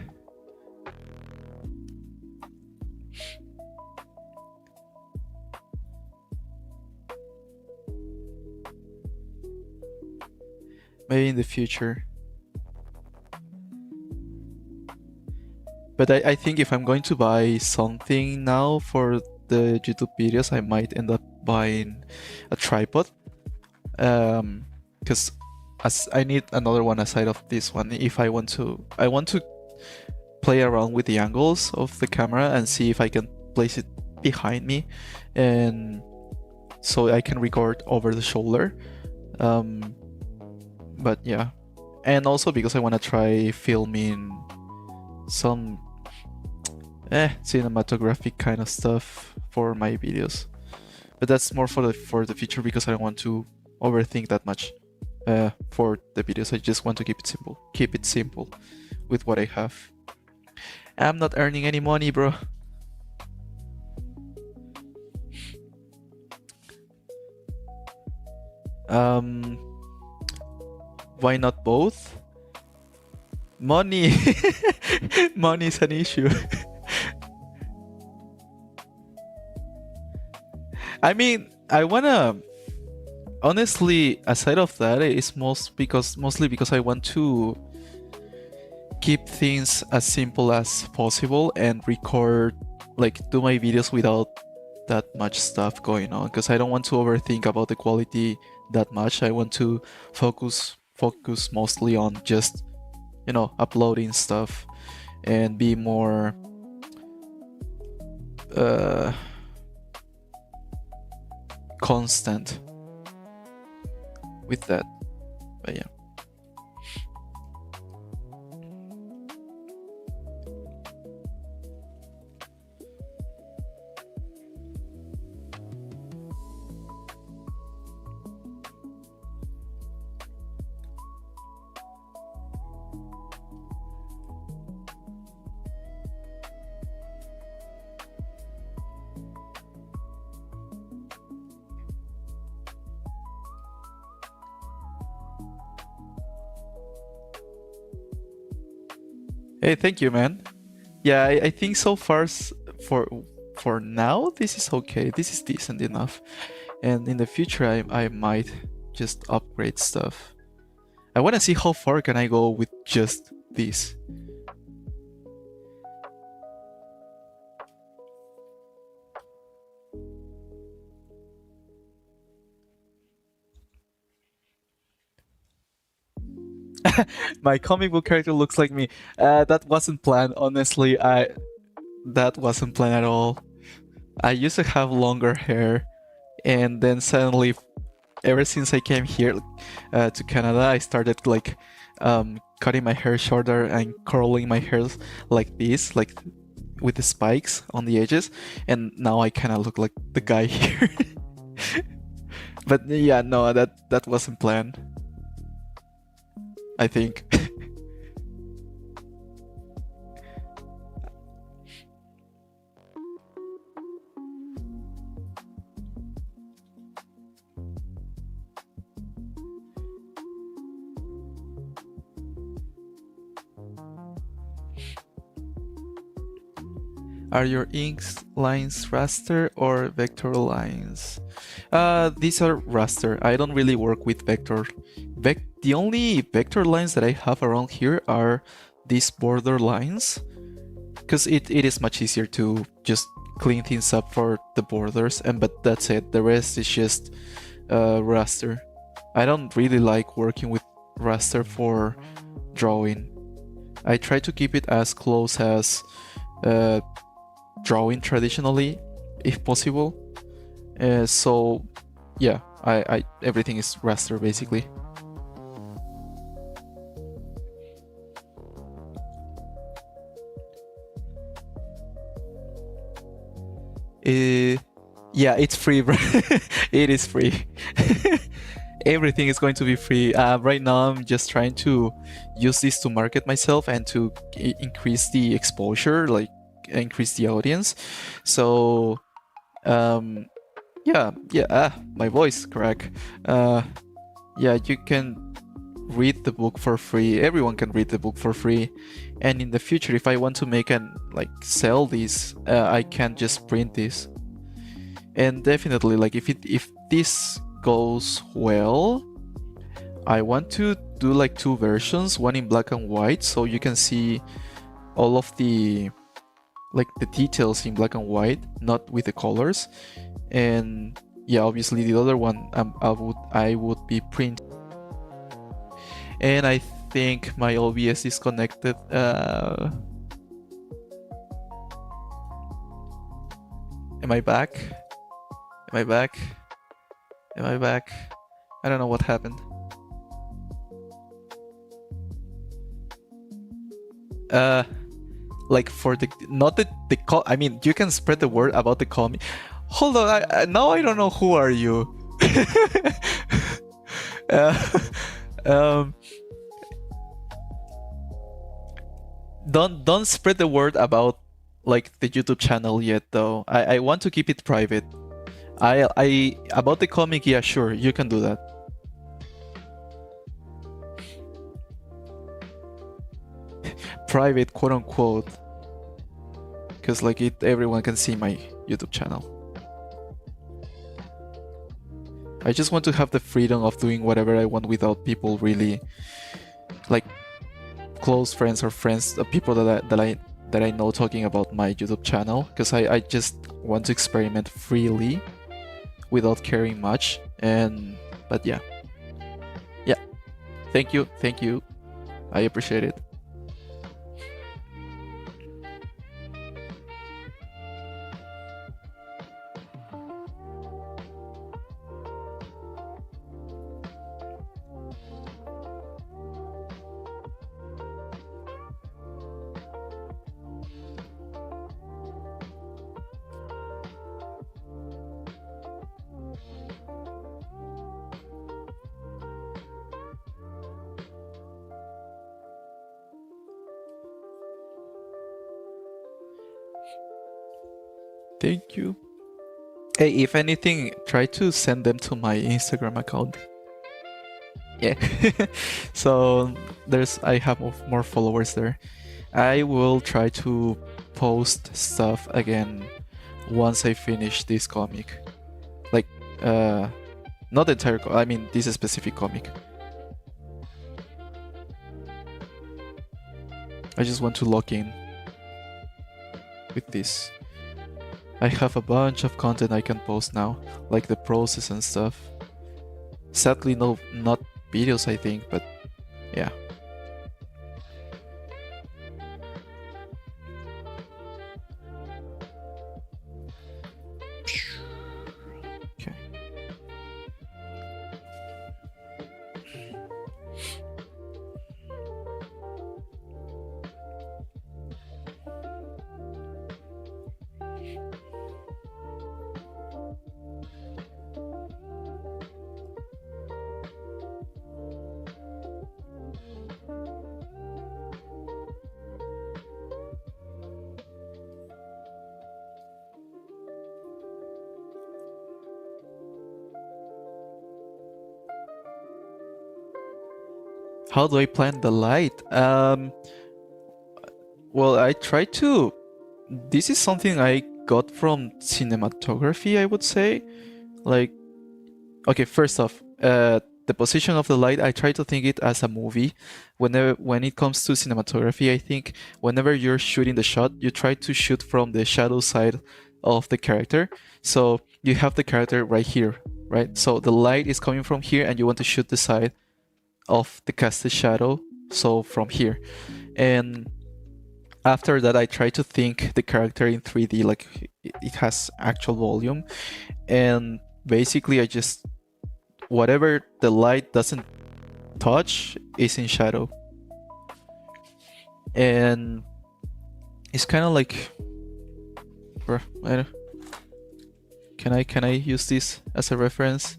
Maybe in the future. But I think if I'm going to buy something now for the YouTube videos, I might end up buying a tripod. Because as I need another one aside of this one if I want to play around with the angles of the camera and see if I can place it behind me, and so I can record over the shoulder. But yeah, and also because I want to try filming some cinematographic kind of stuff for my videos. But that's more for the future because I don't want to overthink that much for the videos. I just want to keep it simple with what I have. I'm not earning any money, bro. Why not both? Money. Money is an issue. I mean, I wanna honestly, aside of that, it's mostly because I want to keep things as simple as possible and record, like, do my videos without that much stuff going on, because I don't want to overthink about the quality that much. I want to focus mostly on just, uploading stuff and be more constant with that. But yeah. Hey, thank you, man. Yeah, I think so far for now this is okay. This is decent enough, and in the future I might just upgrade stuff. I want to see how far can I go with just this. My comic book character looks like me. That wasn't planned, honestly. That wasn't planned at all. I used to have longer hair, and then suddenly, ever since I came here to Canada, I started like cutting my hair shorter and curling my hair like this, like with the spikes on the edges, and now I kind of look like the guy here. But yeah, no, that wasn't planned, I think. Are your ink lines raster or vector lines? These are raster. I don't really work with vector. The only vector lines that I have around here are these border lines, because it is much easier to just clean things up for the borders, but that's it. The rest is just raster. I don't really like working with raster for drawing. I try to keep it as close as drawing traditionally, if possible. So yeah, I everything is raster basically. Yeah, it's free, bro. It is free. Everything is going to be free. Right now, I'm just trying to use this to market myself and to increase the exposure, like increase the audience. So, yeah, my voice crack. Yeah, you can read the book for free. Everyone can read the book for free. And in the future, if I want to make and like sell these, I can just print this. And definitely, like if this goes well, I want to do like 2 versions, one in black and white, so you can see all of the details in black and white, not with the colors. And yeah, obviously the other one I would be print. And I think my OBS is connected. Am I back? Am I back? Am I back? I don't know what happened. Like for the not the call. I mean, you can spread the word about the call me. Hold on. Now I don't know who are you. Don't spread the word about like the YouTube channel yet, though. I want to keep it private. I about the comic, yeah, sure, you can do that. Private, quote unquote, because like everyone can see my YouTube channel. I just want to have the freedom of doing whatever I want without people really, like, close friends or friends, people that I know talking about my YouTube channel, because I just want to experiment freely without caring much. But yeah, thank you, I appreciate it. Thank you. Hey, if anything, try to send them to my Instagram account. Yeah. So I have more followers there. I will try to post stuff again once I finish this comic. Like, not the entire I mean this specific comic. I just want to lock in with this. I have a bunch of content I can post now, like the process and stuff. Sadly, no, not videos, I think, but yeah. Okay. How do I plan the light? Well, I try to this is something I got from cinematography, I would say. Like, okay, first off, the position of the light, I try to think it as a movie. When it comes to cinematography, I think whenever you're shooting the shot, you try to shoot from the shadow side of the character. So you have the character right here, right? So the light is coming from here, and you want to shoot the side of the casted shadow, so from here. And after that, I try to think the character in 3D, like it has actual volume. And basically, I just, whatever the light doesn't touch is in shadow. And it's kind of like, can I use this as a reference?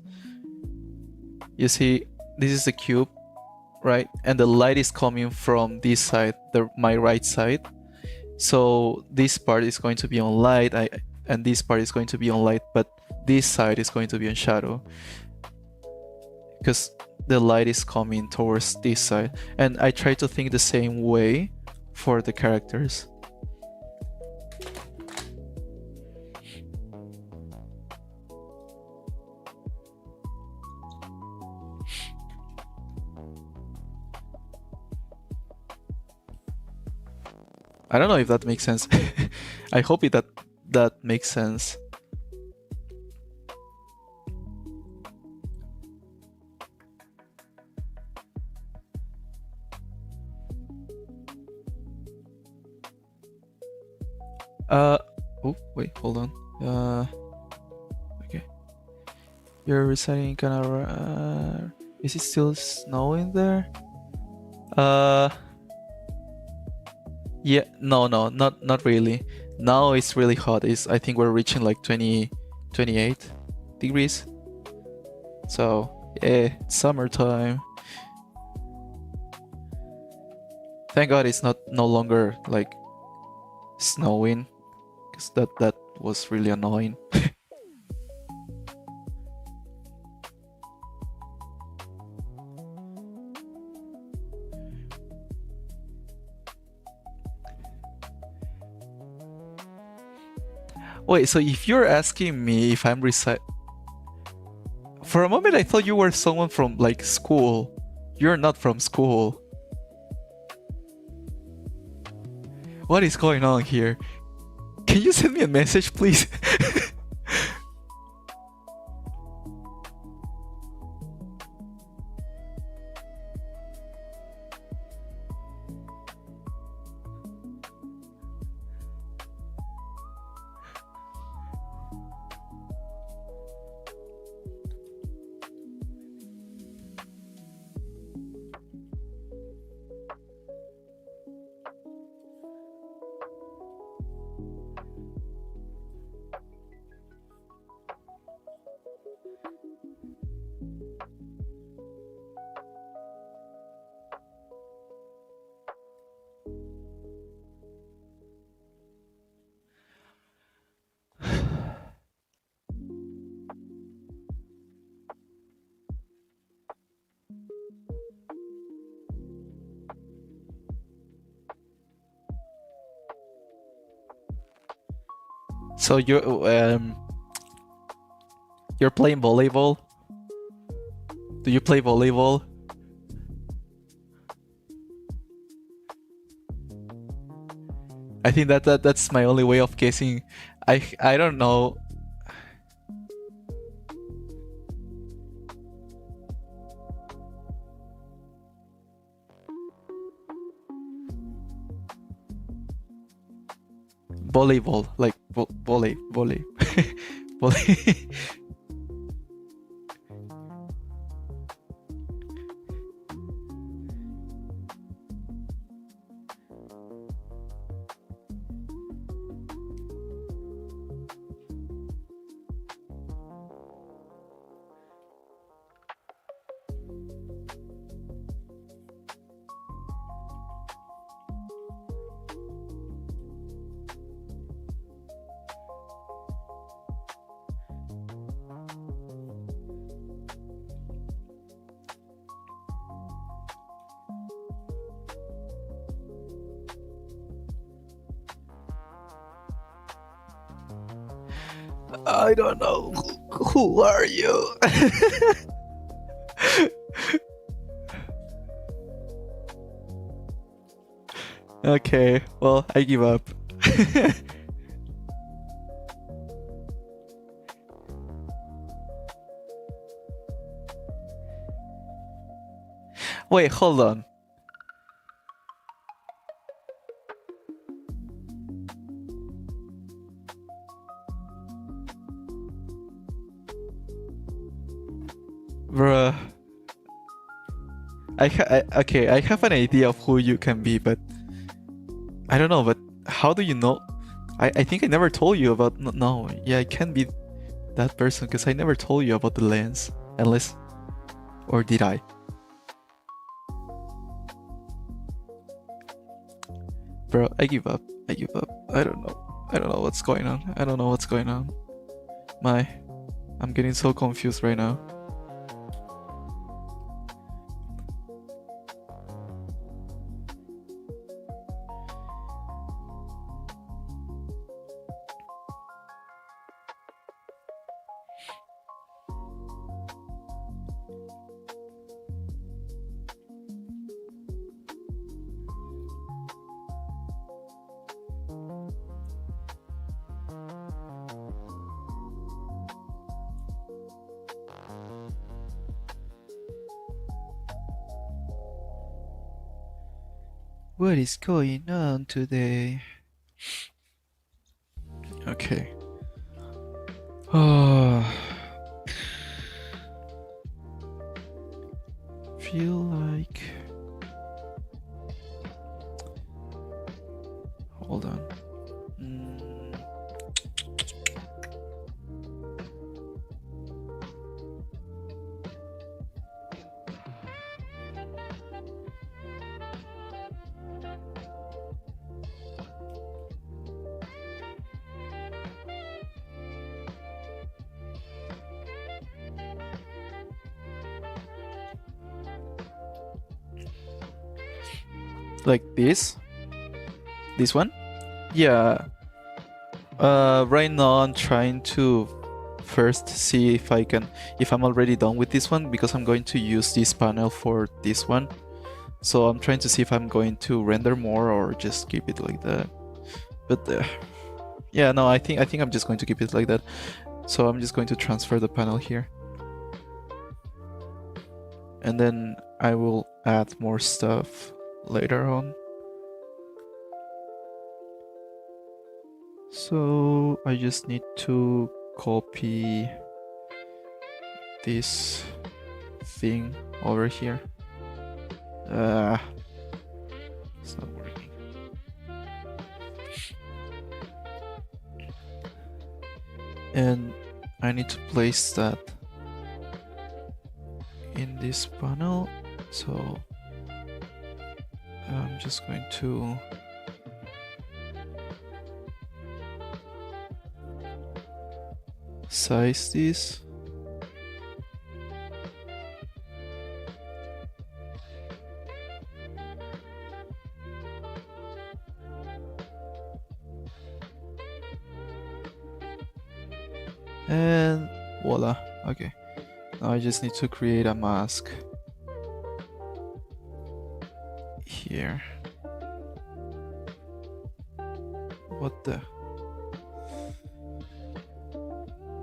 You see, this is the cube, right? And the light is coming from this side, my right side. So this part is going to be on light, and this part is going to be on light, but this side is going to be on shadow, because the light is coming towards this side. And I try to think the same way for the characters. I don't know if that makes sense. I hope that makes sense. Oh, wait, hold on. Okay. You're residing in Canada. Is it still snowing there? Yeah, no, not really. Now it's really hot. I think we're reaching like 28 degrees. So, yeah, it's summertime. Thank God it's no longer like snowing, because that was really annoying. Wait, so if you're asking me if I'm for a moment I thought you were someone from like school. You're not from school. What is going on here? Can you send me a message, please? So you're playing volleyball? Do you play volleyball? I think that's my only way of guessing. I don't know. Volleyball, like volley. Volley. I don't know. Who are you? Okay, well, I give up. Wait, hold on. Bruh. Okay, I have an idea of who you can be, but I don't know, but how do you know? I think I never told you about... No, yeah, I can't be that person because I never told you about the lens. Unless... Or did I? Bro, I give up. I give up. I don't know. I don't know what's going on. I don't know what's going on. I'm getting so confused right now. What is going on today? Okay. Oh. Feel like... Hold on. Like this? This one? Yeah. Right now I'm trying to first see if I'm already done with this one, because I'm going to use this panel for this one. So I'm trying to see if I'm going to render more or just keep it like that. But yeah, no, I think I'm just going to keep it like that. So I'm just going to transfer the panel here. And then I will add more stuff later on. So I just need to copy this thing over here. It's not working. And I need to place that in this panel. So I'm just going to size this. And voila. Okay. Now I just need to create a mask here. What the?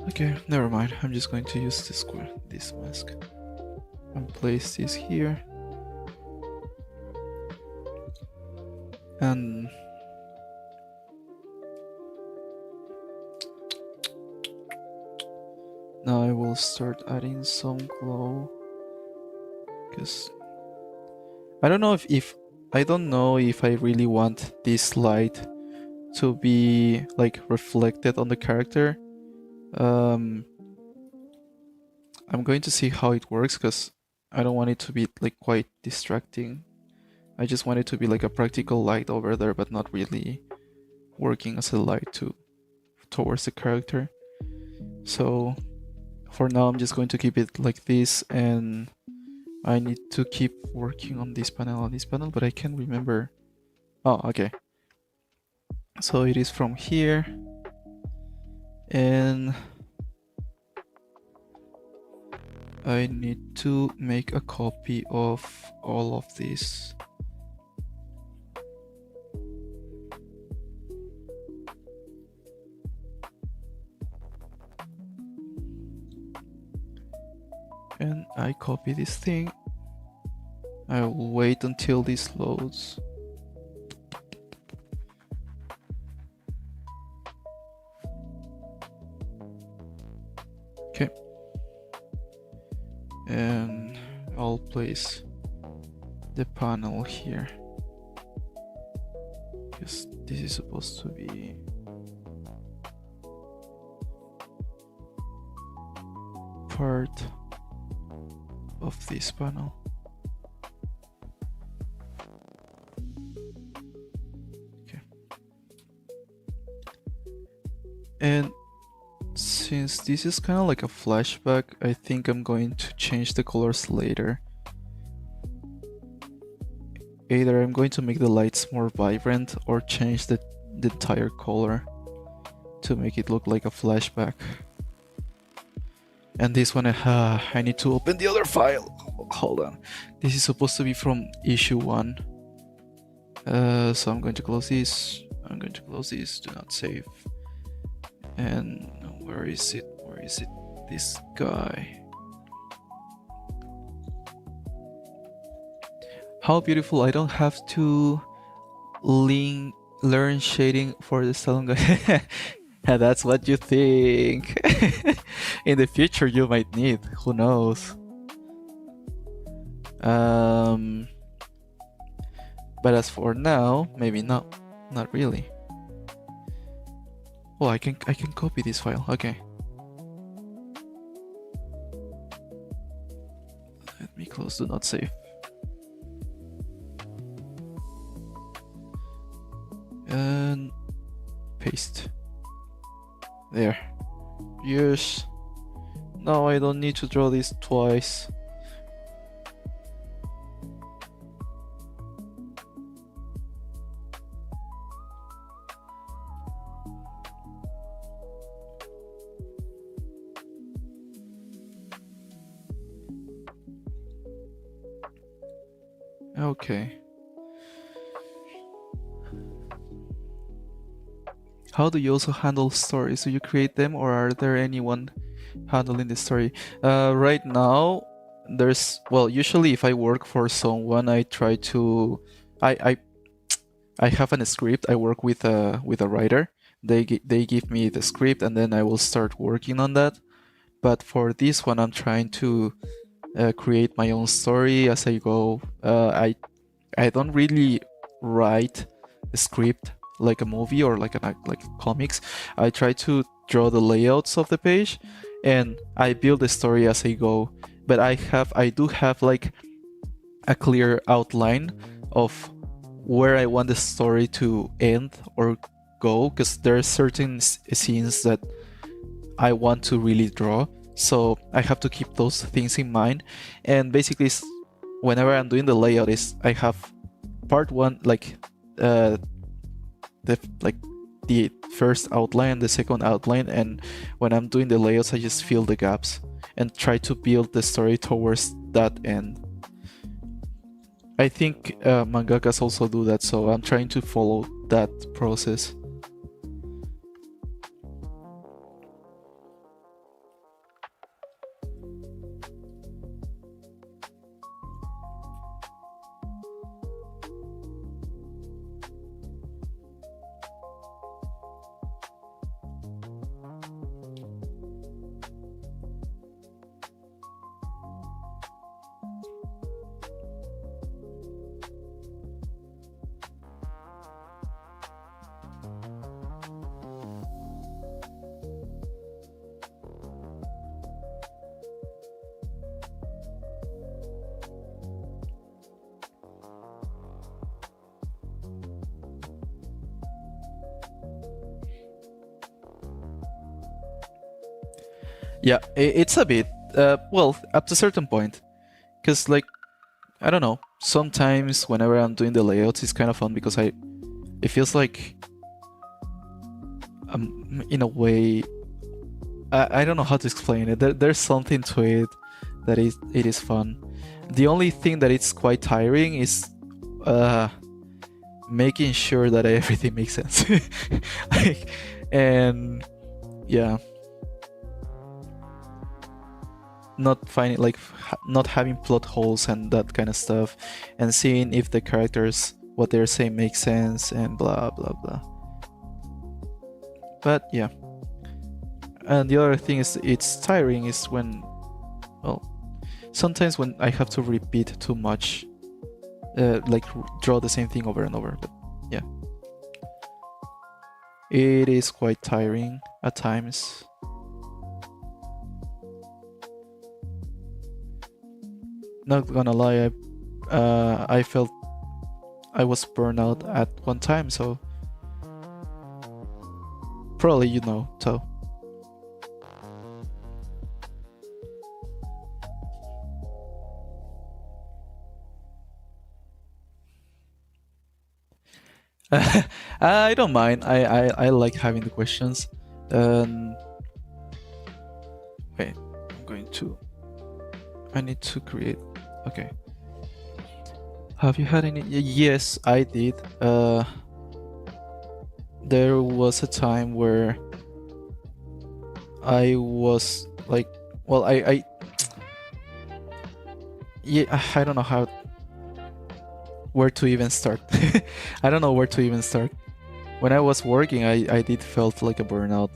Okay, never mind. I'm just going to use this mask and place this here. And now I will start adding some glow, because I don't know if I really want this light to be like reflected on the character. I'm going to see how it works, because I don't want it to be like quite distracting. I just want it to be like a practical light over there, but not really working as a light towards the character. So for now I'm just going to keep it like this, and I need to keep working on this panel, but I can't remember. Oh, okay. So it is from here, and then I need to make a copy of all of this. And I copy this thing. I will wait until this loads. Okay. And I'll place the panel here, because this is supposed to be part of this panel. Okay. And since this is kind of like a flashback, I think I'm going to change the colors later. Either I'm going to make the lights more vibrant or change the entire color to make it look like a flashback. And this one, I need to open the other file. Hold on. This is supposed to be from issue 1. So I'm going to close this. I'm going to close this. Do not save. And where is it? Where is it? This guy. How beautiful. I don't have to learn shading for the salon guy. That's what you think. In the future you might need, who knows. But as for now, maybe not really. Oh, I can copy this file. Okay. Let me close do not save. And paste. There. Yes. Now I don't need to draw this twice. Okay. How do you also handle stories? Do you create them, or are there anyone handling the story? Right now, there's, well, usually if I work for someone, I try to, I have a script. I work with a writer. They give me the script, and then I will start working on that. But for this one, I'm trying to create my own story as I go. I don't really write a script like a movie or like comics. I try to draw the layouts of the page, and I build the story as I go. But I do have like a clear outline of where I want the story to end or go, because there are certain scenes that I want to really draw. So I have to keep those things in mind. And basically, whenever I'm doing the layout, I have part 1, like the first outline, the second outline, and when I'm doing the layouts, I just fill the gaps and try to build the story towards that end. I think mangakas also do that, so I'm trying to follow that process. Yeah, it's a bit, well, up to a certain point. Because, like, I don't know, sometimes whenever I'm doing the layouts, it's kind of fun because it feels like I'm, in a way, I don't know how to explain it. There's something to it that it is fun. The only thing that it's quite tiring is making sure that everything makes sense. Like, and yeah, not finding like not having plot holes and that kind of stuff, and seeing if the characters what they're saying makes sense and blah blah blah. But yeah. And the other thing is it's tiring is when, well, sometimes when I have to repeat too much, like draw the same thing over and over. But yeah, it is quite tiring at times. Not gonna lie, I felt I was burned out at one time, so probably you know, so. I don't mind. I like having the questions. Wait, I'm going to. I need to create. Okay. Have you had any? Yes, I did. There was a time where I was like, well, yeah, I don't know where to even start. I don't know where to even start. When I was working, I did felt like a burnout.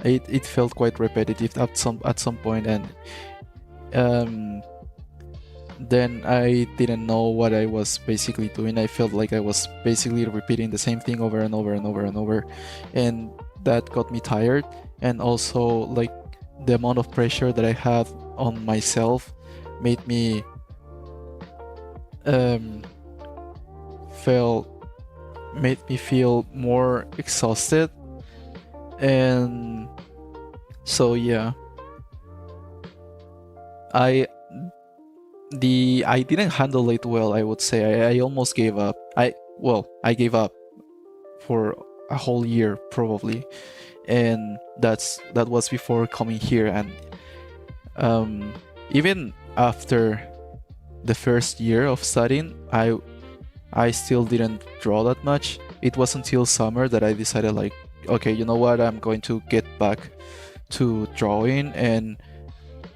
It felt quite repetitive at some point, and then I didn't know what I was basically doing. I felt like I was basically repeating the same thing over and over and over and over, and that got me tired. And also, like, the amount of pressure that I had on myself made me feel more exhausted. And so yeah, I didn't handle it well, I would say. I almost gave up. I gave up for a whole year probably, and that was before coming here. And even after the first year of studying, I still didn't draw that much. It was until summer that I decided, like, okay, you know what, I'm going to get back to drawing and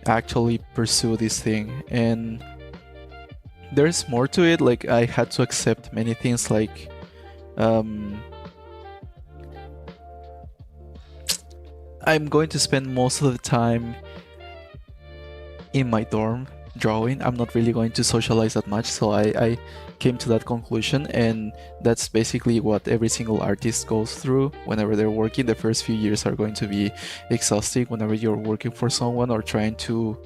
actually pursue this thing. And there's more to it. Like, I had to accept many things, like I'm going to spend most of the time in my dorm drawing. I'm not really going to socialize that much, so I came to that conclusion. And that's basically what every single artist goes through whenever they're working. The first few years are going to be exhausting whenever you're working for someone or trying to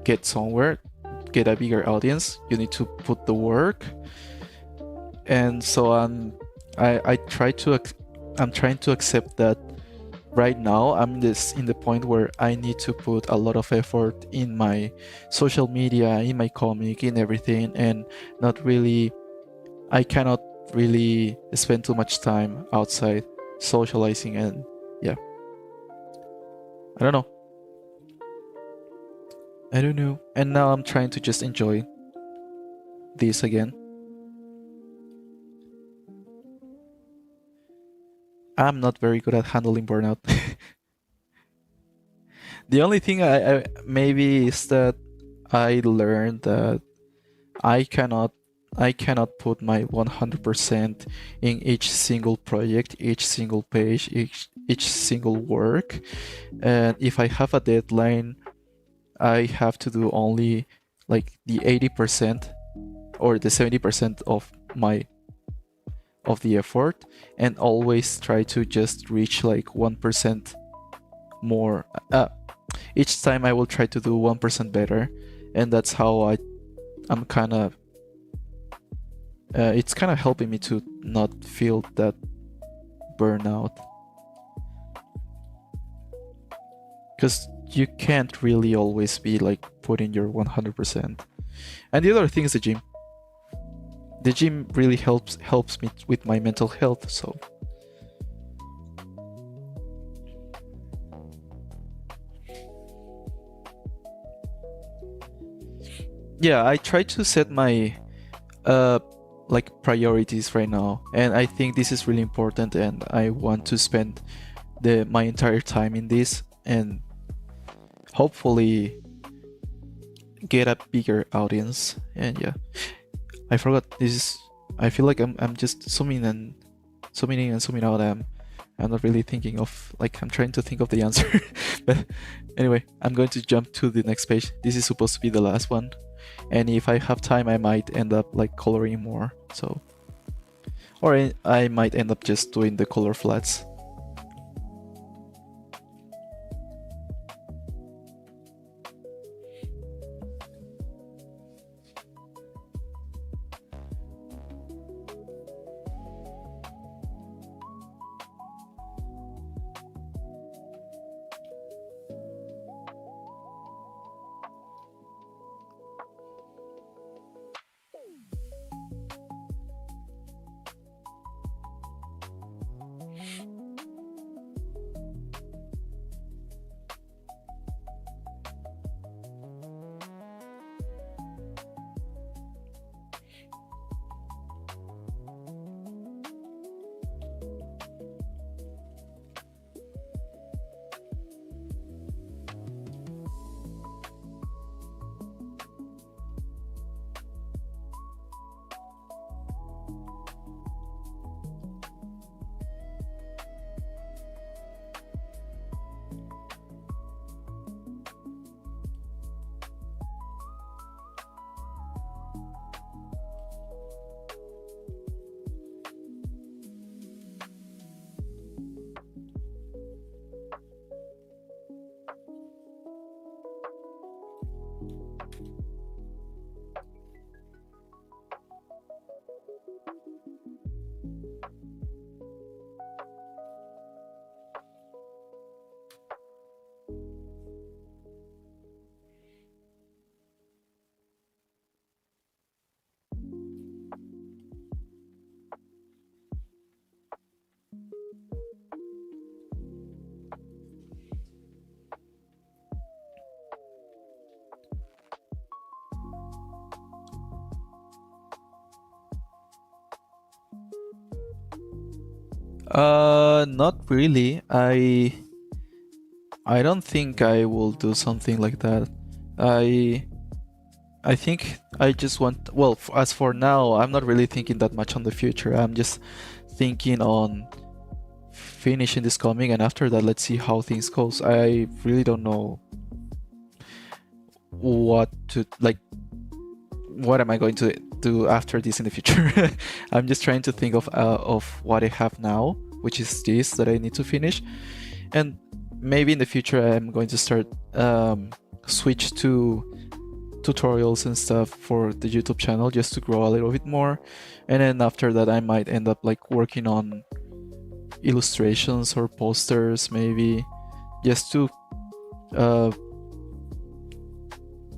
get somewhere, get a bigger audience. You need to put the work. And so I'm trying to accept that right now I'm in the point where I need to put a lot of effort in my social media, in my comic, in everything, and I cannot really spend too much time outside socializing. And yeah, I don't know. And now I'm trying to just enjoy this again. I'm not very good at handling burnout. The only thing I maybe is that I learned that I cannot put my 100% in each single project, each single page, each single work. And if I have a deadline, I have to do only like the 80% or the 70% of the effort, and always try to just reach like 1% more. Each time I will try to do 1% better, and that's how I'm kind of it's kind of helping me to not feel that burnout, because you can't really always be like putting your 100%. And the other thing is the gym. The gym really helps me with my mental health, so yeah, I try to set my like priorities right now, and I think this is really important, and I want to spend my entire time in this, and hopefully get a bigger audience. And yeah, I forgot this is, I feel like I'm just zooming in and zooming out. I'm not really thinking of, like, I'm trying to think of the answer. But anyway, I'm going to jump to the next page. This is supposed to be the last one, and if I have time I might end up like coloring more, so, or I might end up just doing the color flats. Not really. I don't think I will do something like that. I think I just want, well, as for now, I'm not really thinking that much on the future. I'm just thinking on finishing this comic, and after that, let's see how things goes. I really don't know what to, like, what am I going to do after this in the future. I'm just trying to think of what I have now, which is this that I need to finish, and maybe in the future I'm going to start switch to tutorials and stuff for the YouTube channel just to grow a little bit more, and then after that I might end up like working on illustrations or posters, maybe, just to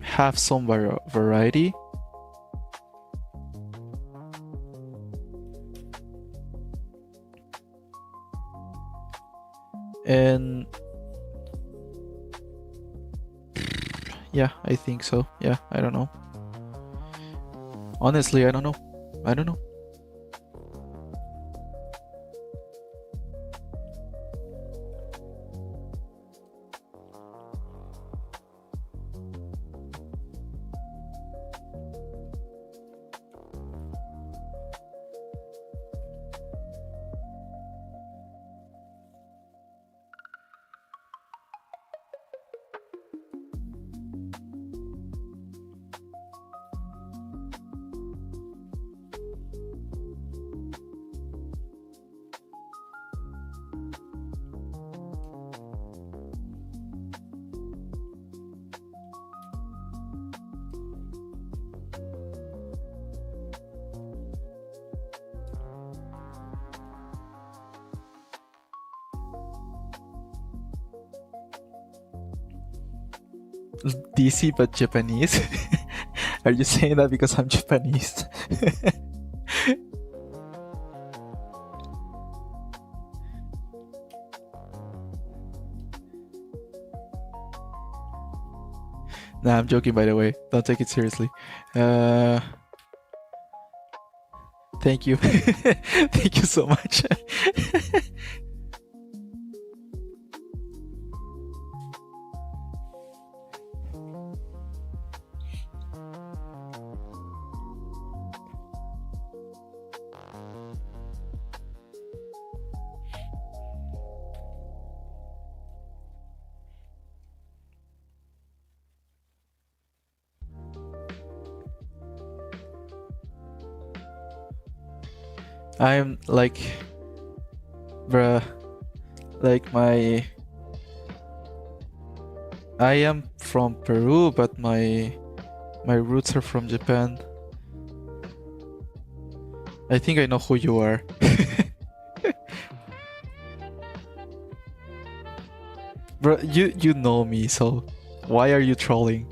have some variety. And yeah, I think so. Yeah, I don't know. Honestly, I don't know. I don't know. DC but Japanese. Are you saying that because I'm Japanese? Nah, I'm joking, by the way. Don't take it seriously. Thank you. Thank you so much. I'm like, bruh, like I am from Peru, but my roots are from Japan. I think I know who you are. Bro, you know me, so why are you trolling?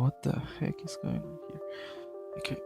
What the heck is going on here? Okay.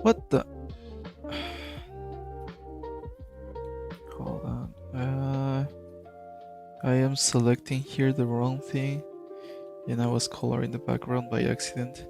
What the? Hold on. I am selecting here the wrong thing, and I was coloring the background by accident.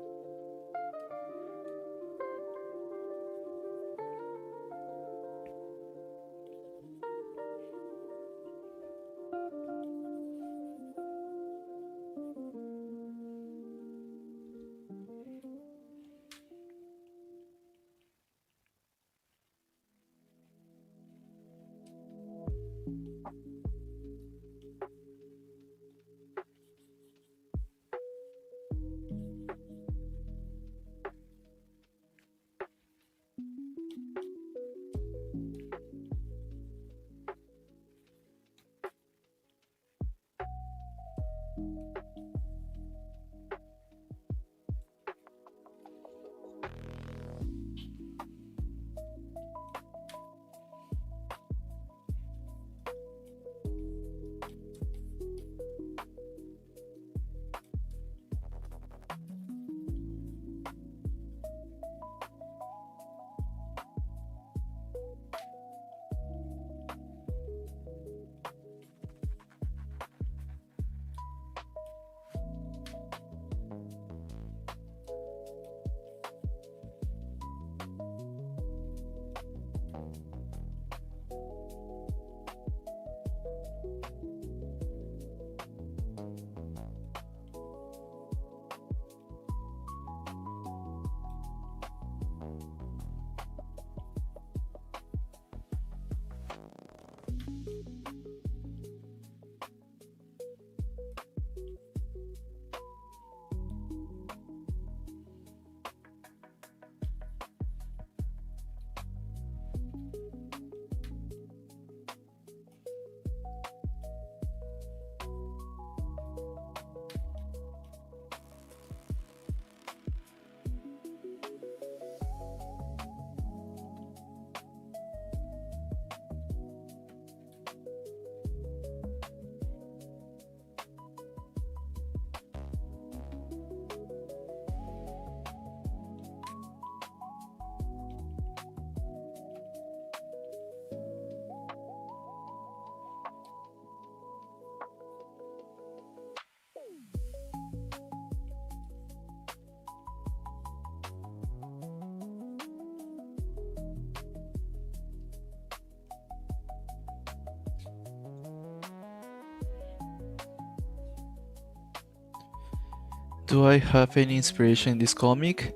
Do I have any inspiration in this comic?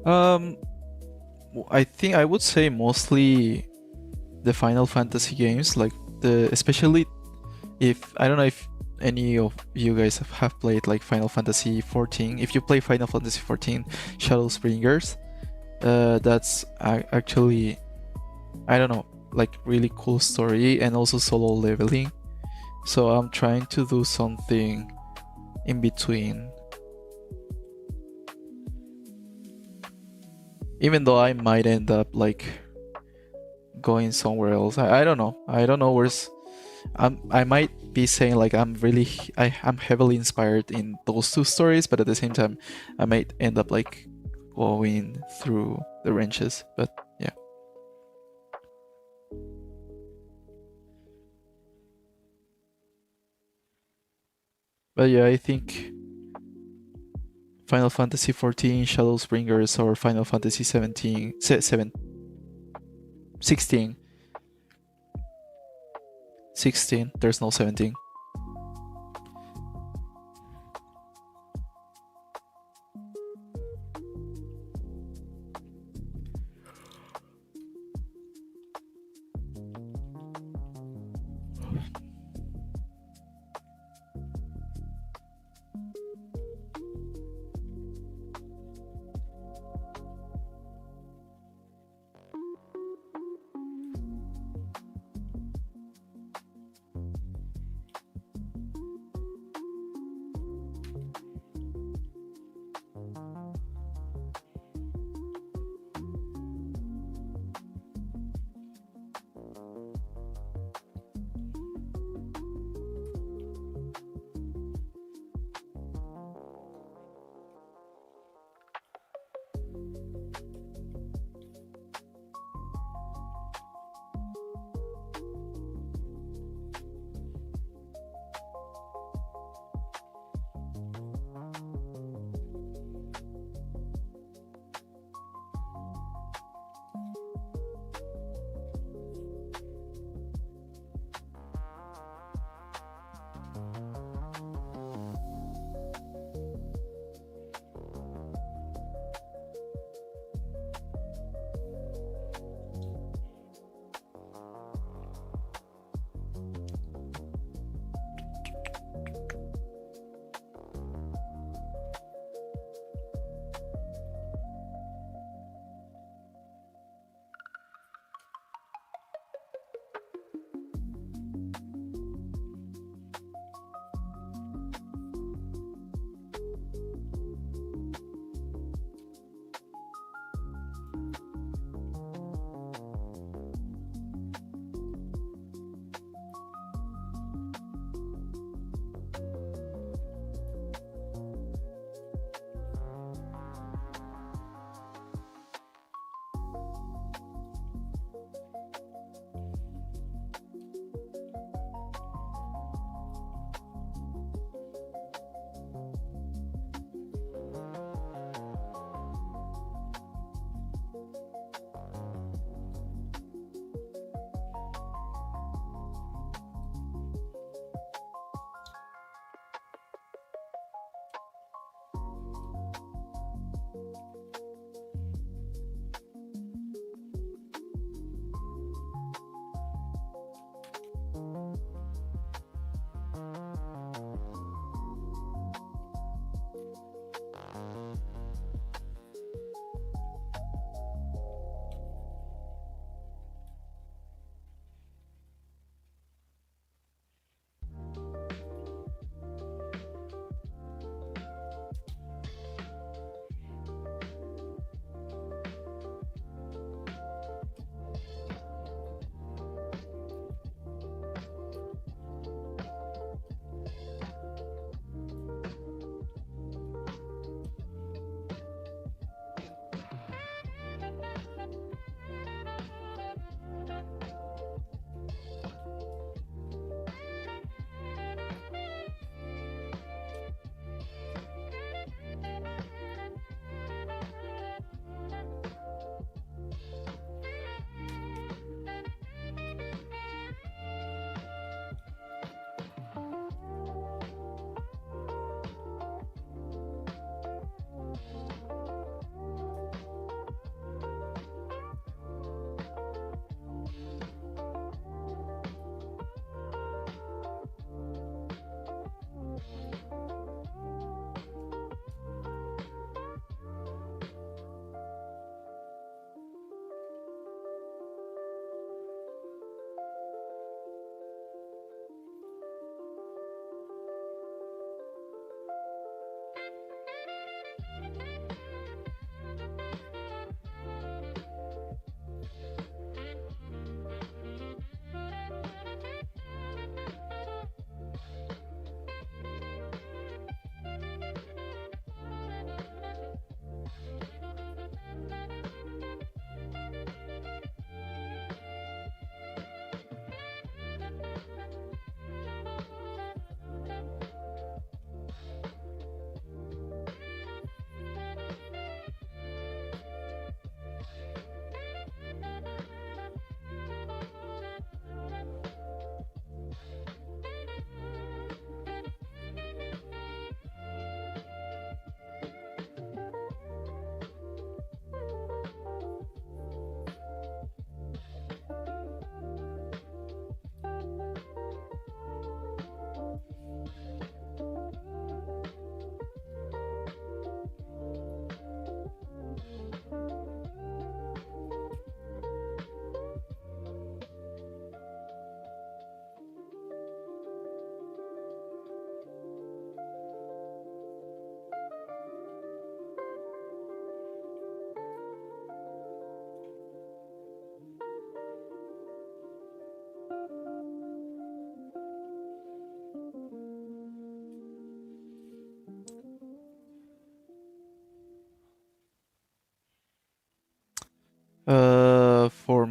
Um, I think I would say mostly the Final Fantasy games, like especially if I don't know if any of you guys have played like Final Fantasy 14. If you play Final Fantasy 14 Shadowbringers, that's actually, I don't know, like really cool story and also solo leveling. So I'm trying to do something in between. Even though I might end up like going somewhere else. I don't know. I don't know where's I might be saying like I'm heavily inspired in those two stories, but at the same time I might end up like going through the wrenches. But yeah. But yeah, I think Final Fantasy 14, Shadowbringers, or Final Fantasy 17, 16. 16. There's no 17.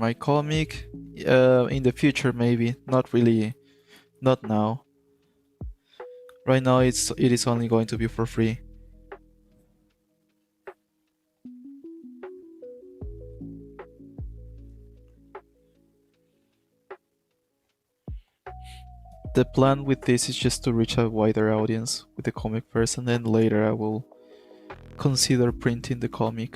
my comic. In the future, maybe. Not really. Not now. Right now, it is only going to be for free. The plan with this is just to reach a wider audience with the comic first, and then later I will consider printing the comic.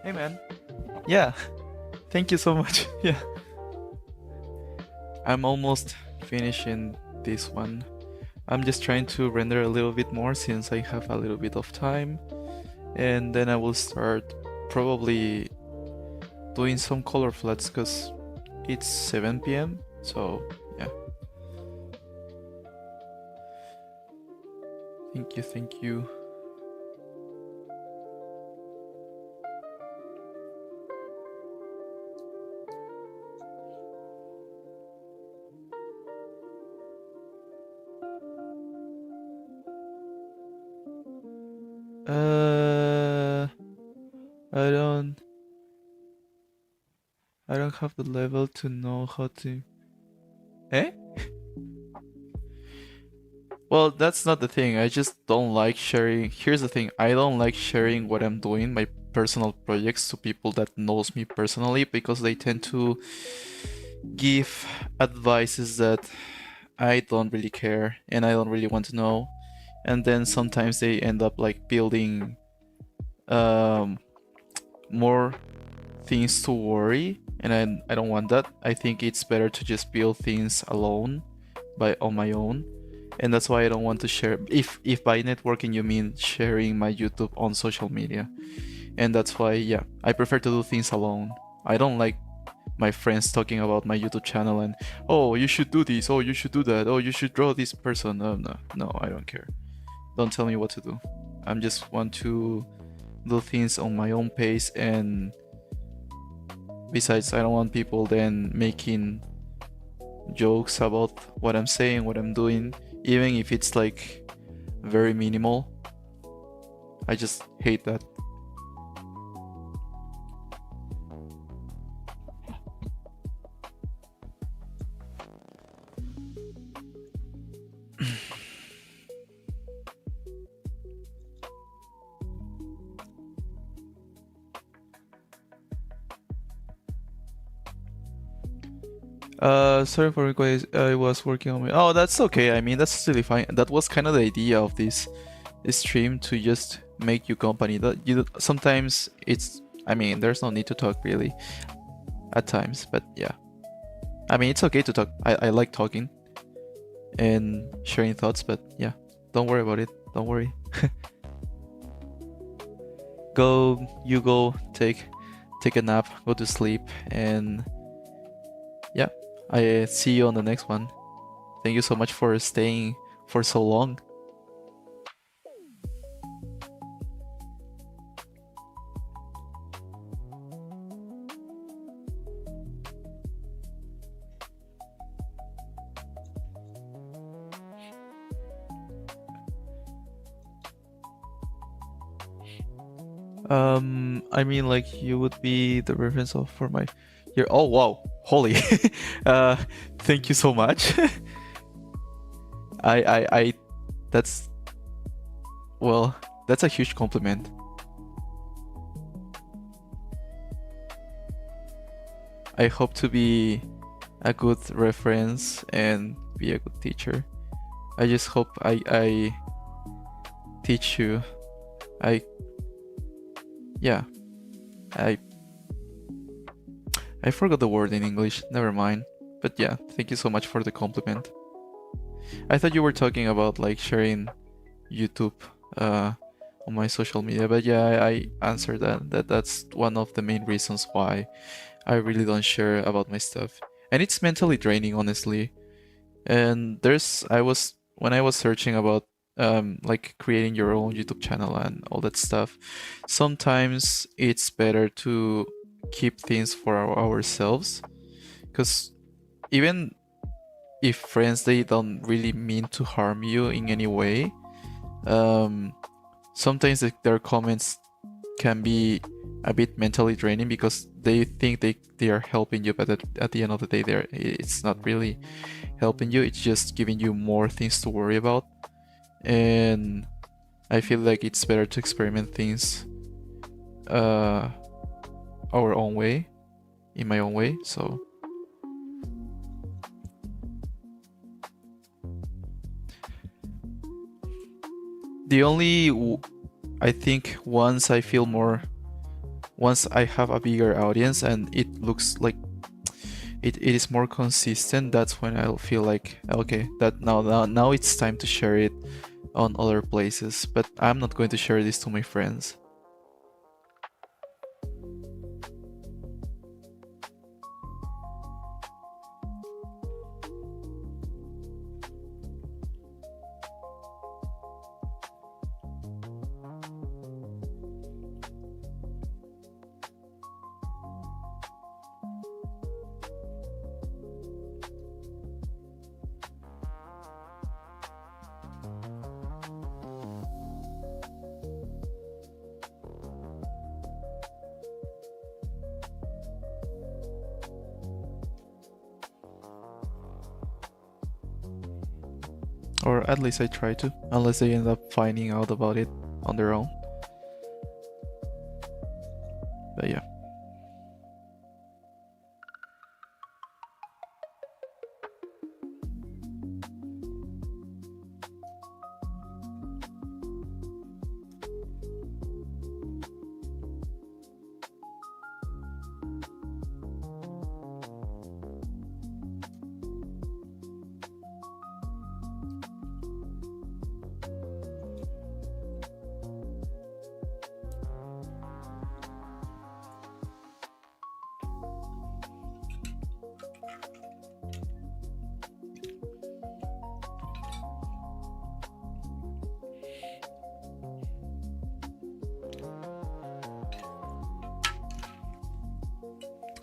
Hey man. Yeah. Thank you so much. Yeah. I'm almost finishing this one. I'm just trying to render a little bit more since I have a little bit of time. And then I will start probably doing some color flats because it's 7 p.m. So yeah. Thank you, thank you. I don't have the level to know how to. Eh? Well, that's not the thing. I just don't like sharing. Here's the thing. I don't like sharing what I'm doing, my personal projects, to people that knows me personally because they tend to give advices that I don't really care and I don't really want to know. And then sometimes they end up like building more things to worry, and I don't want that. I think it's better to just build things alone on my own. And that's why I don't want to share. If by networking you mean sharing my YouTube on social media, and that's why yeah, I prefer to do things alone. I don't like my friends talking about my YouTube channel and oh you should do this, oh you should do that, oh you should draw this person. No, I don't care. Don't tell me what to do. I just want to do things on my own pace, and besides, I don't want people then making jokes about what I'm saying, what I'm doing, even if it's like very minimal. I just hate that. Sorry for request. I was working on me. Oh, that's okay. I mean, that's totally fine. That was kind of the idea of this stream, to just make you company. That you sometimes it's. I mean, there's no need to talk really, at times. But yeah, I mean, it's okay to talk. I like talking and sharing thoughts. But yeah, don't worry about it. Don't worry. Go take a nap, go to sleep, and yeah, I see you on the next one. Thank you so much for staying for so long. I mean, like, you would be the reference of for my year. Oh wow, holy. Thank you so much. I that's, well, that's a huge compliment. I hope to be a good reference and be a good teacher. I just hope I teach you. Yeah, I forgot the word in English. Never mind. But yeah, thank you so much for the compliment. I thought you were talking about like sharing YouTube on my social media, but yeah, I answered that's one of the main reasons why I really don't share about my stuff. And it's mentally draining, honestly. And when I was searching about like creating your own YouTube channel and all that stuff, sometimes it's better to keep things for ourselves, because even if friends, they don't really mean to harm you in any way, sometimes their comments can be a bit mentally draining because they think they are helping you, but at the end of the day, it's not really helping you. It's just giving you more things to worry about. And I feel like it's better to experiment things our own way, in my own way. So the only, I think once I feel more once I have a bigger audience and it looks like it is more consistent, that's when I'll feel like, okay, that now it's time to share it on other places. But I'm not going to share this to my friends. Or at least I try to, unless they end up finding out about it on their own. But yeah.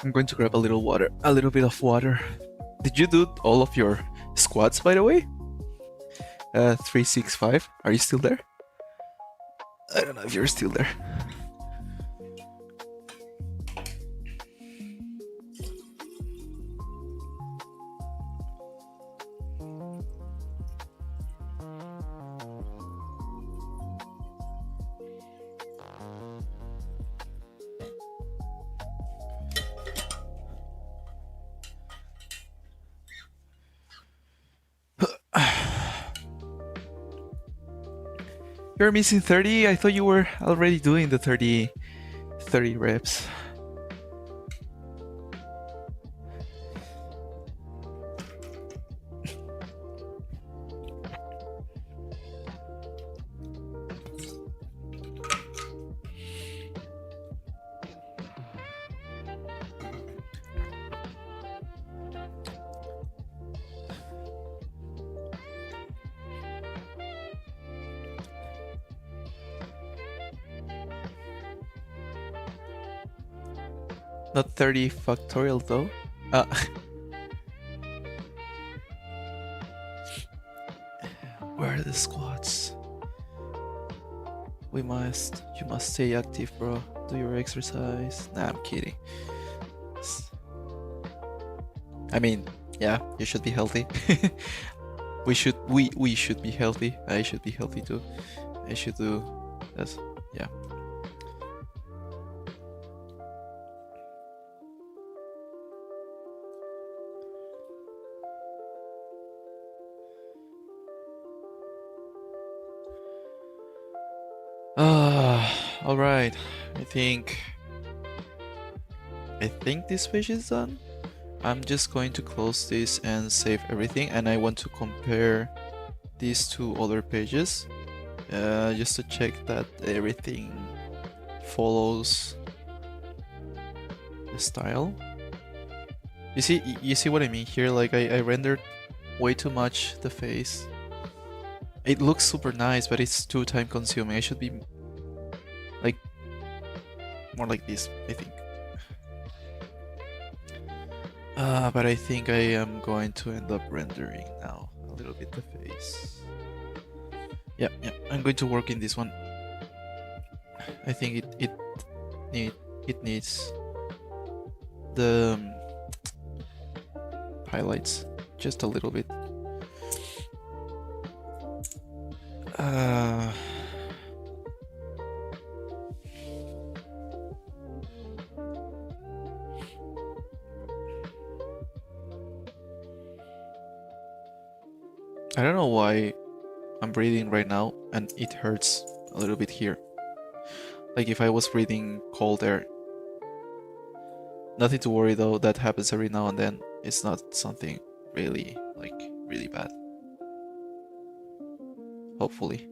I'm going to grab a little bit of water. Did you do all of your squats, by the way? 365. Are you still there? I don't know if you're still there. You're missing 30? I thought you were already doing the 30 reps. Not 30 factorial though. Where are the squats? You must stay active, bro. Do your exercise. Nah, I'm kidding. I mean, yeah, you should be healthy. we should be healthy. I should be healthy too. I should do this. Yeah. All right. I think this page is done. I'm just going to close this and save everything, and I want to compare these two other pages just to check that everything follows the style. You see what I mean here? Like I rendered way too much the face. It looks super nice, but it's too time consuming. I should be like more like this, I think. But I think I am going to end up rendering now a little bit the face. Yeah, I'm going to work in this one. I think it needs the highlights just a little bit. I don't know why I'm breathing right now and it hurts a little bit here. Like if I was breathing cold air, Nothing to worry though, that happens every now and then. It's not something really, like, really bad. Hopefully.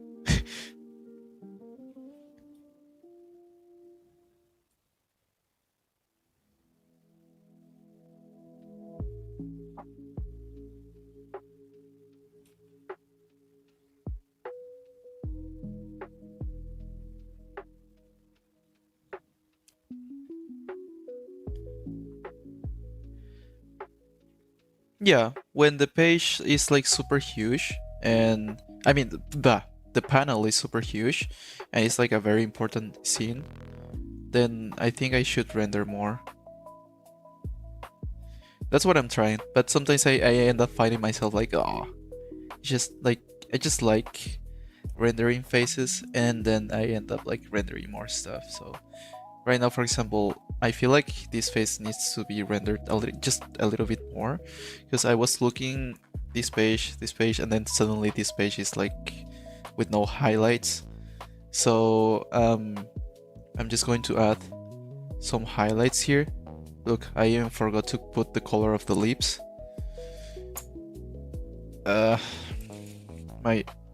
Yeah, when the page is like super huge, and I mean the panel is super huge, and it's like a very important scene, then I think I should render more. That's what I'm trying, but sometimes I end up finding myself like, oh, just like I just like rendering faces, and then I end up like rendering more stuff. So right now, for example, I feel like this face needs to be rendered just a little bit more, because I was looking this page, and then suddenly this page is like with no highlights. So I'm just going to add some highlights here. Look, I even forgot to put the color of the lips.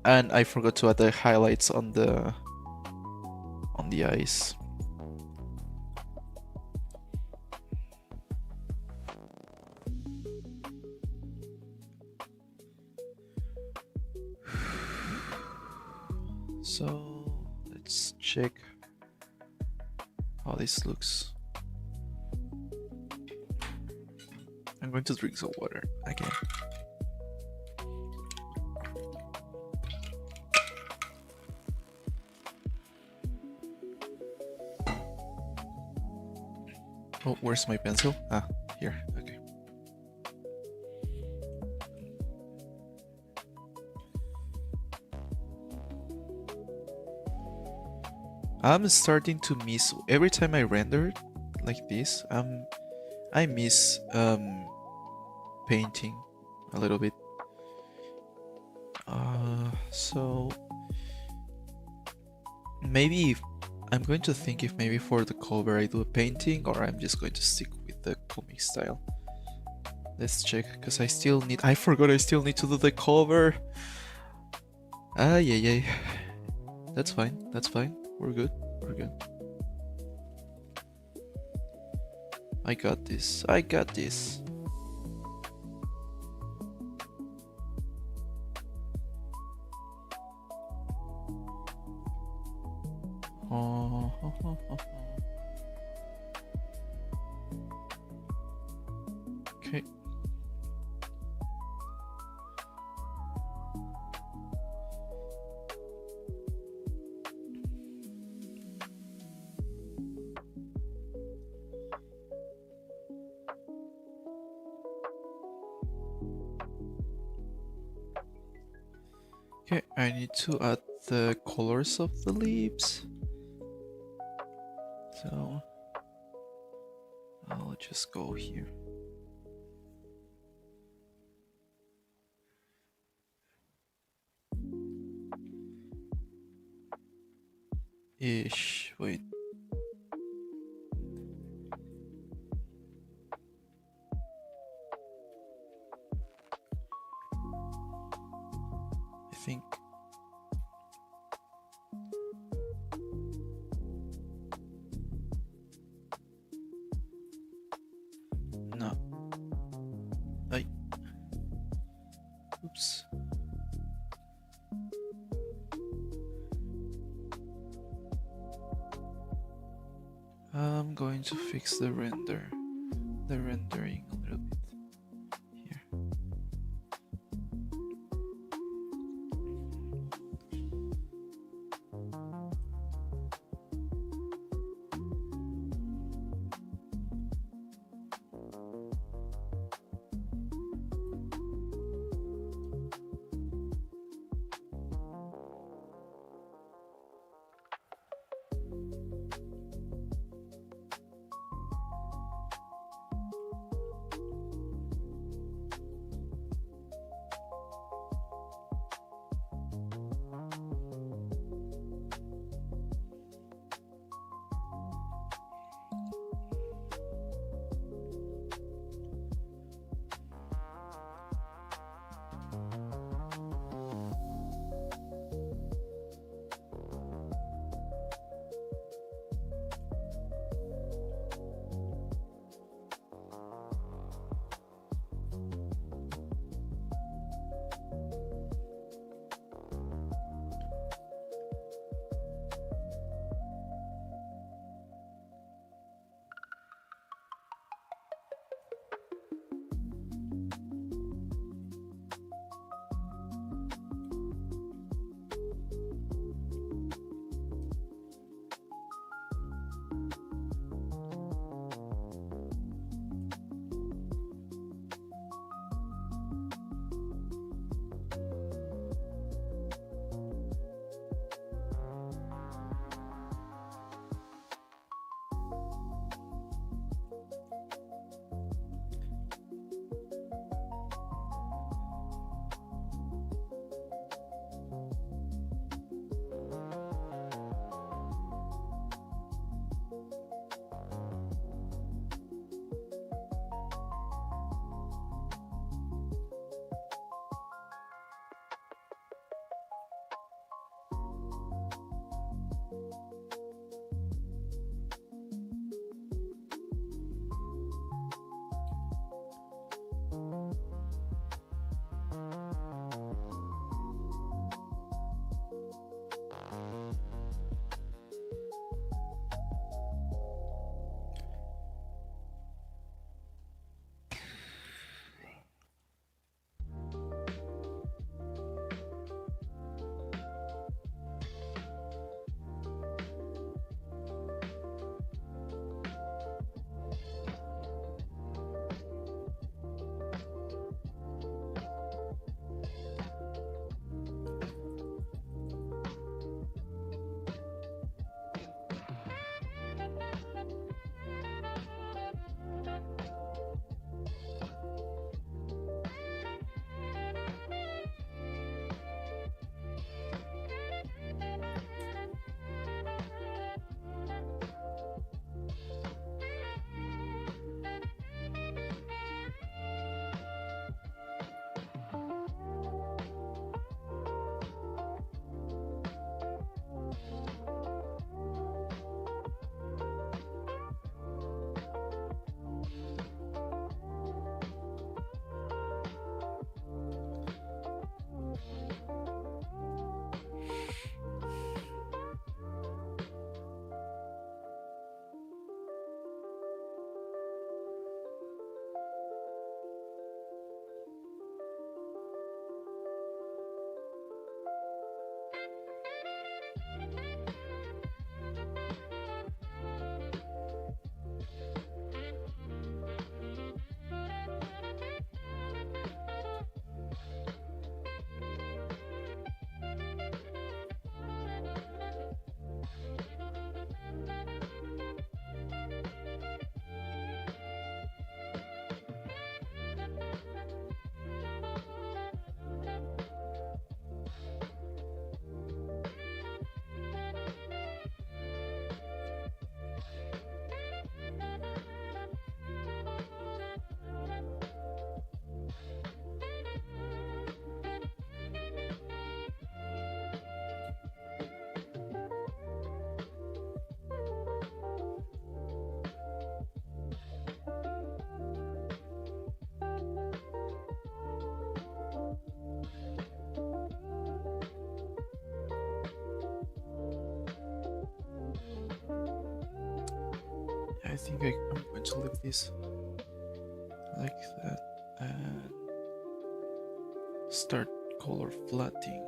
And I forgot to add the highlights on the eyes. So let's check how this looks. I'm going to drink some water again. Oh, where's my pencil? Ah, here. Okay. I'm starting to miss every time I render like this. I miss painting a little bit. So maybe I'm going to think if maybe for the cover I do a painting, or I'm just going to stick with the comic style. Let's check, because I forgot I still need to do the cover. Yeah. That's fine. We're good. I got this. Okay. Okay, I need to add the colors of the lips. So I'll just go here. Ish, wait. I think no. Oops. I'm going to fix the rendering a little bit here. I think I'm going to leave this like that and start color flatting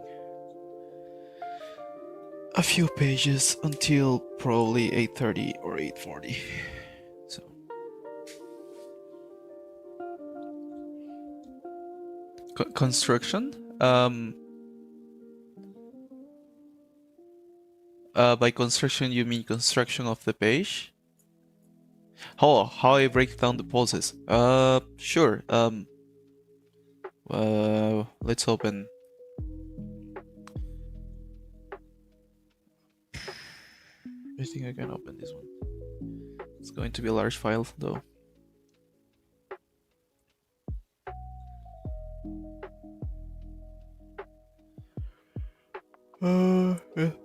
a few pages until probably 8:30 or 8:40. So construction. By construction you mean construction of the page? How I break down the poses? Sure. Let's open. I think I can open this one. It's going to be a large file though.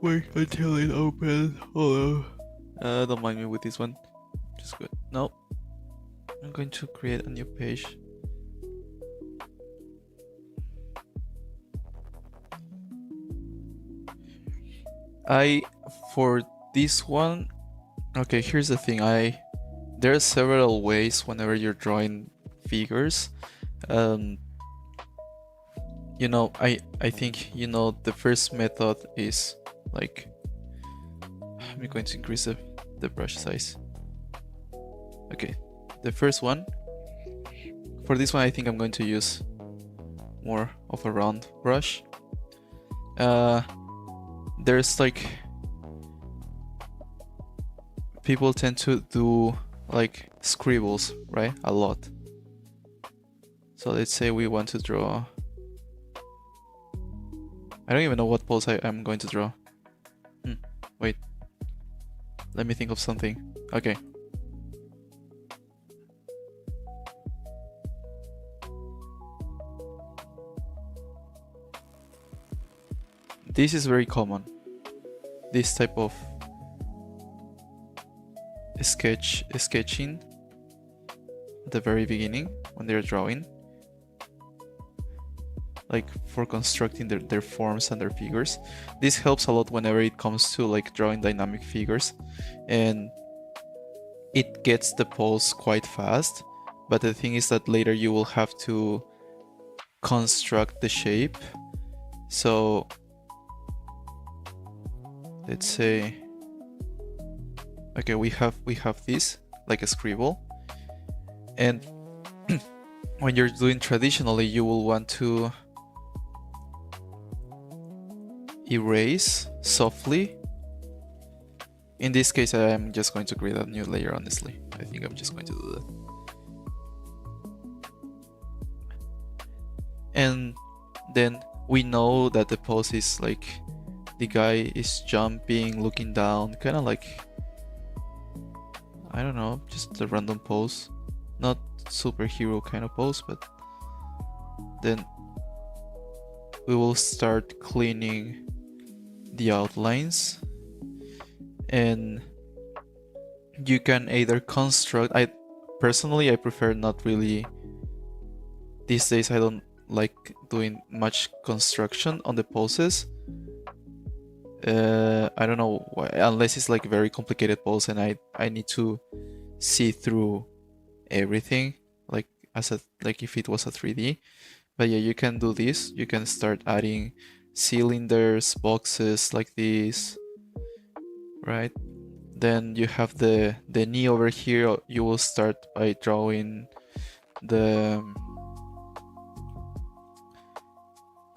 Wait until it opens. Hello. Don't mind me with this one. Just good. No. I'm going to create a new page. For this one, okay, here's the thing. There are several ways whenever you're drawing figures. You know, I think, you know, the first method is like, I'm going to increase the brush size. Okay, the first one, for this one I think I'm going to use more of a round brush. There's like, people tend to do like scribbles, right? A lot. So let's say we want to draw, I don't even know what pose I'm going to draw. Wait, let me think of something. Okay. This is very common. This type of sketching at the very beginning when they're drawing, like for constructing their forms and their figures. This helps a lot whenever it comes to like drawing dynamic figures, and it gets the pose quite fast. But the thing is that later you will have to construct the shape. So let's say, okay, we have this like a scribble, and when you're doing traditionally, you will want to erase softly. In this case, I'm just going to create a new layer, honestly. I think I'm just going to do that. And then we know that the pose is like, the guy is jumping, looking down, kind of like, I don't know, just a random pose. Not superhero kind of pose, but then we will start cleaning the outlines, and you can either construct, personally I prefer not really, these days I don't like doing much construction on the poses. I don't know why, unless it's like a very complicated pose and I need to see through everything, like if it was a 3D. But yeah, you can do this. You can start adding cylinders, boxes like this, right? Then you have the knee over here. You will start by drawing the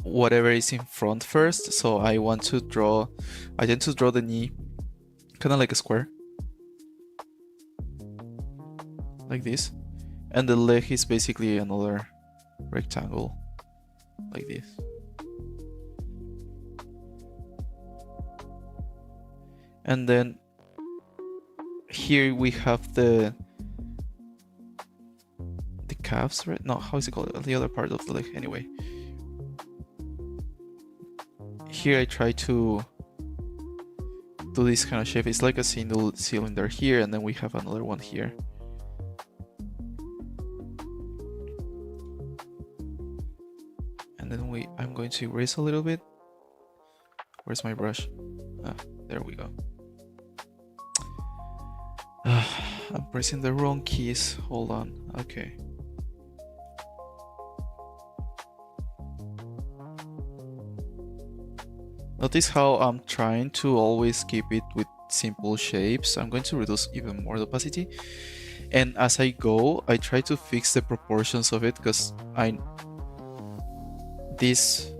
whatever is in front first. So I tend to draw the knee kind of like a square, like this, and the leg is basically another rectangle like this. And then here we have the calves, right? No, how is it called? The other part of the leg. Anyway, here I try to do this kind of shape. It's like a single cylinder here, and then we have another one here. And then I'm going to erase a little bit. Where's my brush? Ah, there we go. I'm pressing the wrong keys. Hold on. Okay. Notice how I'm trying to always keep it with simple shapes. I'm going to reduce even more the opacity. And as I go, I try to fix the proportions of it because this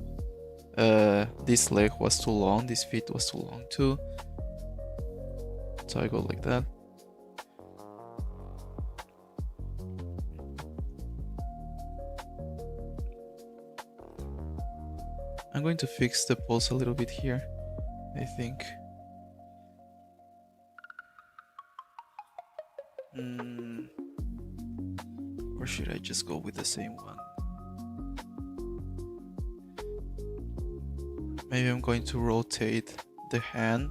leg was too long, this feet was too long too. So I go like that. I'm going to fix the pose a little bit here, I think. Or should I just go with the same one? Maybe I'm going to rotate the hand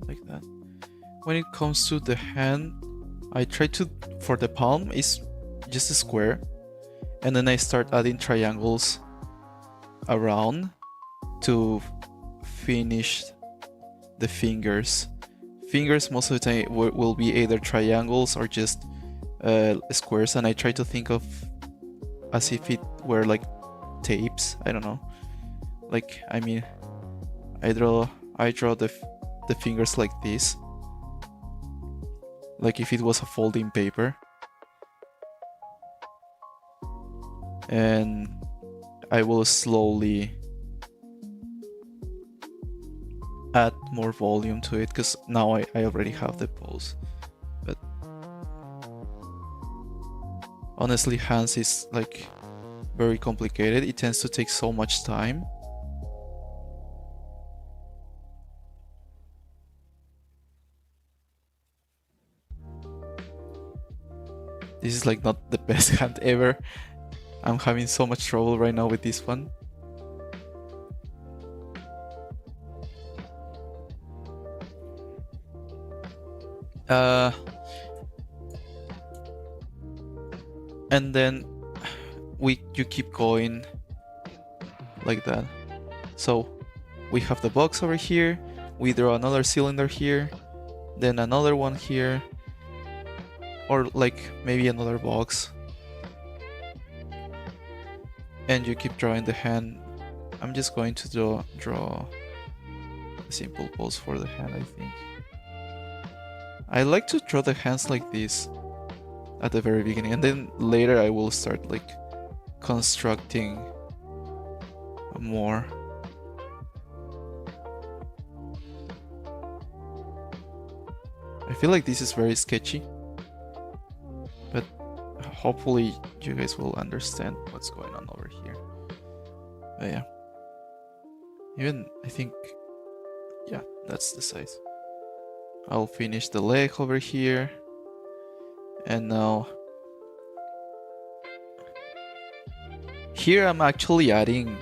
like that. When it comes to the hand, I try to, for the palm, is just a square. And then I start adding triangles around to finish the fingers. Fingers most of the time will be either triangles or just squares, and I try to think of as if it were like tapes. I don't know. Like, I mean, I draw the fingers like this, like if it was a folding paper, and I will slowly add more volume to it because now I already have the pose. But honestly, hands is like very complicated. It tends to take so much time. This is like not the best hand ever. I'm having so much trouble right now with this one. And then you keep going like that. So we have the box over here, we draw another cylinder here, then another one here, or like maybe another box, and you keep drawing the hand. I'm just going to draw a simple pose for the hand, I think. I like to draw the hands like this at the very beginning, and then later I will start like constructing more. I feel like this is very sketchy, but hopefully you guys will understand what's going on over here. But yeah, even I think, yeah, that's the size. I'll finish the leg over here, and now here I'm actually adding,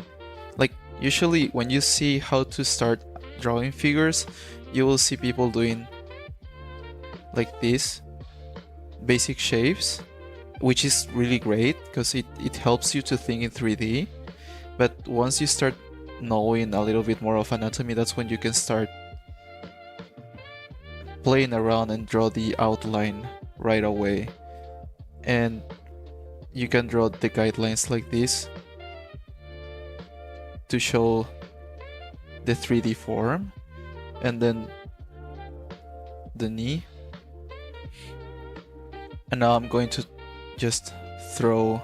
like, usually when you see how to start drawing figures, you will see people doing like this basic shapes, which is really great because it helps you to think in 3D. But once you start knowing a little bit more of anatomy, that's when you can start playing around and draw the outline right away. And you can draw the guidelines like this to show the 3D form, and then the knee. And now I'm going to just throw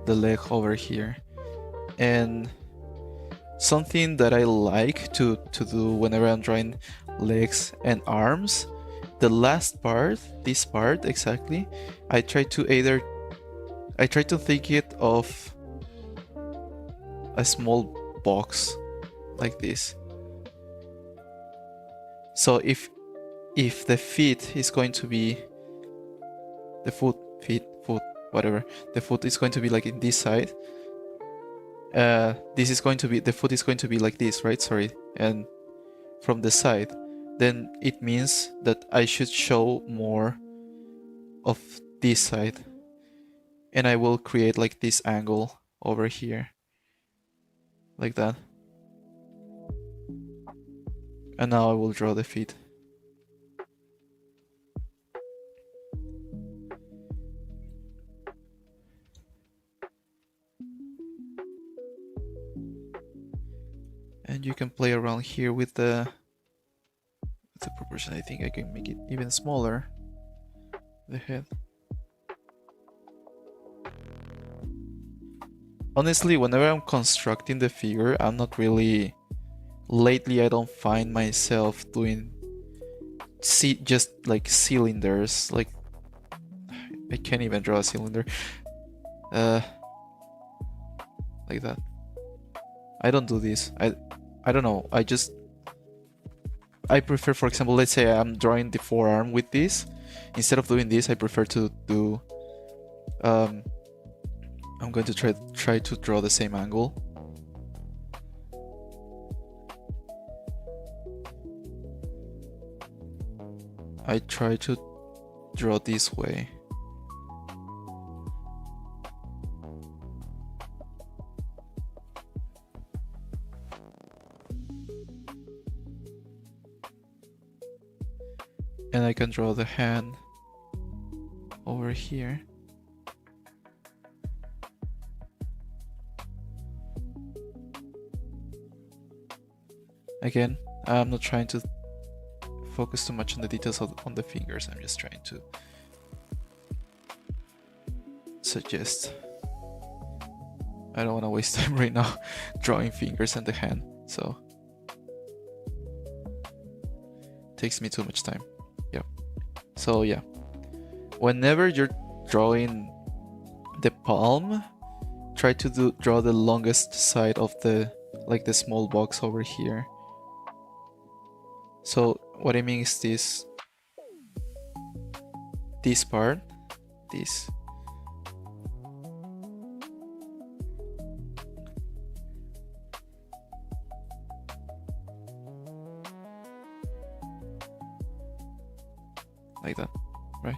the leg over here. And something that I like to do whenever I'm drawing legs and arms, the last part, this part exactly, I try to think it of a small box like this. So if the feet is going to be the foot, whatever, the foot is going to be like in this side, this is going to be, the foot is going to be like this, right? Sorry, and from the side, then it means that I should show more of this side, and I will create like this angle over here, like that. And now I will draw the feet. And you can play around here with the proportion. I think I can make it even smaller. The head. Honestly, whenever I'm constructing the figure, I'm not really... Lately, I don't find myself doing just like cylinders. Like, I can't even draw a cylinder. Like that. I don't do this. I don't know. I prefer, for example, let's say I'm drawing the forearm with this. Instead of doing this, I prefer to do... I'm going to try to draw the same angle. I try to draw this way. And I can draw the hand over here. Again, I'm not trying to focus too much on the details on the fingers. I'm just trying to suggest. I don't want to waste time right now drawing fingers and the hand, so it takes me too much time. Yeah. So yeah, whenever you're drawing the palm, try to draw the longest side of the small box over here. So what I mean is this part, this. Like that, right?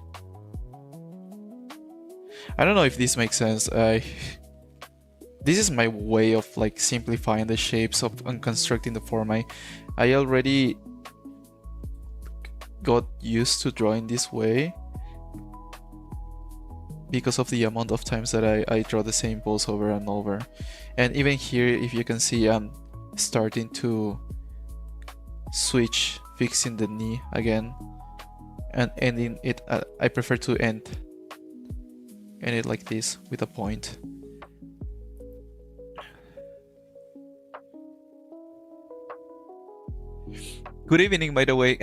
I don't know if this makes sense. This is my way of like simplifying the shapes and constructing the form. I already got used to drawing this way because of the amount of times that I draw the same pose over and over. And even here, if you can see, I'm starting to switch, fixing the knee again and ending it. I prefer to end it like this with a point. Good evening, by the way.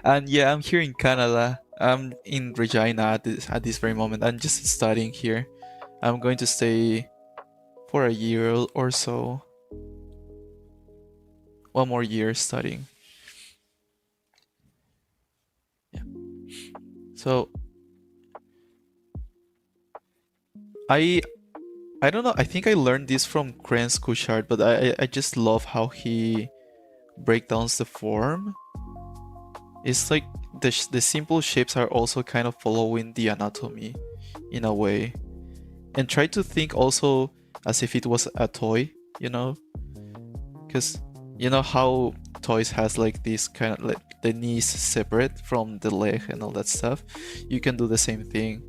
And yeah, I'm here in Canada. I'm in Regina at this very moment. I'm just studying here. I'm going to stay for a year or so. One more year studying. Yeah. So I don't know. I think I learned this from Krenz Kuchard, but I just love how he break down the form. It's like the simple shapes are also kind of following the anatomy in a way, and try to think also as if it was a toy, you know, because you know how toys has like this kind of like the knees separate from the leg and all that stuff. You can do the same thing,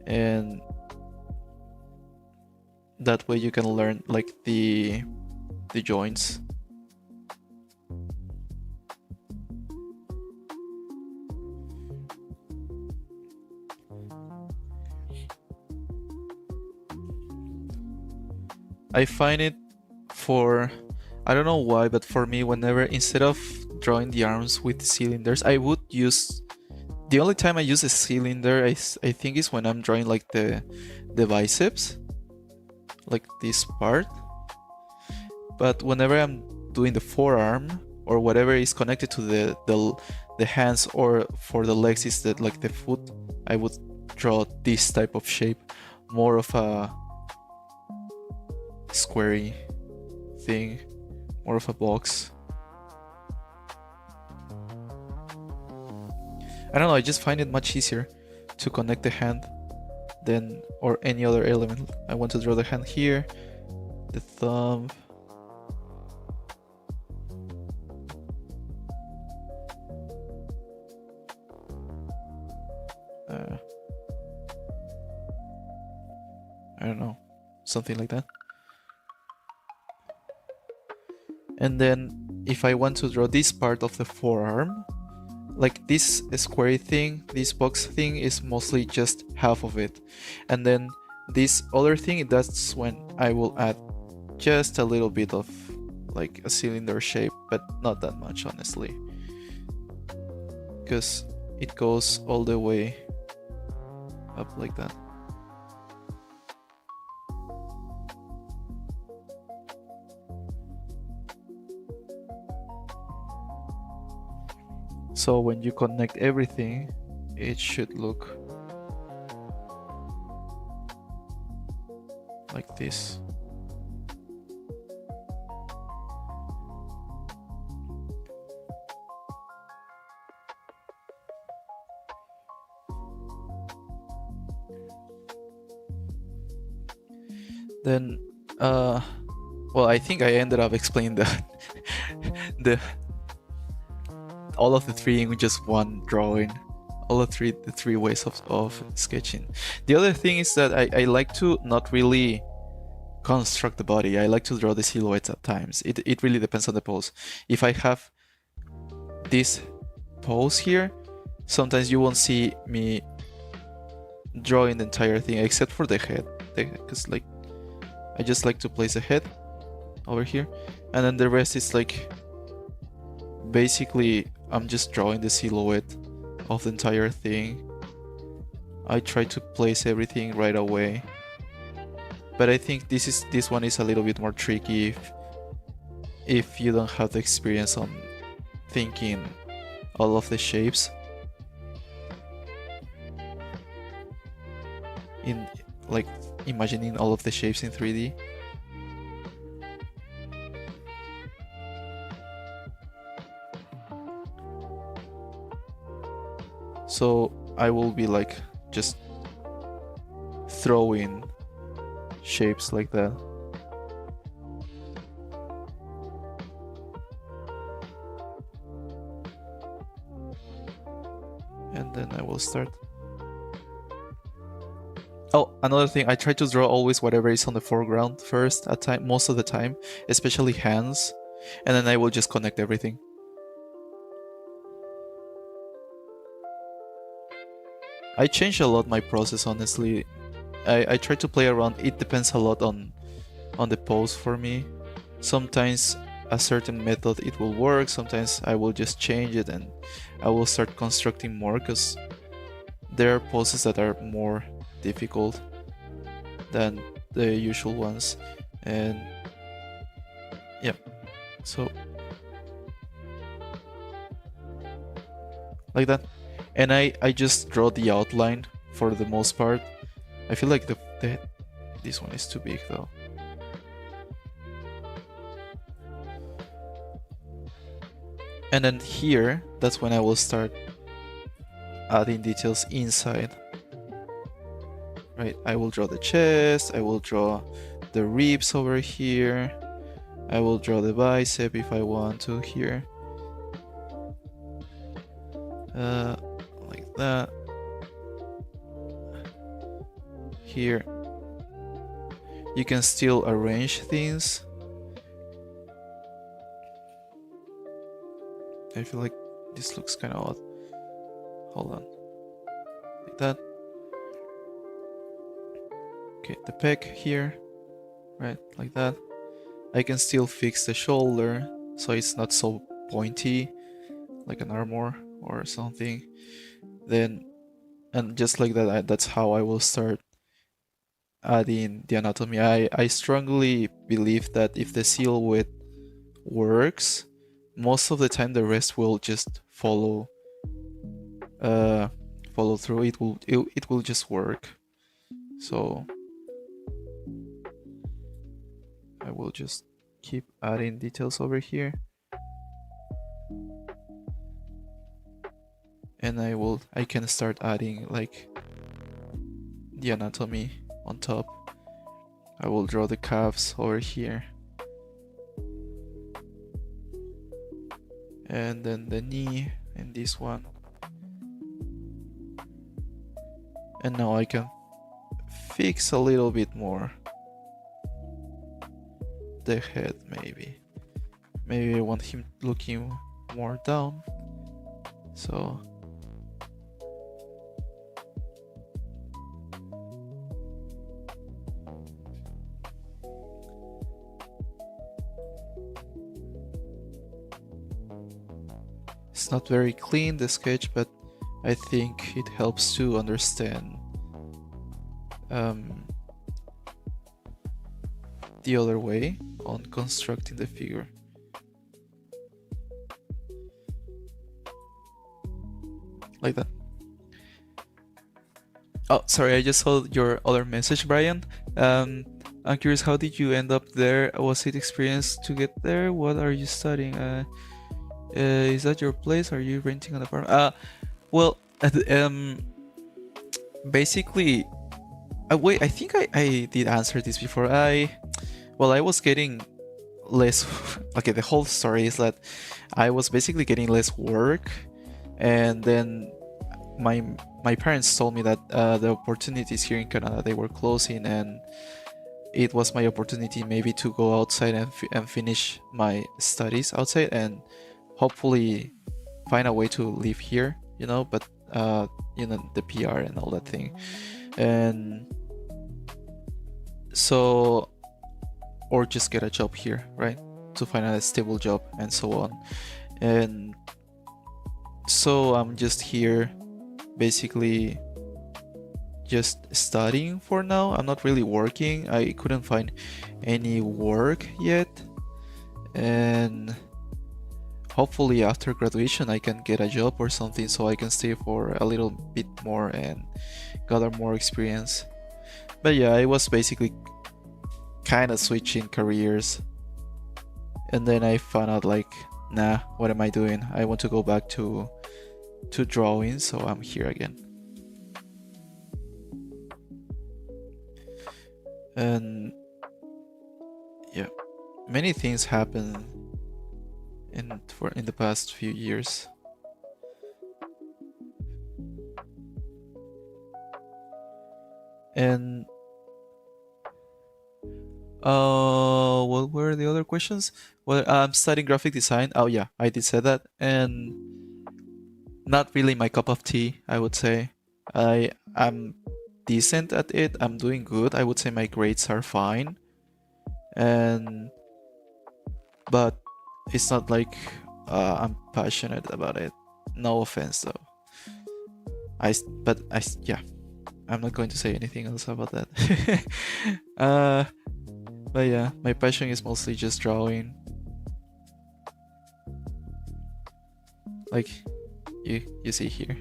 and that way you can learn like the joints. I find it I don't know why, but for me, whenever instead of drawing the arms with cylinders, I would use... The only time I use a cylinder, I think, is when I'm drawing like the biceps, like this part. But whenever I'm doing the forearm or whatever is connected to the hands, or for the legs is like the foot, I would draw this type of shape, more of a squarey thing, more of a box. I don't know, I just find it much easier to connect the hand than or any other element. I want to draw the hand here, the thumb, something like that. And then if I want to draw this part of the forearm, like this square thing, this box thing is mostly just half of it. And then this other thing, that's when I will add just a little bit of like a cylinder shape, but not that much, honestly, because it goes all the way up like that. So when you connect everything, it should look like this. Then, well, I think I ended up explaining the all of the three in just one drawing, all of the three ways of sketching. The other thing is that I like to not really construct the body. I like to draw the silhouettes at times. It really depends on the pose. If I have this pose here, sometimes you won't see me drawing the entire thing except for the head, because like I just like to place the head over here, and then the rest is like basically I'm just drawing the silhouette of the entire thing. I try to place everything right away, but I think this one is a little bit more tricky if you don't have the experience on thinking all of the shapes in like imagining all of the shapes in 3D. So I will be like just throwing shapes like that. And then I will start. Oh, another thing, I try to draw always whatever is on the foreground first at time, most of the time, especially hands, and then I will just connect everything. I change a lot my process, honestly. I try to play around. It depends a lot on the pose for me. Sometimes a certain method it will work, sometimes I will just change it and I will start constructing more, because there are poses that are more difficult than the usual ones. And yeah, so like that. And I just draw the outline for the most part. I feel like this one is too big though. And then here, that's when I will start adding details inside. Right, I will draw the chest, I will draw the ribs over here, I will draw the bicep if I want to here. Like that. Here, you can still arrange things. I feel like this looks kind of odd. Hold on. Like that. Okay, the pec here. Right, like that. I can still fix the shoulder so it's not so pointy like an armor or something. Then, and just like that, that's how I will start adding the anatomy. I strongly believe that if the silhouette works, most of the time the rest will just follow through. It will just work. So I will just keep adding details over here, and I can start adding like the anatomy on top. I will draw the calves over here, and then the knee and this one. And now I can fix a little bit more the head, maybe. Maybe I want him looking more down. So it's not very clean, the sketch, but I think it helps to understand the other way on constructing the figure. Like that. Oh, sorry, I just saw your other message, Brian. I'm curious, how did you end up there? Was it experience to get there? What are you studying? Is that your place? Are you renting an apartment? Well, basically, wait, I think I did answer this before. I was getting less. Okay, the whole story is that I was basically getting less work, and then my parents told me that the opportunities here in Canada, they were closing, and it was my opportunity maybe to go outside and finish my studies outside and hopefully find a way to live here, you know, but the PR and all that thing. And so, or just get a job here, right? To find a stable job and so on. And so I'm just here basically just studying for now. I'm not really working. I couldn't find any work yet, and hopefully after graduation I can get a job or something so I can stay for a little bit more and gather more experience. But yeah, I was basically kind of switching careers, and then I found out like, nah, what am I doing? I want to go back to drawing, so I'm here again. And yeah, many things happen in the past few years. And what were the other questions? Well, I'm studying graphic design. Oh yeah, I did say that. And not really my cup of tea, I would say. I'm decent at it. I'm doing good. I would say my grades are fine. But it's not like I'm passionate about it. No offense though. Yeah, I'm not going to say anything else about that. But yeah, my passion is mostly just drawing. Like you see here.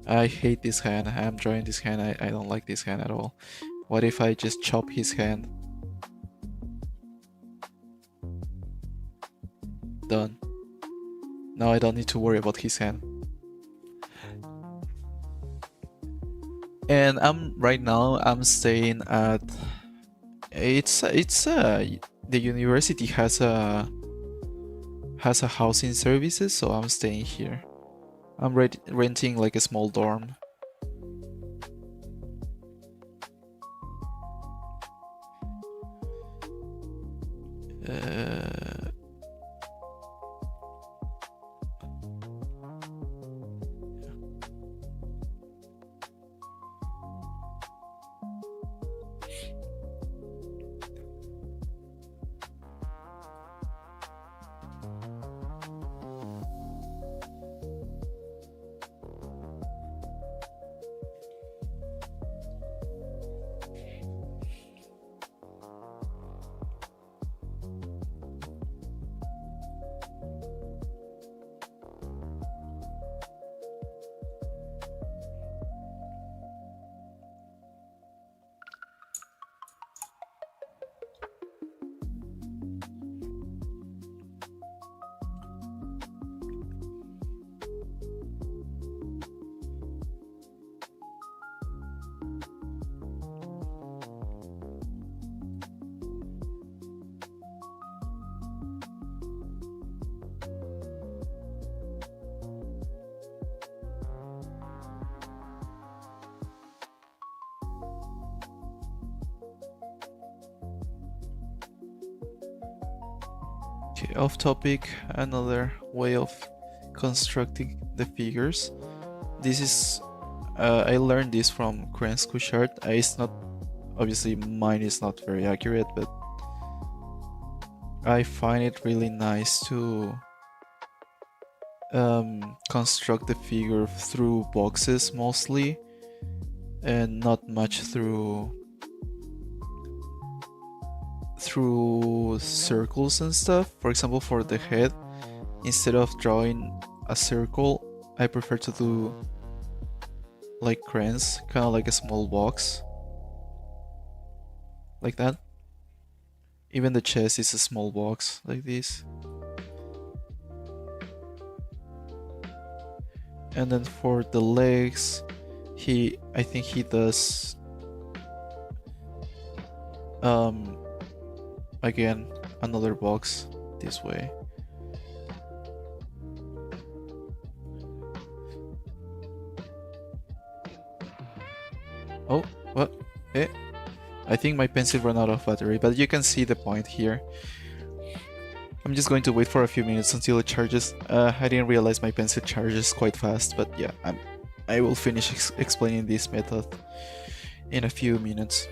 I hate this hand. I'm drawing this hand. I don't like this hand at all. What if I just chop his hand? Done. Now I don't need to worry about his hand. And right now I'm staying at the university has a housing services, so I'm staying here. I'm renting like a small dorm. off topic, another way of constructing the figures. This is I learned this from Kren's chart. It's not, obviously mine is not very accurate, but I find it really nice to construct the figure through boxes mostly, and not much through circles and stuff. For example, for the head, instead of drawing a circle, I prefer to do like crayons, kind of like a small box, like that. Even the chest is a small box, like this. And then for the legs, I think he does again another box this way. Oh, what? I think my pencil ran out of battery, but you can see the point here. I'm just going to wait for a few minutes until it charges. I didn't realize my pencil charges quite fast, but yeah, I will finish explaining this method in a few minutes.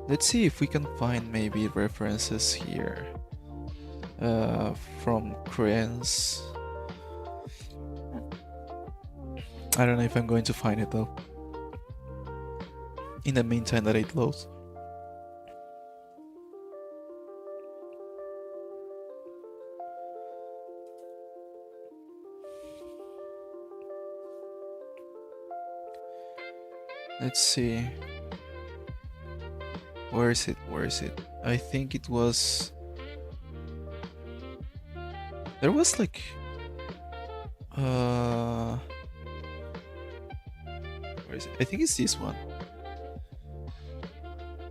Let's see if we can find maybe references here from crayons. I don't know if I'm going to find it though. In the meantime that it loads. Let's see. Where is it? Where is it? I think it was... There was like... Where is it? I think it's this one.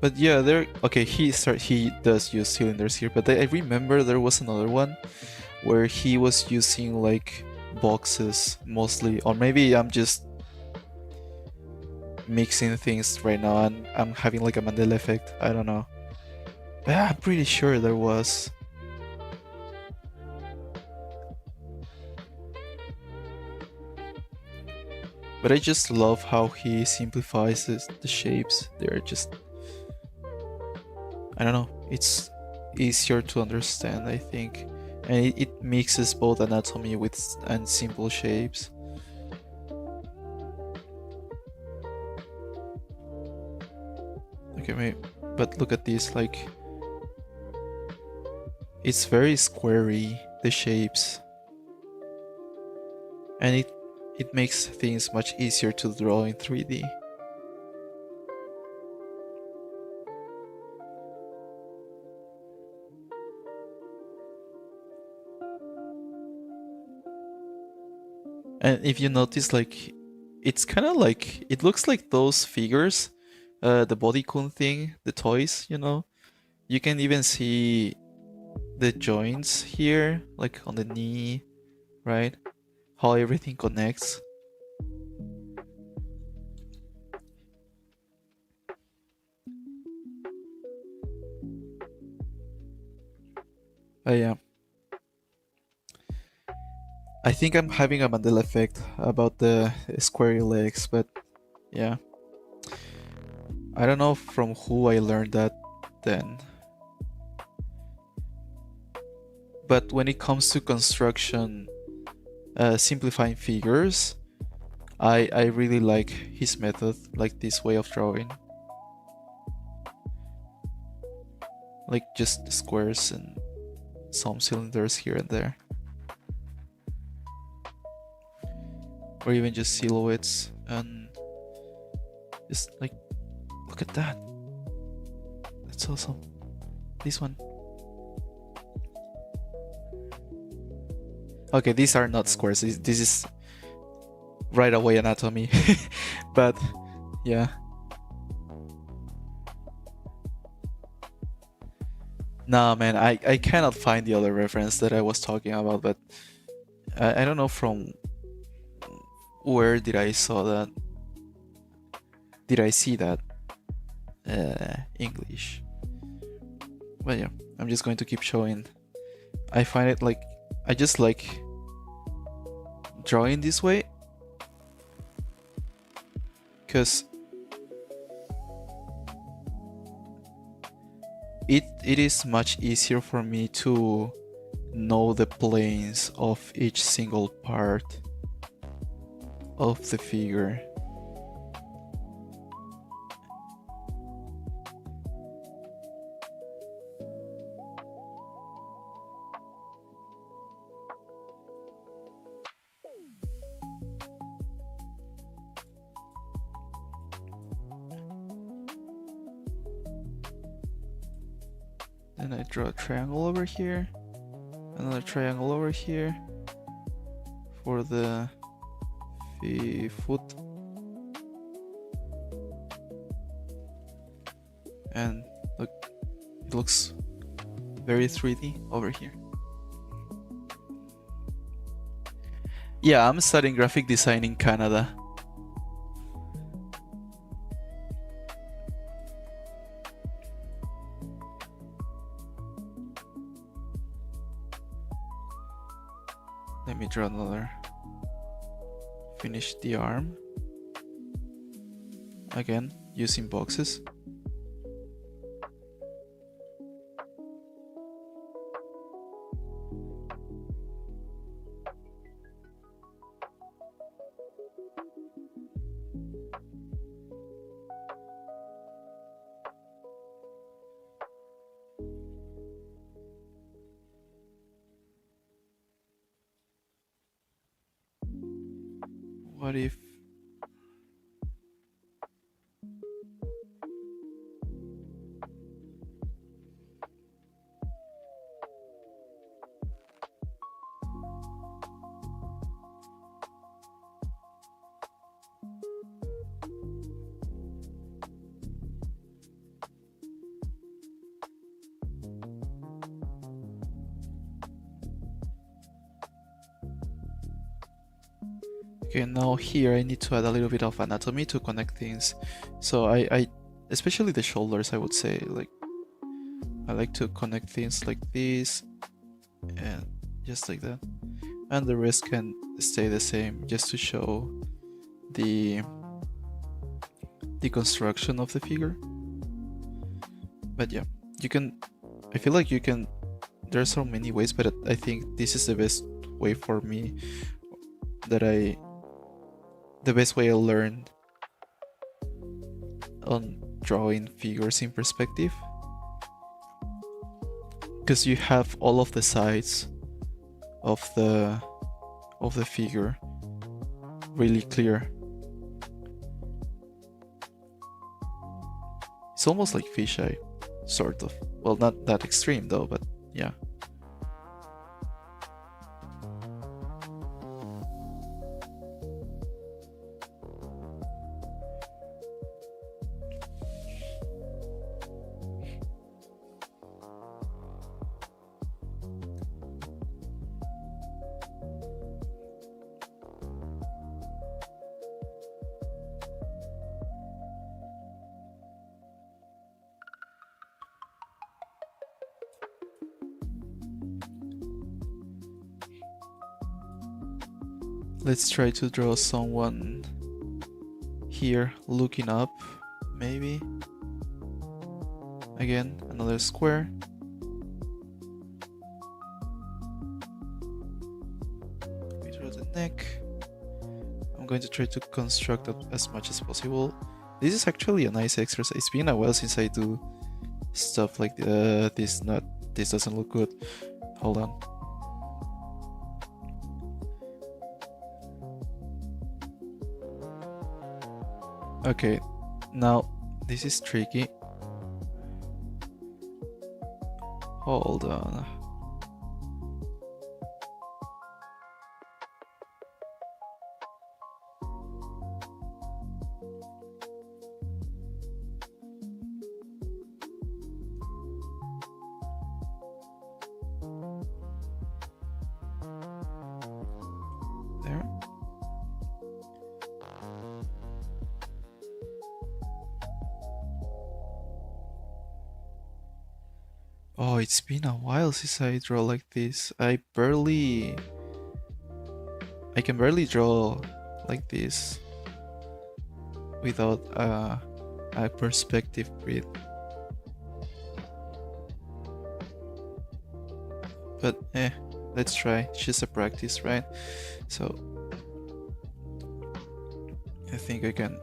But yeah, there... Okay, he does use cylinders here, but I remember there was another one where he was using like boxes mostly, or maybe I'm just mixing things right now and I'm having like a Mandela effect. I don't know. But I'm pretty sure there was. But I just love how he simplifies the shapes. They're just... I don't know. It's easier to understand, I think. And it mixes both anatomy and simple shapes. Okay, but look at this, like... It's very squarey, the shapes. And it makes things much easier to draw in 3D. And if you notice, like, it's kind of like... It looks like those figures, the bodycon thing, the toys, you know? You can even see the joints here, like on the knee, right? How everything connects. Yeah. I think I'm having a Mandela effect about the squarey legs, but yeah. I don't know from who I learned that then. But when it comes to construction, simplifying figures, I really like his method, like this way of drawing. Like just squares and some cylinders here and there. Or even just silhouettes, and just like, look at that. That's awesome. This one. Okay, these are not squares. This is right away anatomy. But yeah. Nah, man, I cannot find the other reference that I was talking about, but I don't know from where did I saw that? Did I see that? English. But yeah, I'm just going to keep showing. I find it like, I just like drawing this way, because it is much easier for me to know the planes of each single part of the figure. Then I draw a triangle over here, another triangle over here for the foot, and look, it looks very 3D over here. Yeah, I'm studying graphic design in Canada. Let me draw another. Finish the arm. Again, using boxes. What if okay, now here I need to add a little bit of anatomy to connect things. So I especially the shoulders, I would say, like, I like to connect things like this and just like that. And the rest can stay the same, just to show the construction of the figure. But yeah, you can, I feel like you can, there are so many ways, but I think this is the best way for me, the best way I learned on drawing figures in perspective, because you have all of the sides of the figure really clear. It's almost like fisheye, sort of. Well, not that extreme though, but yeah. Let's try to draw someone here looking up, maybe. Again, another square. We draw the neck. I'm going to try to construct that as much as possible. This is actually a nice exercise. It's been a while since I do stuff like this. This doesn't look good. Hold on. Okay, now this is tricky. Hold on. There. Oh, it's been a while since I draw like this. I can barely draw like this without a perspective grid. But let's try. It's just a practice, right? So I think I can.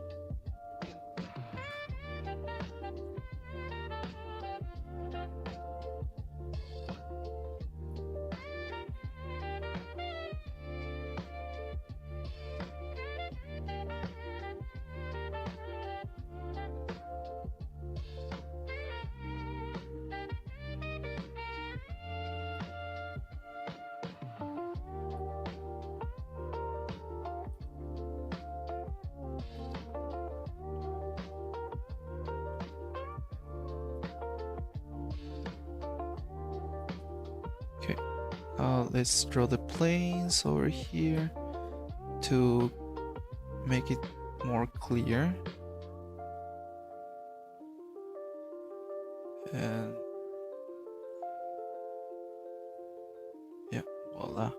Okay, let's draw the planes over here to make it more clear. And yeah, voila.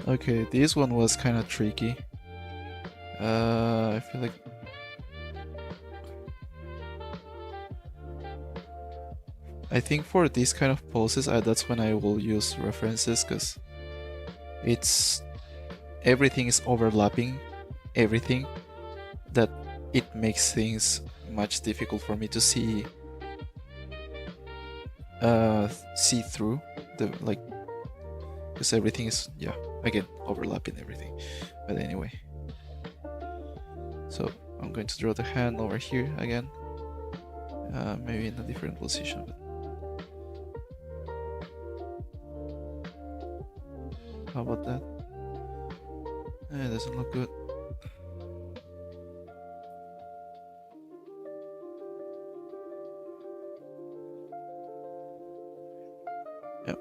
Okay, this one was kind of tricky. I feel like I think for these kind of poses, that's when I will use references, because it's everything is overlapping everything, that it makes things much difficult for me to see through the like, because everything is again overlapping everything. But anyway, so I'm going to draw the hand over here again, maybe in a different position, but how about that? It doesn't look good. Yep.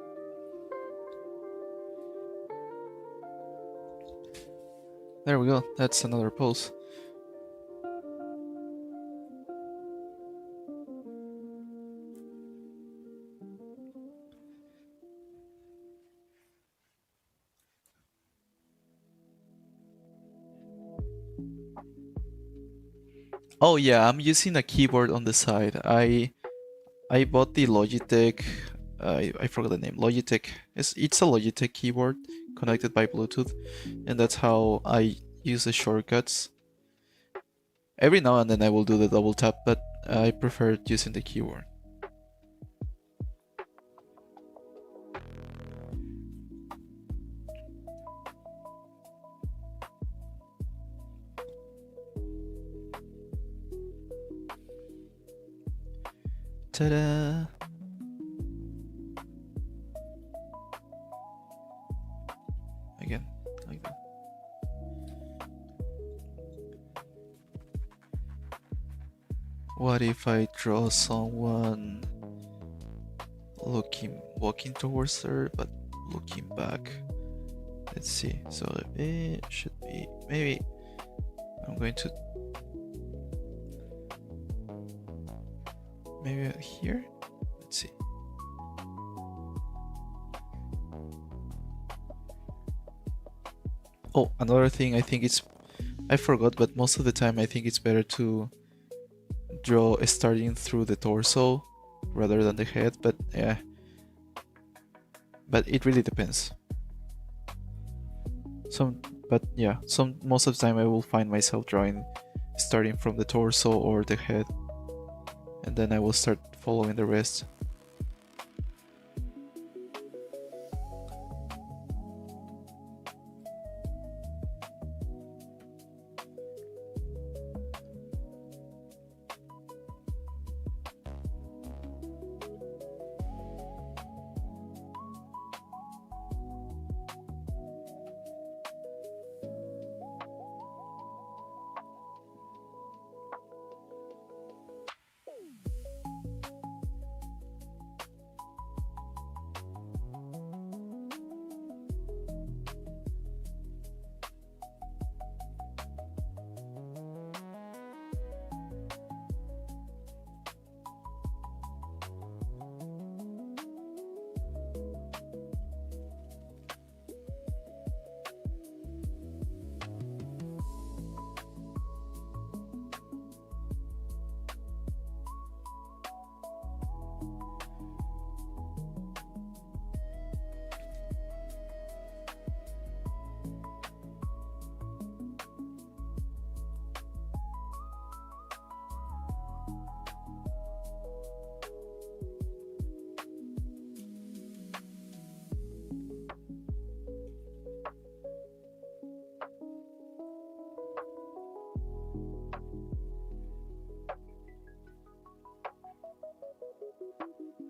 There we go. That's another pose. Oh yeah, I'm using a keyboard on the side. I bought the Logitech. I forgot the name. Logitech. It's a Logitech keyboard connected by Bluetooth, and that's how I use the shortcuts. Every now and then I will do the double tap, but I prefer using the keyboard. Ta-da! Again, like that. What if I draw someone walking towards her, but looking back? Let's see. So it should be, maybe I'm going to, maybe here. Let's see. Oh, another thing, I forgot, but most of the time I think it's better to draw starting through the torso rather than the head, but yeah. But it really depends. Most of the time I will find myself drawing starting from the torso or the head, and then I will start following the rest.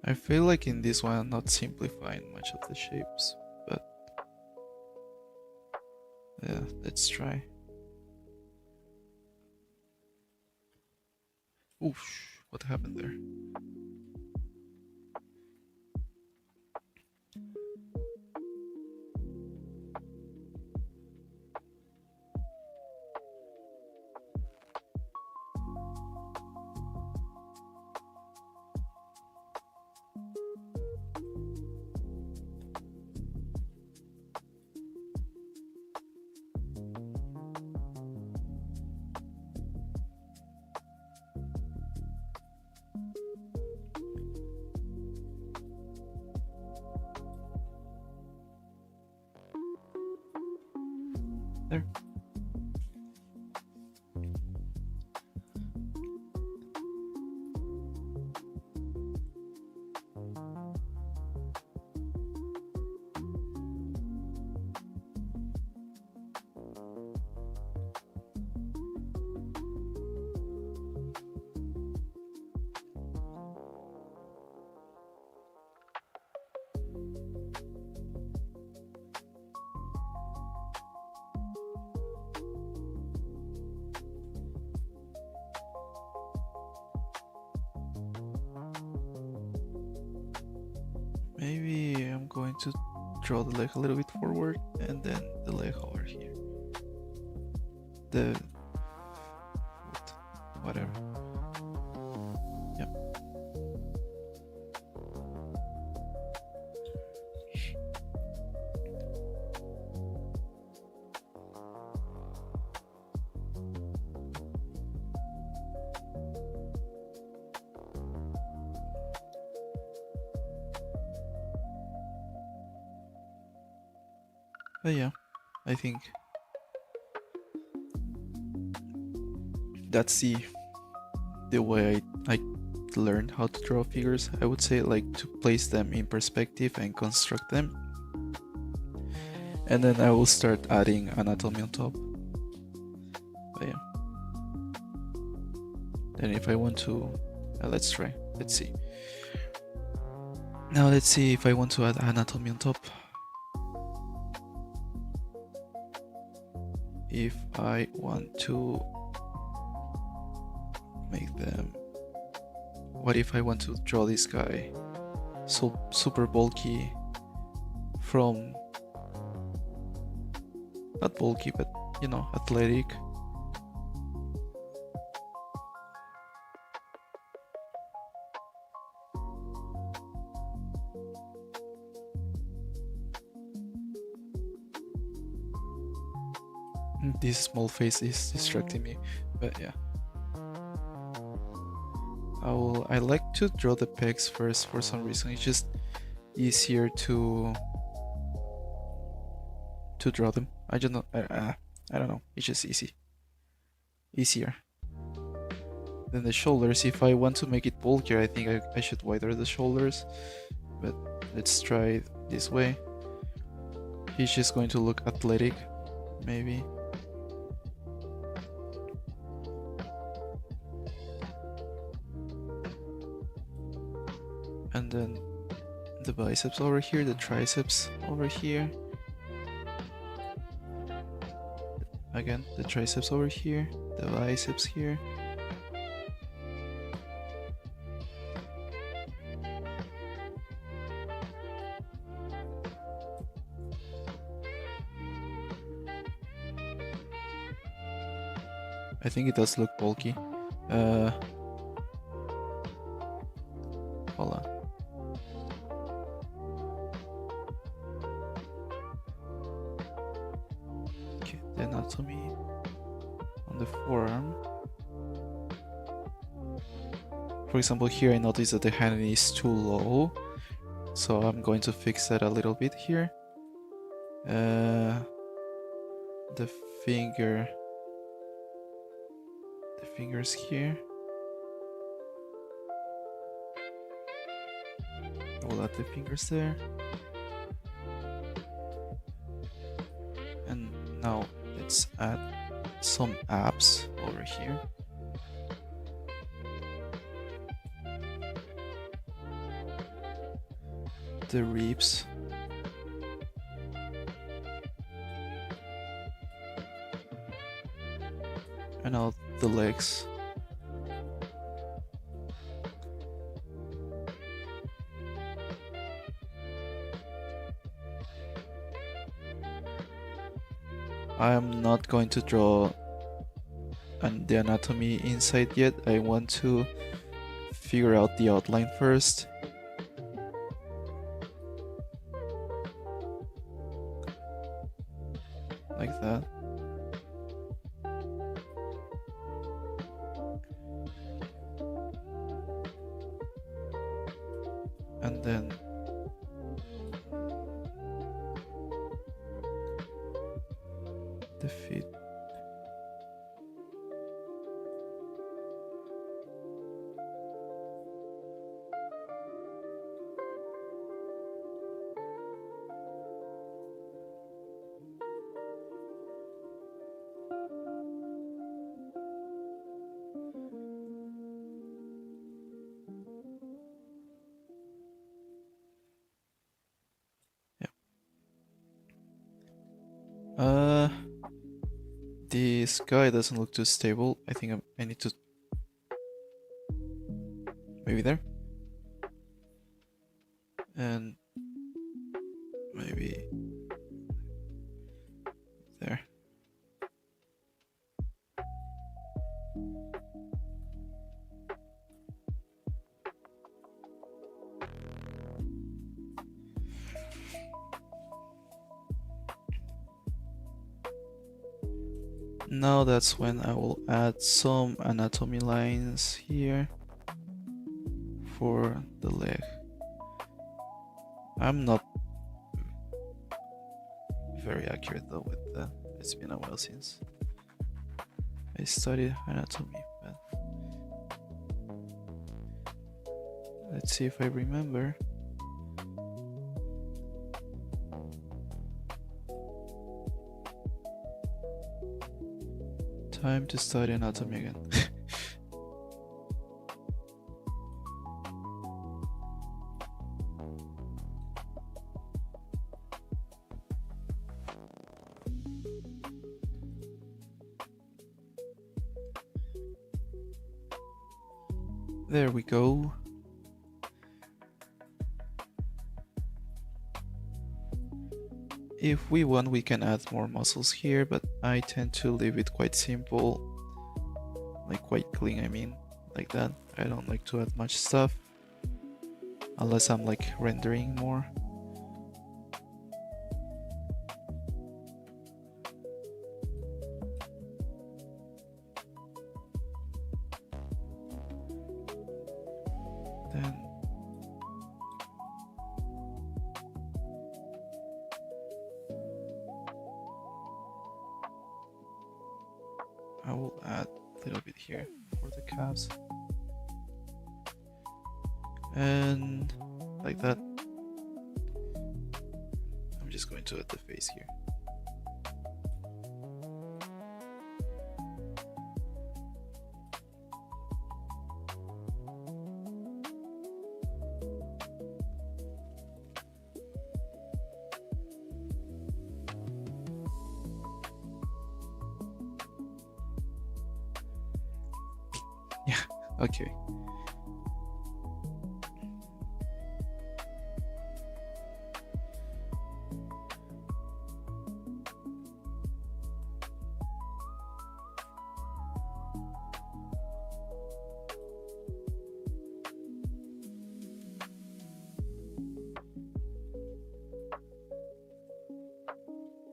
I feel like in this one I'm not simplifying much of the shapes, but yeah, let's try. Oof, what happened there? There. Maybe I'm going to draw the leg a little bit forward and then the leg over here. The foot, whatever. Yep. But yeah, I think that's the way I learned how to draw figures. I would say, like, to place them in perspective and construct them, and then I will start adding anatomy on top. But yeah, then if I want to, let's try. Let's see. Now let's see if I want to add anatomy on top. If I want to make them, what if I want to draw this guy so super bulky, from not bulky but, you know, athletic? This small face is distracting me, but yeah. I like to draw the pegs first for some reason. It's just easier to draw them. I don't know. I don't know. It's just easier. Then the shoulders. If I want to make it bulkier, I think I should widen the shoulders. But let's try it this way. He's just going to look athletic, maybe. And then the biceps over here, the triceps over here. Again, the triceps over here, the biceps here. I think it does look bulky. Hold on. Okay, the anatomy on the forearm. For example, here I notice that the hand is too low, so I'm going to fix that a little bit here. The fingers here. We'll add the fingers there. And now let's add some abs over here. the ribs. And now the legs. I am not going to draw the anatomy inside yet. I want to figure out the outline first. Like that. And then the feet. This guy doesn't look too stable. I think I need to... Maybe there? And maybe there. Now that's when I will add some anatomy lines here for the leg. I'm not very accurate though with that. It's been a while since I studied anatomy, but let's see if I remember. Time to study anatomy again. There we go. If we want, we can add more muscles here, but I tend to leave it quite simple, like quite clean, I mean, like that. I don't like to add much stuff, unless I'm like rendering more. Then I will add a little bit here for the calves. And like that. I'm just going to add the face here. Yeah, okay.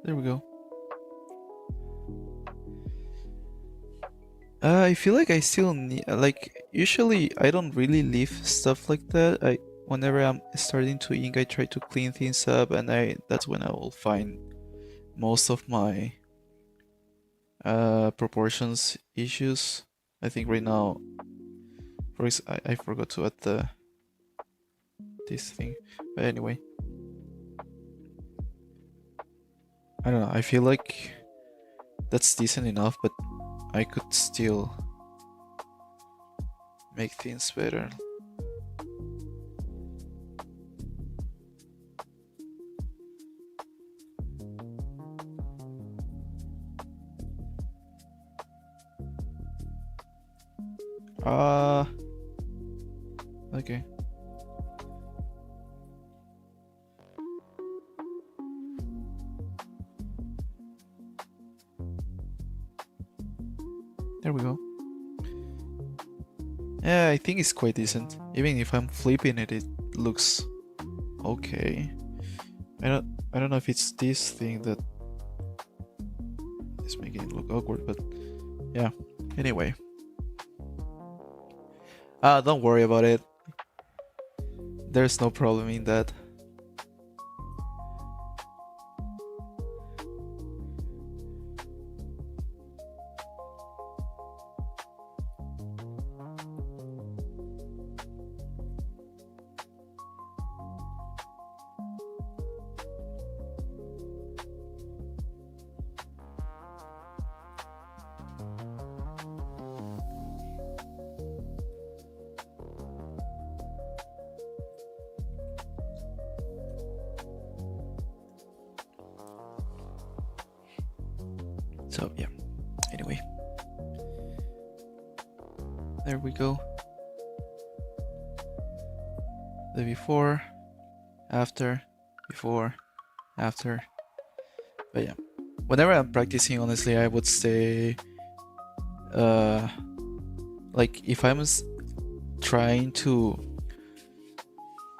There we go. I feel like I still need, like, usually I don't really leave stuff like that. Whenever I'm starting to ink, I try to clean things up, and that's when I will find most of my proportions issues. I think right now, I forgot to add this thing, but anyway, I don't know. I feel like that's decent enough, but I could still make things better. Okay. There we go. Yeah, I think it's quite decent. Even if I'm flipping it, it looks okay. I don't know if it's this thing that is making it look awkward, but yeah. Anyway. Don't worry about it. There's no problem in that. So yeah, anyway, there we go. The before, after, before, after. But yeah, whenever I'm practicing, honestly, I would say, like if I'm trying to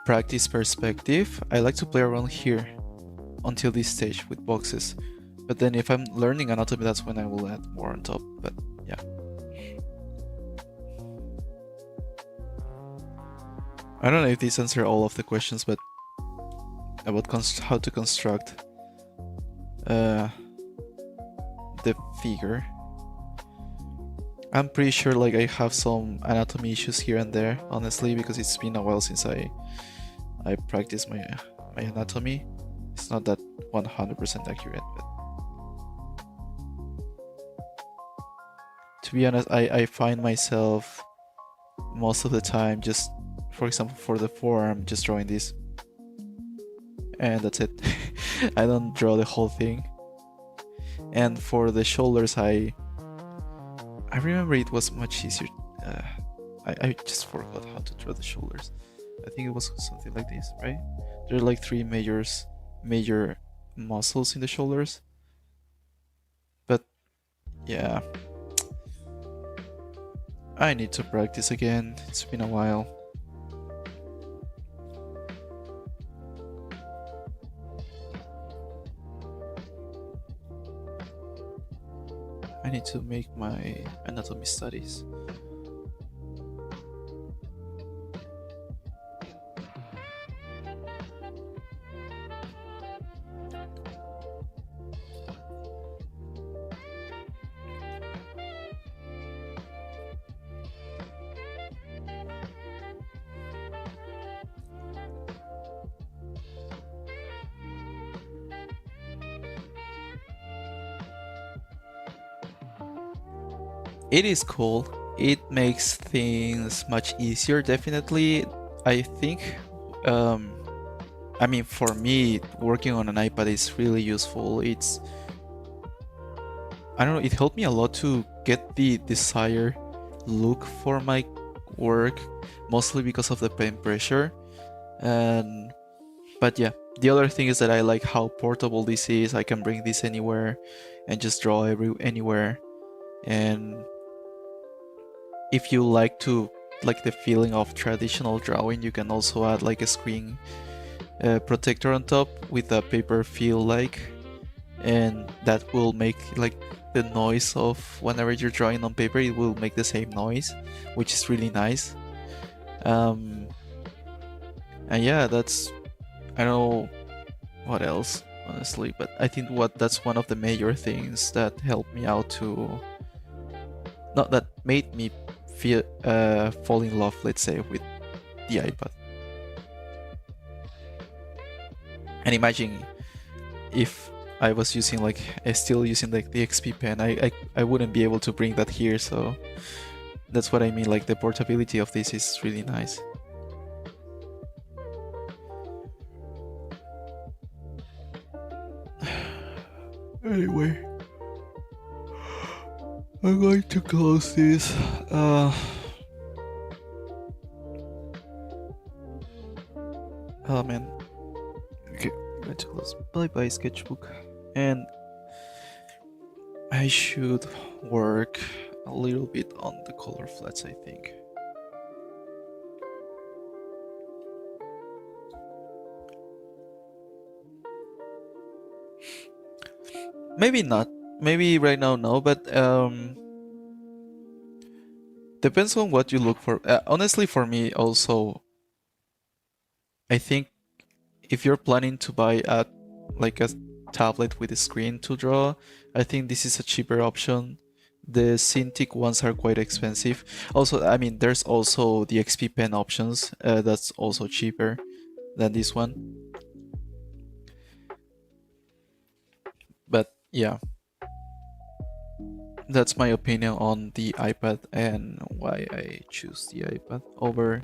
practice perspective, I like to play around here until this stage with boxes. But then if I'm learning anatomy, that's when I will add more on top. But yeah. I don't know if these answer all of the questions, but about how to construct the figure. I'm pretty sure like I have some anatomy issues here and there, honestly, because it's been a while since I practiced my anatomy. It's not that 100% accurate, but to be honest, I find myself most of the time just, for example, for the forearm, just drawing this. And that's it. I don't draw the whole thing. And for the shoulders, I remember it was much easier. I just forgot how to draw the shoulders. I think it was something like this, right? There are like three major muscles in the shoulders. But yeah, I need to practice again. It's been a while. I need to make my anatomy studies. It is cool. It makes things much easier, definitely. I think, I mean, for me, working on an iPad is really useful. I don't know, it helped me a lot to get the desired look for my work, mostly because of the pen pressure. But yeah, the other thing is that I like how portable this is. I can bring this anywhere and just draw anywhere. And if you like the feeling of traditional drawing, you can also add like a screen protector on top with a paper feel and that will make like the noise of whenever you're drawing on paper, it will make the same noise, which is really nice. And yeah, that's, I don't know what else, honestly, but I think that's one of the major things that helped me out to, not that made me fall in love, let's say, with the iPad. And imagine if I was using still using like the XP pen, I wouldn't be able to bring that here. So that's what I mean. Like the portability of this is really nice. Anyway, I'm going to close this. Oh man. Okay, let's close. Bye bye, sketchbook. And I should work a little bit on the color flats, I think. Maybe not. Maybe right now, no, but depends on what you look for. Honestly, for me, also, I think if you're planning to buy a like a tablet with a screen to draw, I think this is a cheaper option. The Cintiq ones are quite expensive. Also, I mean, there's also the XP Pen options. That's also cheaper than this one. But yeah, that's my opinion on the iPad and why I choose the iPad over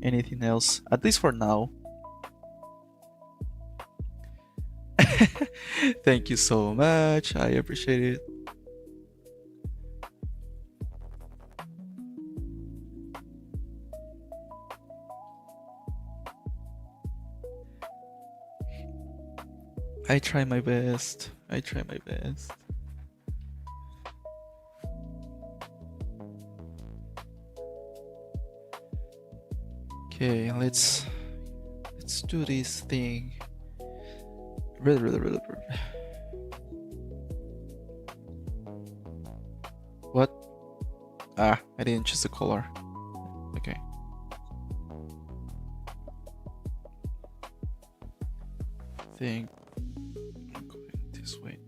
anything else, at least for now. Thank you so much. I appreciate it. I try my best. I try my best. Okay, let's do this thing. Really. What? Ah, I didn't choose the color. Okay. I think I'm going this way.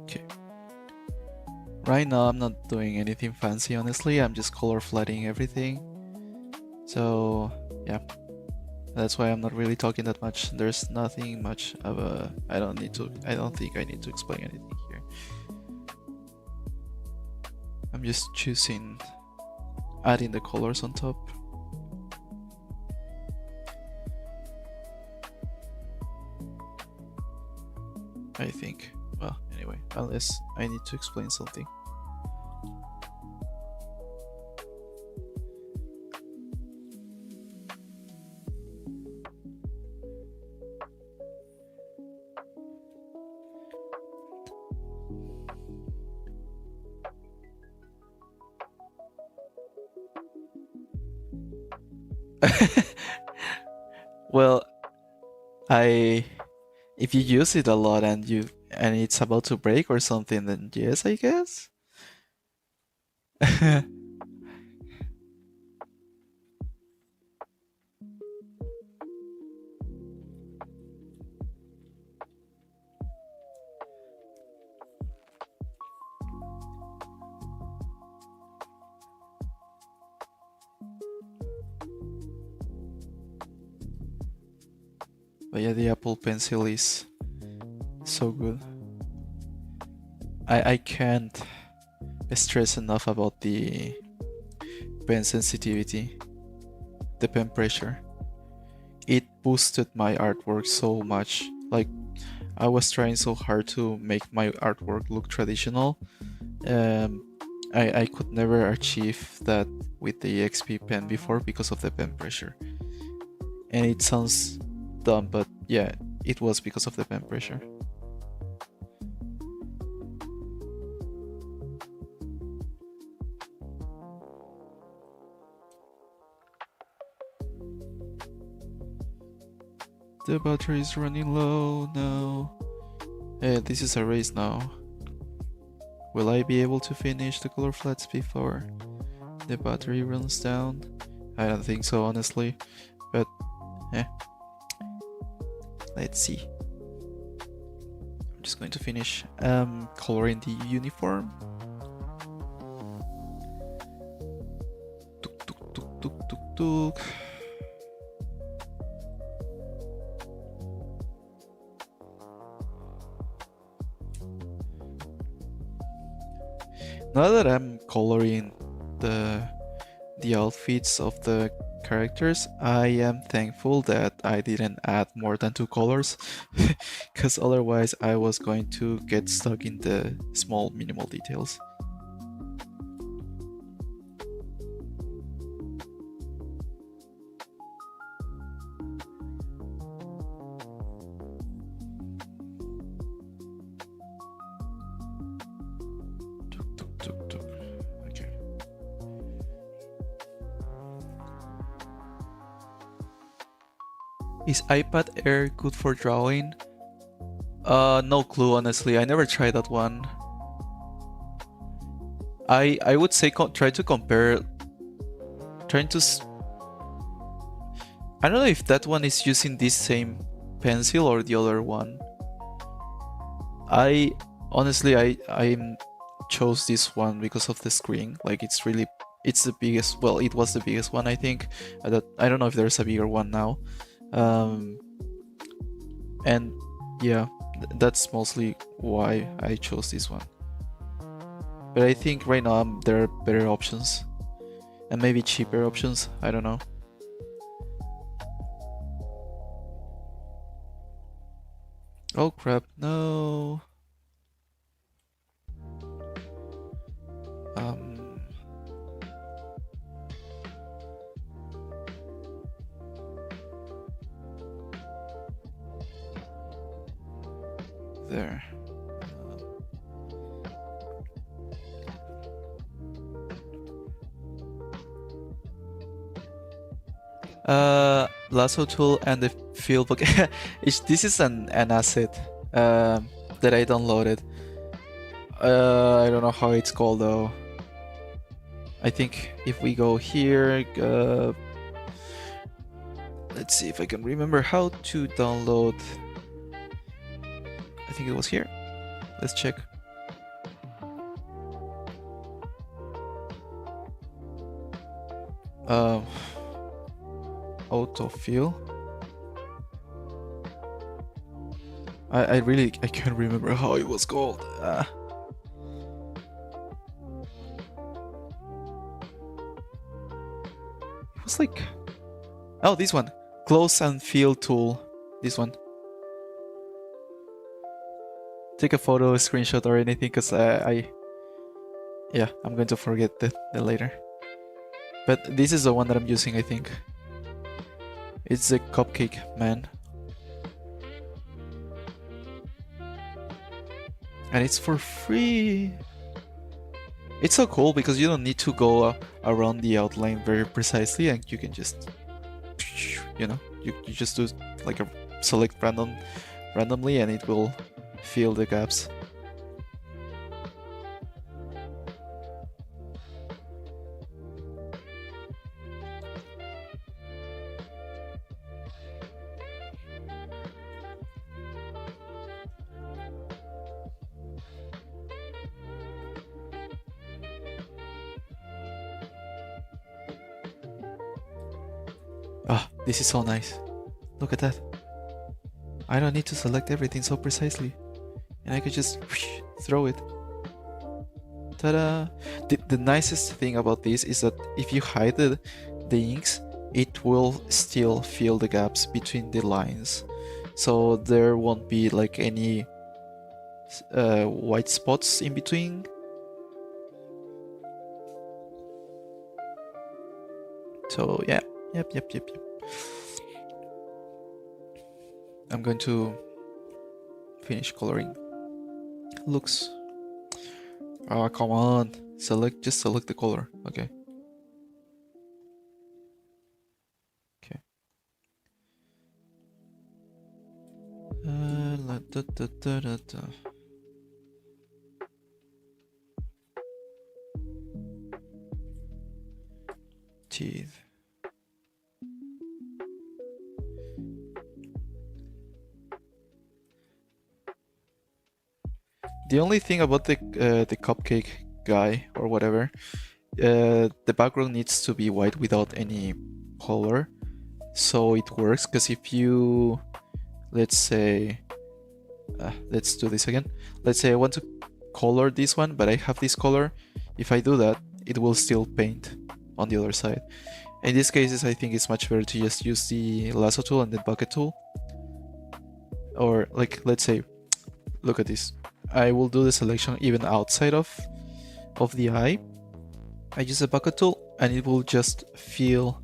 Okay. Right now I'm not doing anything fancy, honestly. I'm just color flooding everything. So yeah, that's why I'm not really talking that much. There's nothing much of a. I don't think I need to explain anything here. I'm just choosing, adding the colors on top. I think. Well, anyway, unless I need to explain something. Well, if you use it a lot and it's about to break or something, then yes, I guess. But yeah, the Apple Pencil is so good. I can't stress enough about the pen sensitivity, the pen pressure. It boosted my artwork so much. Like, I was trying so hard to make my artwork look traditional. Um, I could never achieve that with the XP pen before because of the pen pressure. And it sounds dumb, but yeah, it was because of the pen pressure. The battery is running low now. Hey, this is a race now. Will I be able to finish the color flats before the battery runs down? I don't think so, honestly. But, let's see. I'm just going to finish coloring the uniform. Tuk, tuk, tuk, tuk, tuk, tuk. Now that I'm coloring the outfits of the characters, I am thankful that I didn't add more than 2 colors, because otherwise I was going to get stuck in the small minimal details. Okay. Is iPad Air good for drawing? No clue, honestly. I never tried that one. I would say try to compare. I don't know if that one is using this same pencil or the other one. I chose this one because of the screen. Like it's the biggest. Well, it was the biggest one, I think. I don't know if there's a bigger one now. And yeah, that's mostly why I chose this one. But I think right now there are better options. And maybe cheaper options, I don't know. Oh crap, no. There. Lasso tool and the field book. This is an asset that I downloaded. I don't know how it's called though. I think if we go here, let's see if I can remember how to download. I think it was here. Let's check. Autofill. I can't remember how it was called. It was like, oh, this one, close and fill tool. This one. Take a photo, a screenshot, or anything, because I'm going to forget that later. But this is the one that I'm using, I think. It's the Cupcake Man. And it's for free. It's so cool because you don't need to go around the outline very precisely, and you can just, you just do like a select randomly, and it will fill the gaps. This is so nice. Look at that. I don't need to select everything so precisely. And I could just throw it. Ta-da! The nicest thing about this is that if you hide the inks, it will still fill the gaps between the lines. So there won't be like any white spots in between. So yeah, yep. I'm going to finish coloring. Looks. Oh, come on. Just select the color. Okay. Okay. Teeth. The only thing about the cupcake guy or whatever, the background needs to be white without any color, so it works. Because if you, let's say, let's do this again. Let's say I want to color this one, but I have this color. If I do that, it will still paint on the other side. In these cases, I think it's much better to just use the lasso tool and the bucket tool. Or like, let's say, look at this. I will do the selection even outside of the eye. I use a bucket tool and it will just fill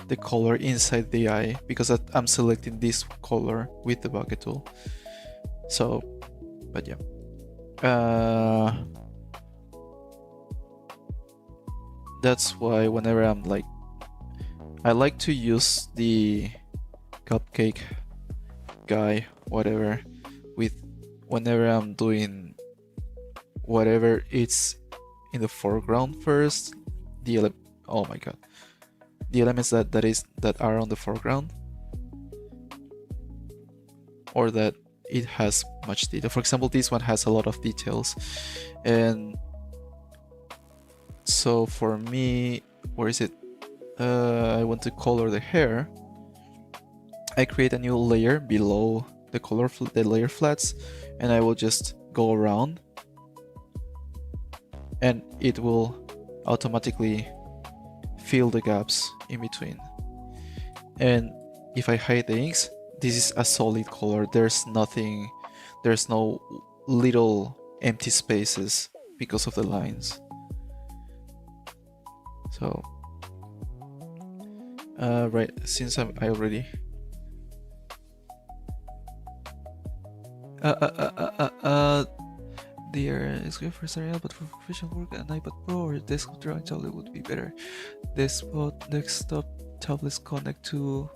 the color inside the eye because I'm selecting this color with the bucket tool. So, but yeah. That's why whenever I'm like, I like to use the cupcake guy, whatever, with whenever I'm doing whatever it's in the foreground first, oh my god, the elements that are on the foreground, or that it has much detail. For example, this one has a lot of details, and so for me, where is it? I want to color the hair. I create a new layer below the layer flats, and I will just go around, and it will automatically fill the gaps in between. And if I hide the inks, this is a solid color. There's no little empty spaces because of the lines. So right, since I already there is good for starting out, but for professional work, an iPad Pro or desktop drawing tablet would be better. Desktop tablets connect to.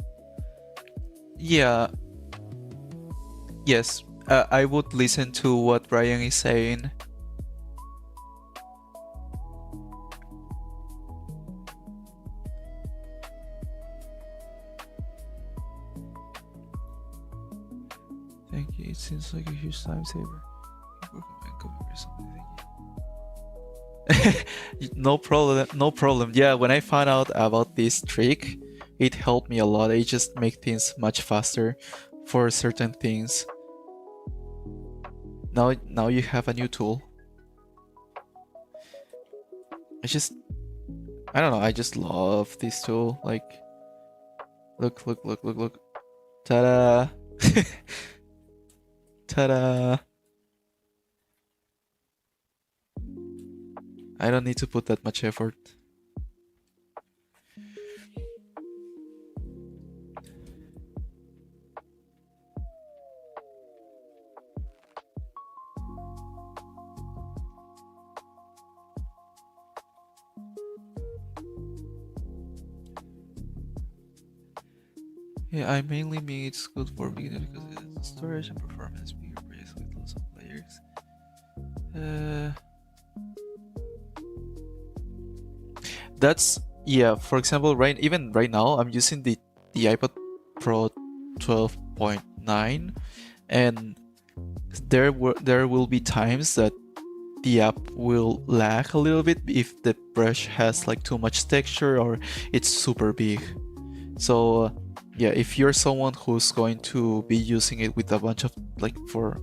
Yeah. Yes. I would listen to what Brian is saying. Thank you. It seems like a huge time saver. No problem. Yeah, when I found out about this trick, it helped me a lot. It just makes things much faster for certain things. Now you have a new tool. I don't know, I just love this tool. Like, look. Ta-da! Ta-da! I don't need to put that much effort. Yeah, I mainly mean it's good for beginners because it's storage and performance bigger projects with lots of layers. That's, yeah, for example, even right now I'm using the iPad Pro 12.9, and there will be times that the app will lag a little bit if the brush has like too much texture or it's super big. So yeah, if you're someone who's going to be using it with a bunch of, like, for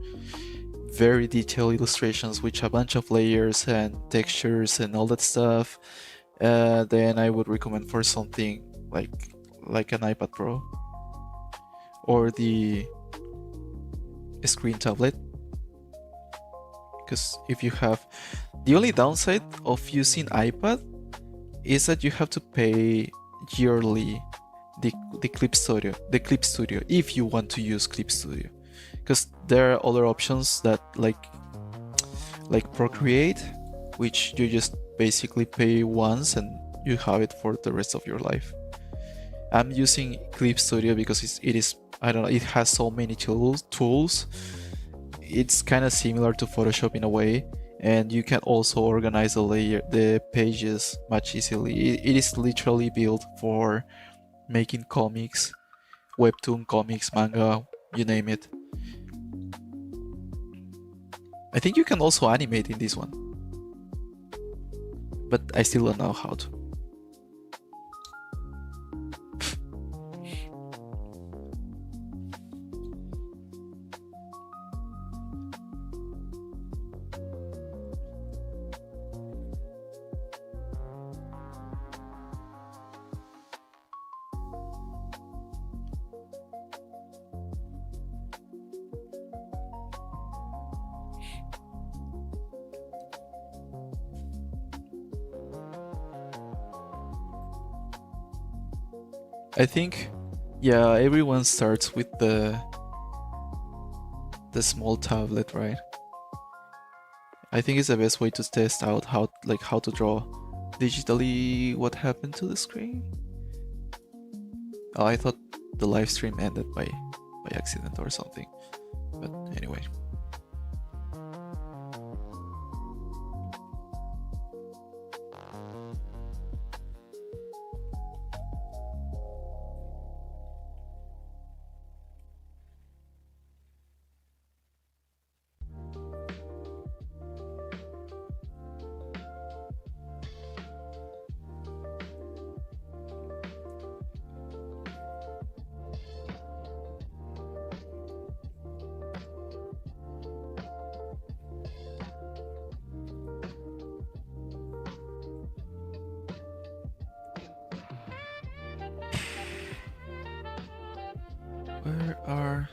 very detailed illustrations with a bunch of layers and textures and all that stuff, then I would recommend for something like an iPad Pro or the screen tablet. Because if you have, the only downside of using iPad is that you have to pay yearly the Clip Studio if you want to use Clip Studio, because there are other options that like Procreate, which you just basically pay once and you have it for the rest of your life. I'm using Clip Studio because it is I don't know, it has so many tools, it's kind of similar to Photoshop in a way, and you can also organize the pages much easily. It is literally built for making comics, webtoon comics, manga, you name it. I think you can also animate in this one, but I still don't know how to. I think, yeah, everyone starts with the small tablet, right? I think it's the best way to test out how to draw digitally what happened to the screen. Oh, I thought the live stream ended by accident or something. But anyway. Where are...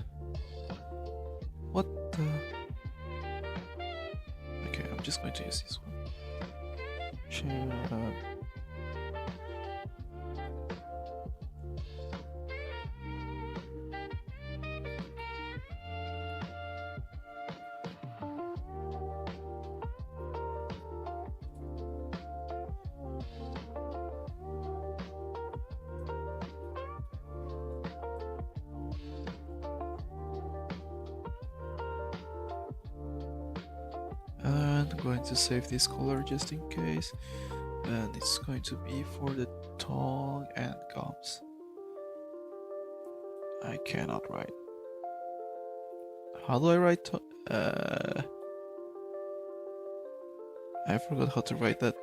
What the... Okay, I'm just going to use this one. Share... And I'm going to save this color just in case. And it's going to be for the tongue and gums. I cannot write. How do I write? I forgot how to write that.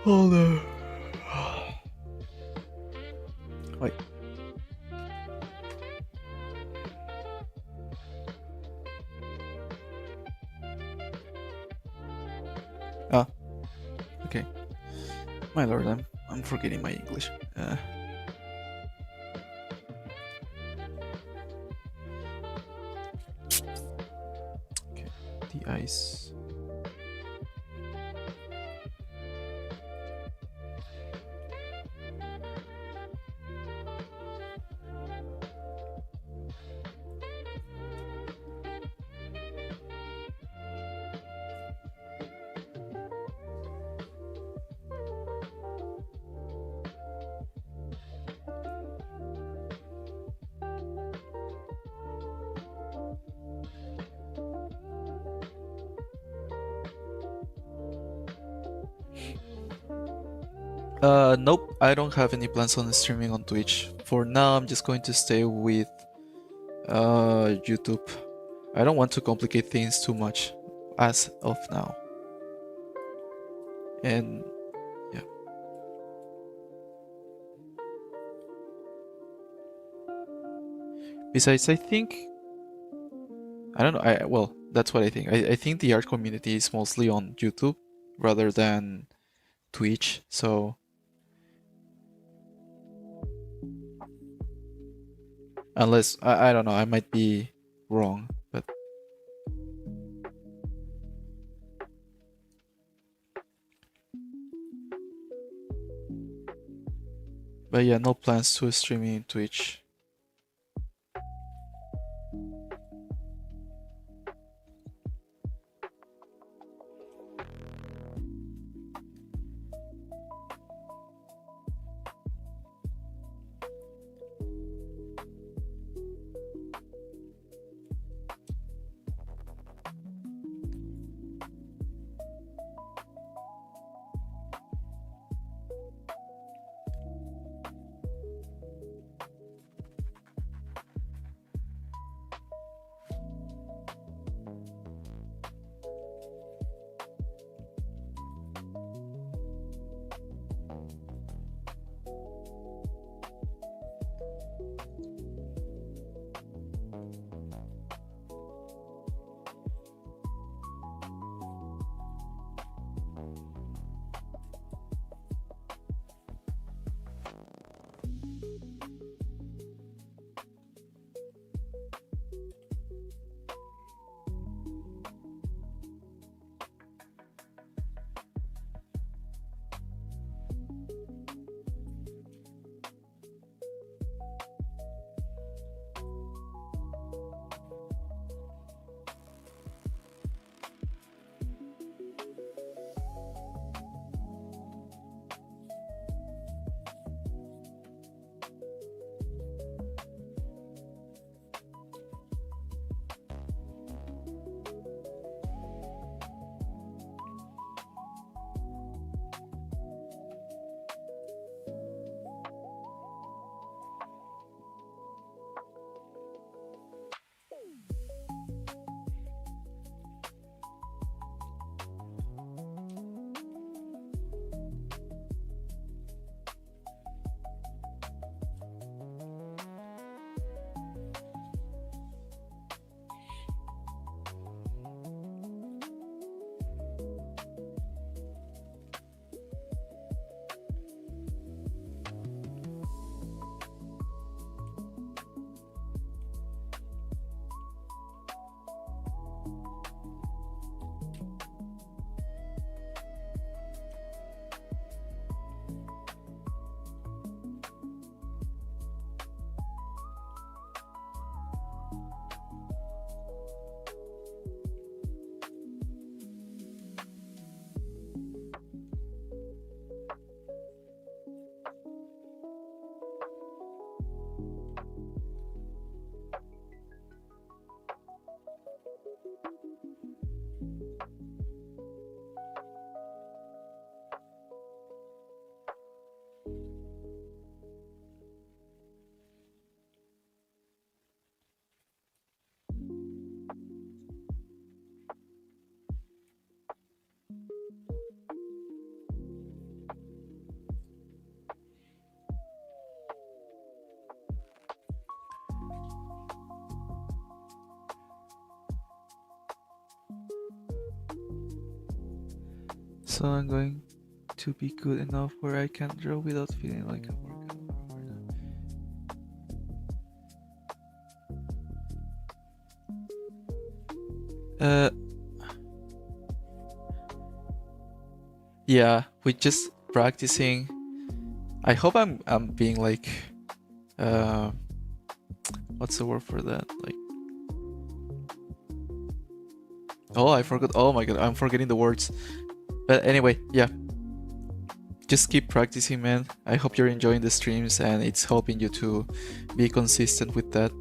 Hold on. Wait. Ah. Okay. My lord, I'm forgetting my English. Okay. The ice. Nope, I don't have any plans on streaming on Twitch. For now, I'm just going to stay with YouTube. I don't want to complicate things too much as of now. And yeah. Besides, I think... I don't know, well, that's what I think. I think the art community is mostly on YouTube rather than Twitch, so... Unless, I don't know, I might be wrong, but... But yeah, no plans to streaming in Twitch. So I'm going to be good enough where I can draw without feeling like I'm working over. Yeah, with just practicing. I hope I'm being like, what's the word for that? Like, oh, I forgot. Oh my god, I'm forgetting the words. But anyway, yeah. Just keep practicing, man. I hope you're enjoying the streams and it's helping you to be consistent with that.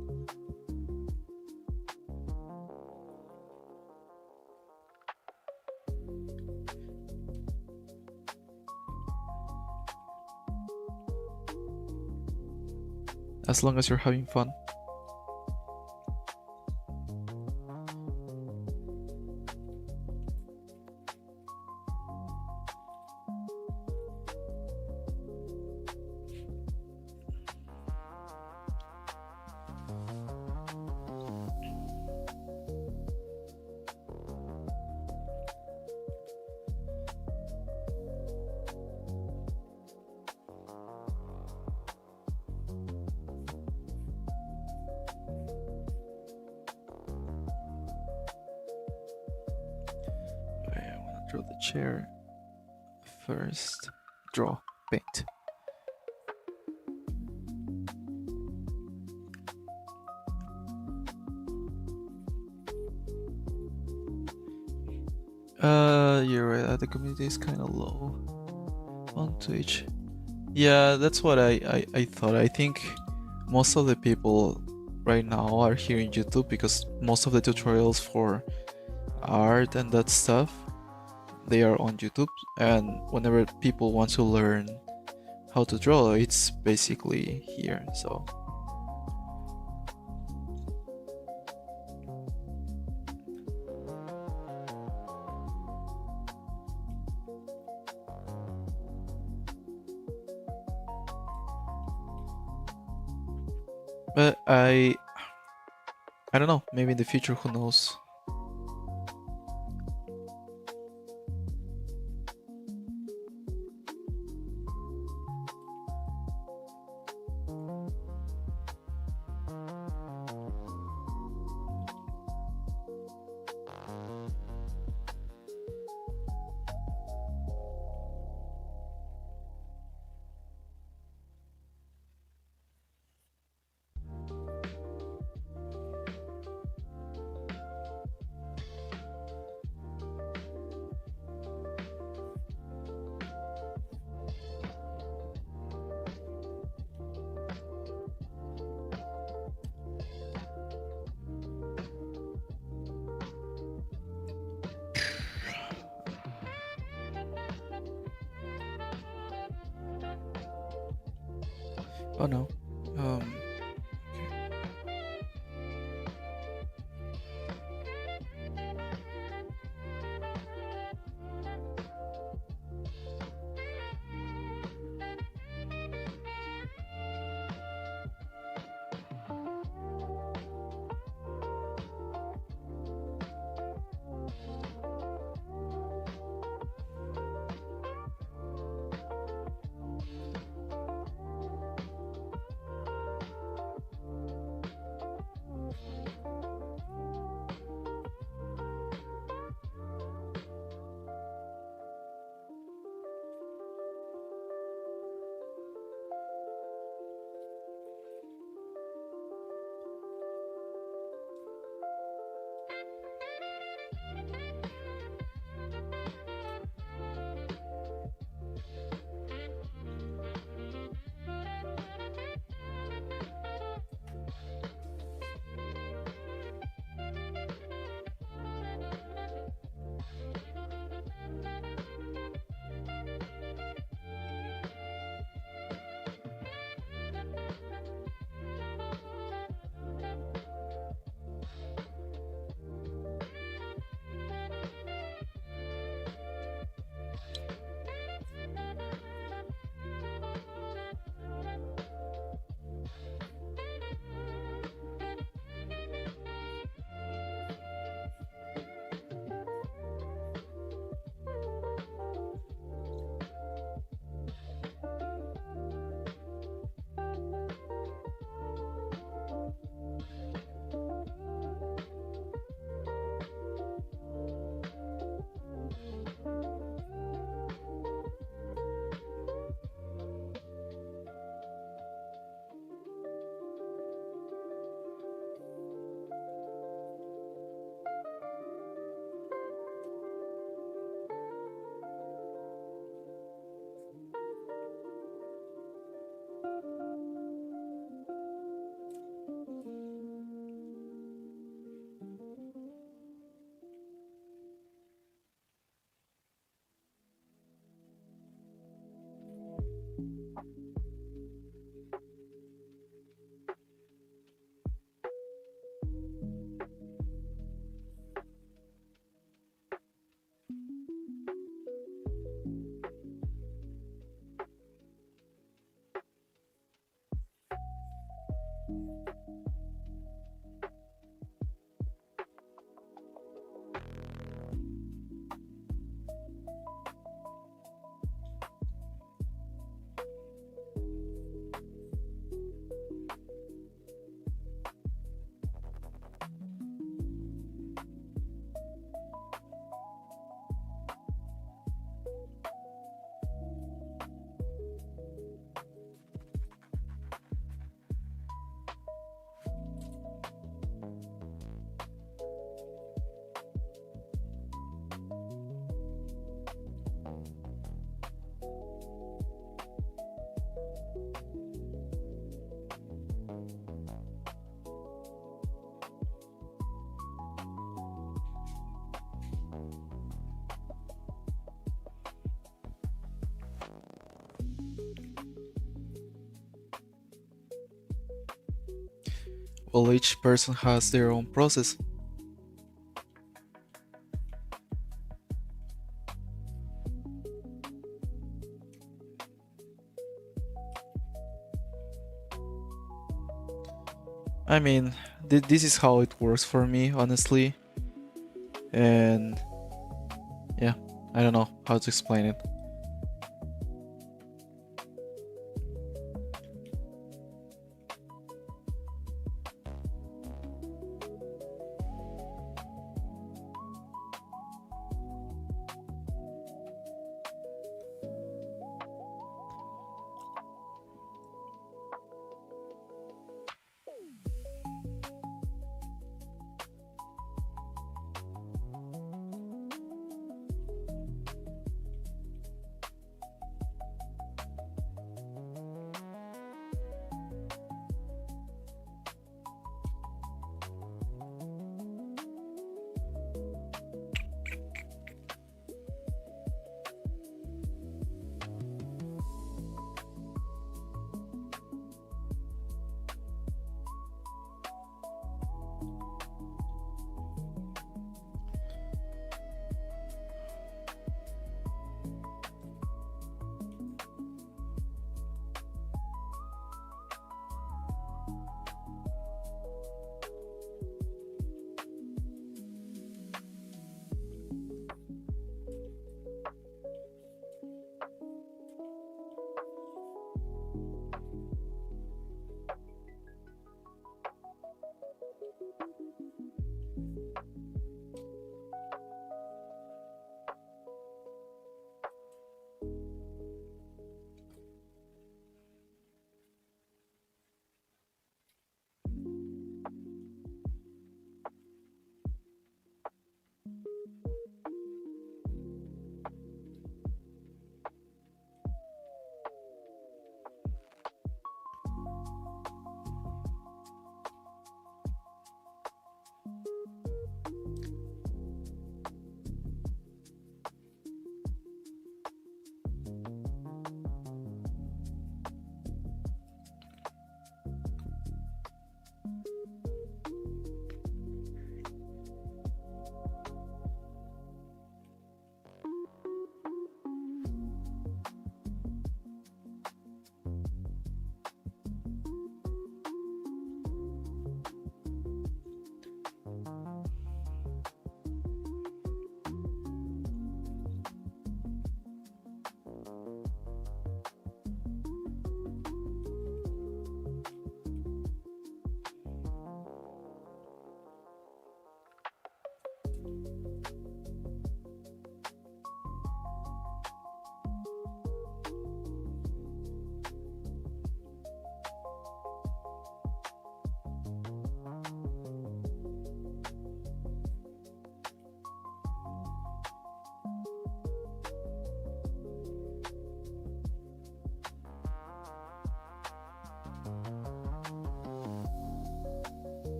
As long as you're having fun. Draw the chair first. Draw, paint. You're right. The community is kind of low on Twitch. Yeah, that's what I thought. I think most of the people right now are here in YouTube because most of the tutorials for art and that stuff, they are on YouTube, and whenever people want to learn how to draw, it's basically here. So but I don't know, maybe in the future, who knows. Oh no. Well, each person has their own process. I mean, this is how it works for me, honestly. And yeah, I don't know how to explain it.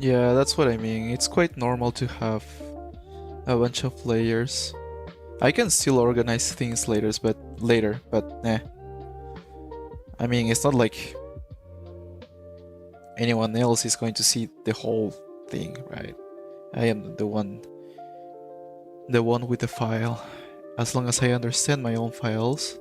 Yeah, that's what I mean. It's quite normal to have a bunch of layers. I can still organize things later, but eh. I mean, it's not like anyone else is going to see the whole thing, right? I am the one with the file. As long as I understand my own files.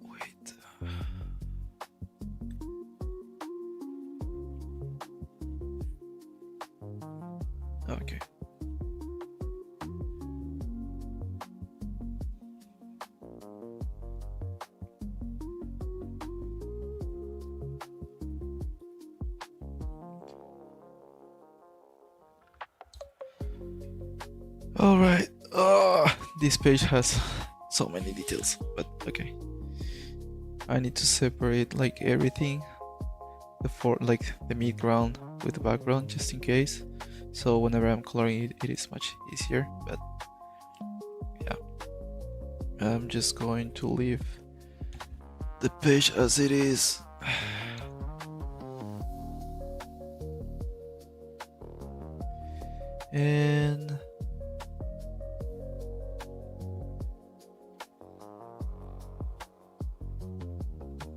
Wait. Okay. Alright. This page has so many details, but okay. I need to separate like everything, like the midground with the background, just in case. So whenever I'm coloring it, it is much easier. But yeah, I'm just going to leave the page as it is. And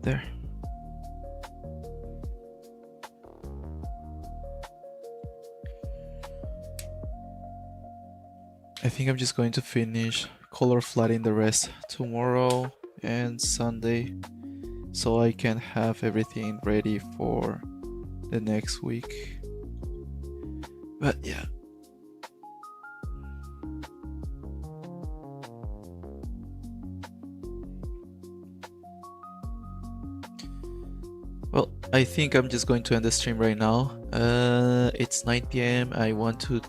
there. I think I'm just going to finish color flatting the rest tomorrow and Sunday, so I can have everything ready for the next week. But yeah. Well, I think I'm just going to end the stream right now. It's 9 p.m. I want to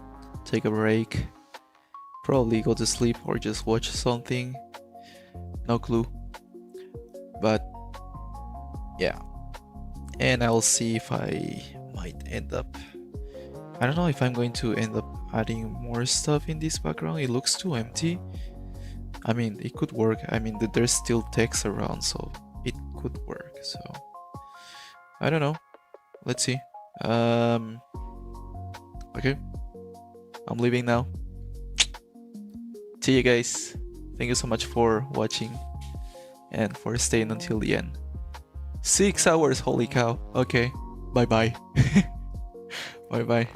take a break. Probably go to sleep or just watch something. No clue. But yeah. And I'll see if I might end up... I don't know if I'm going to end up adding more stuff in this background. It looks too empty. I mean, it could work. I mean, there's still text around, so it could work. So I don't know. Let's see. Okay. I'm leaving now. See you guys. Thank you so much for watching and for staying until the end. 6 hours, holy cow. Okay. Bye bye. Bye bye.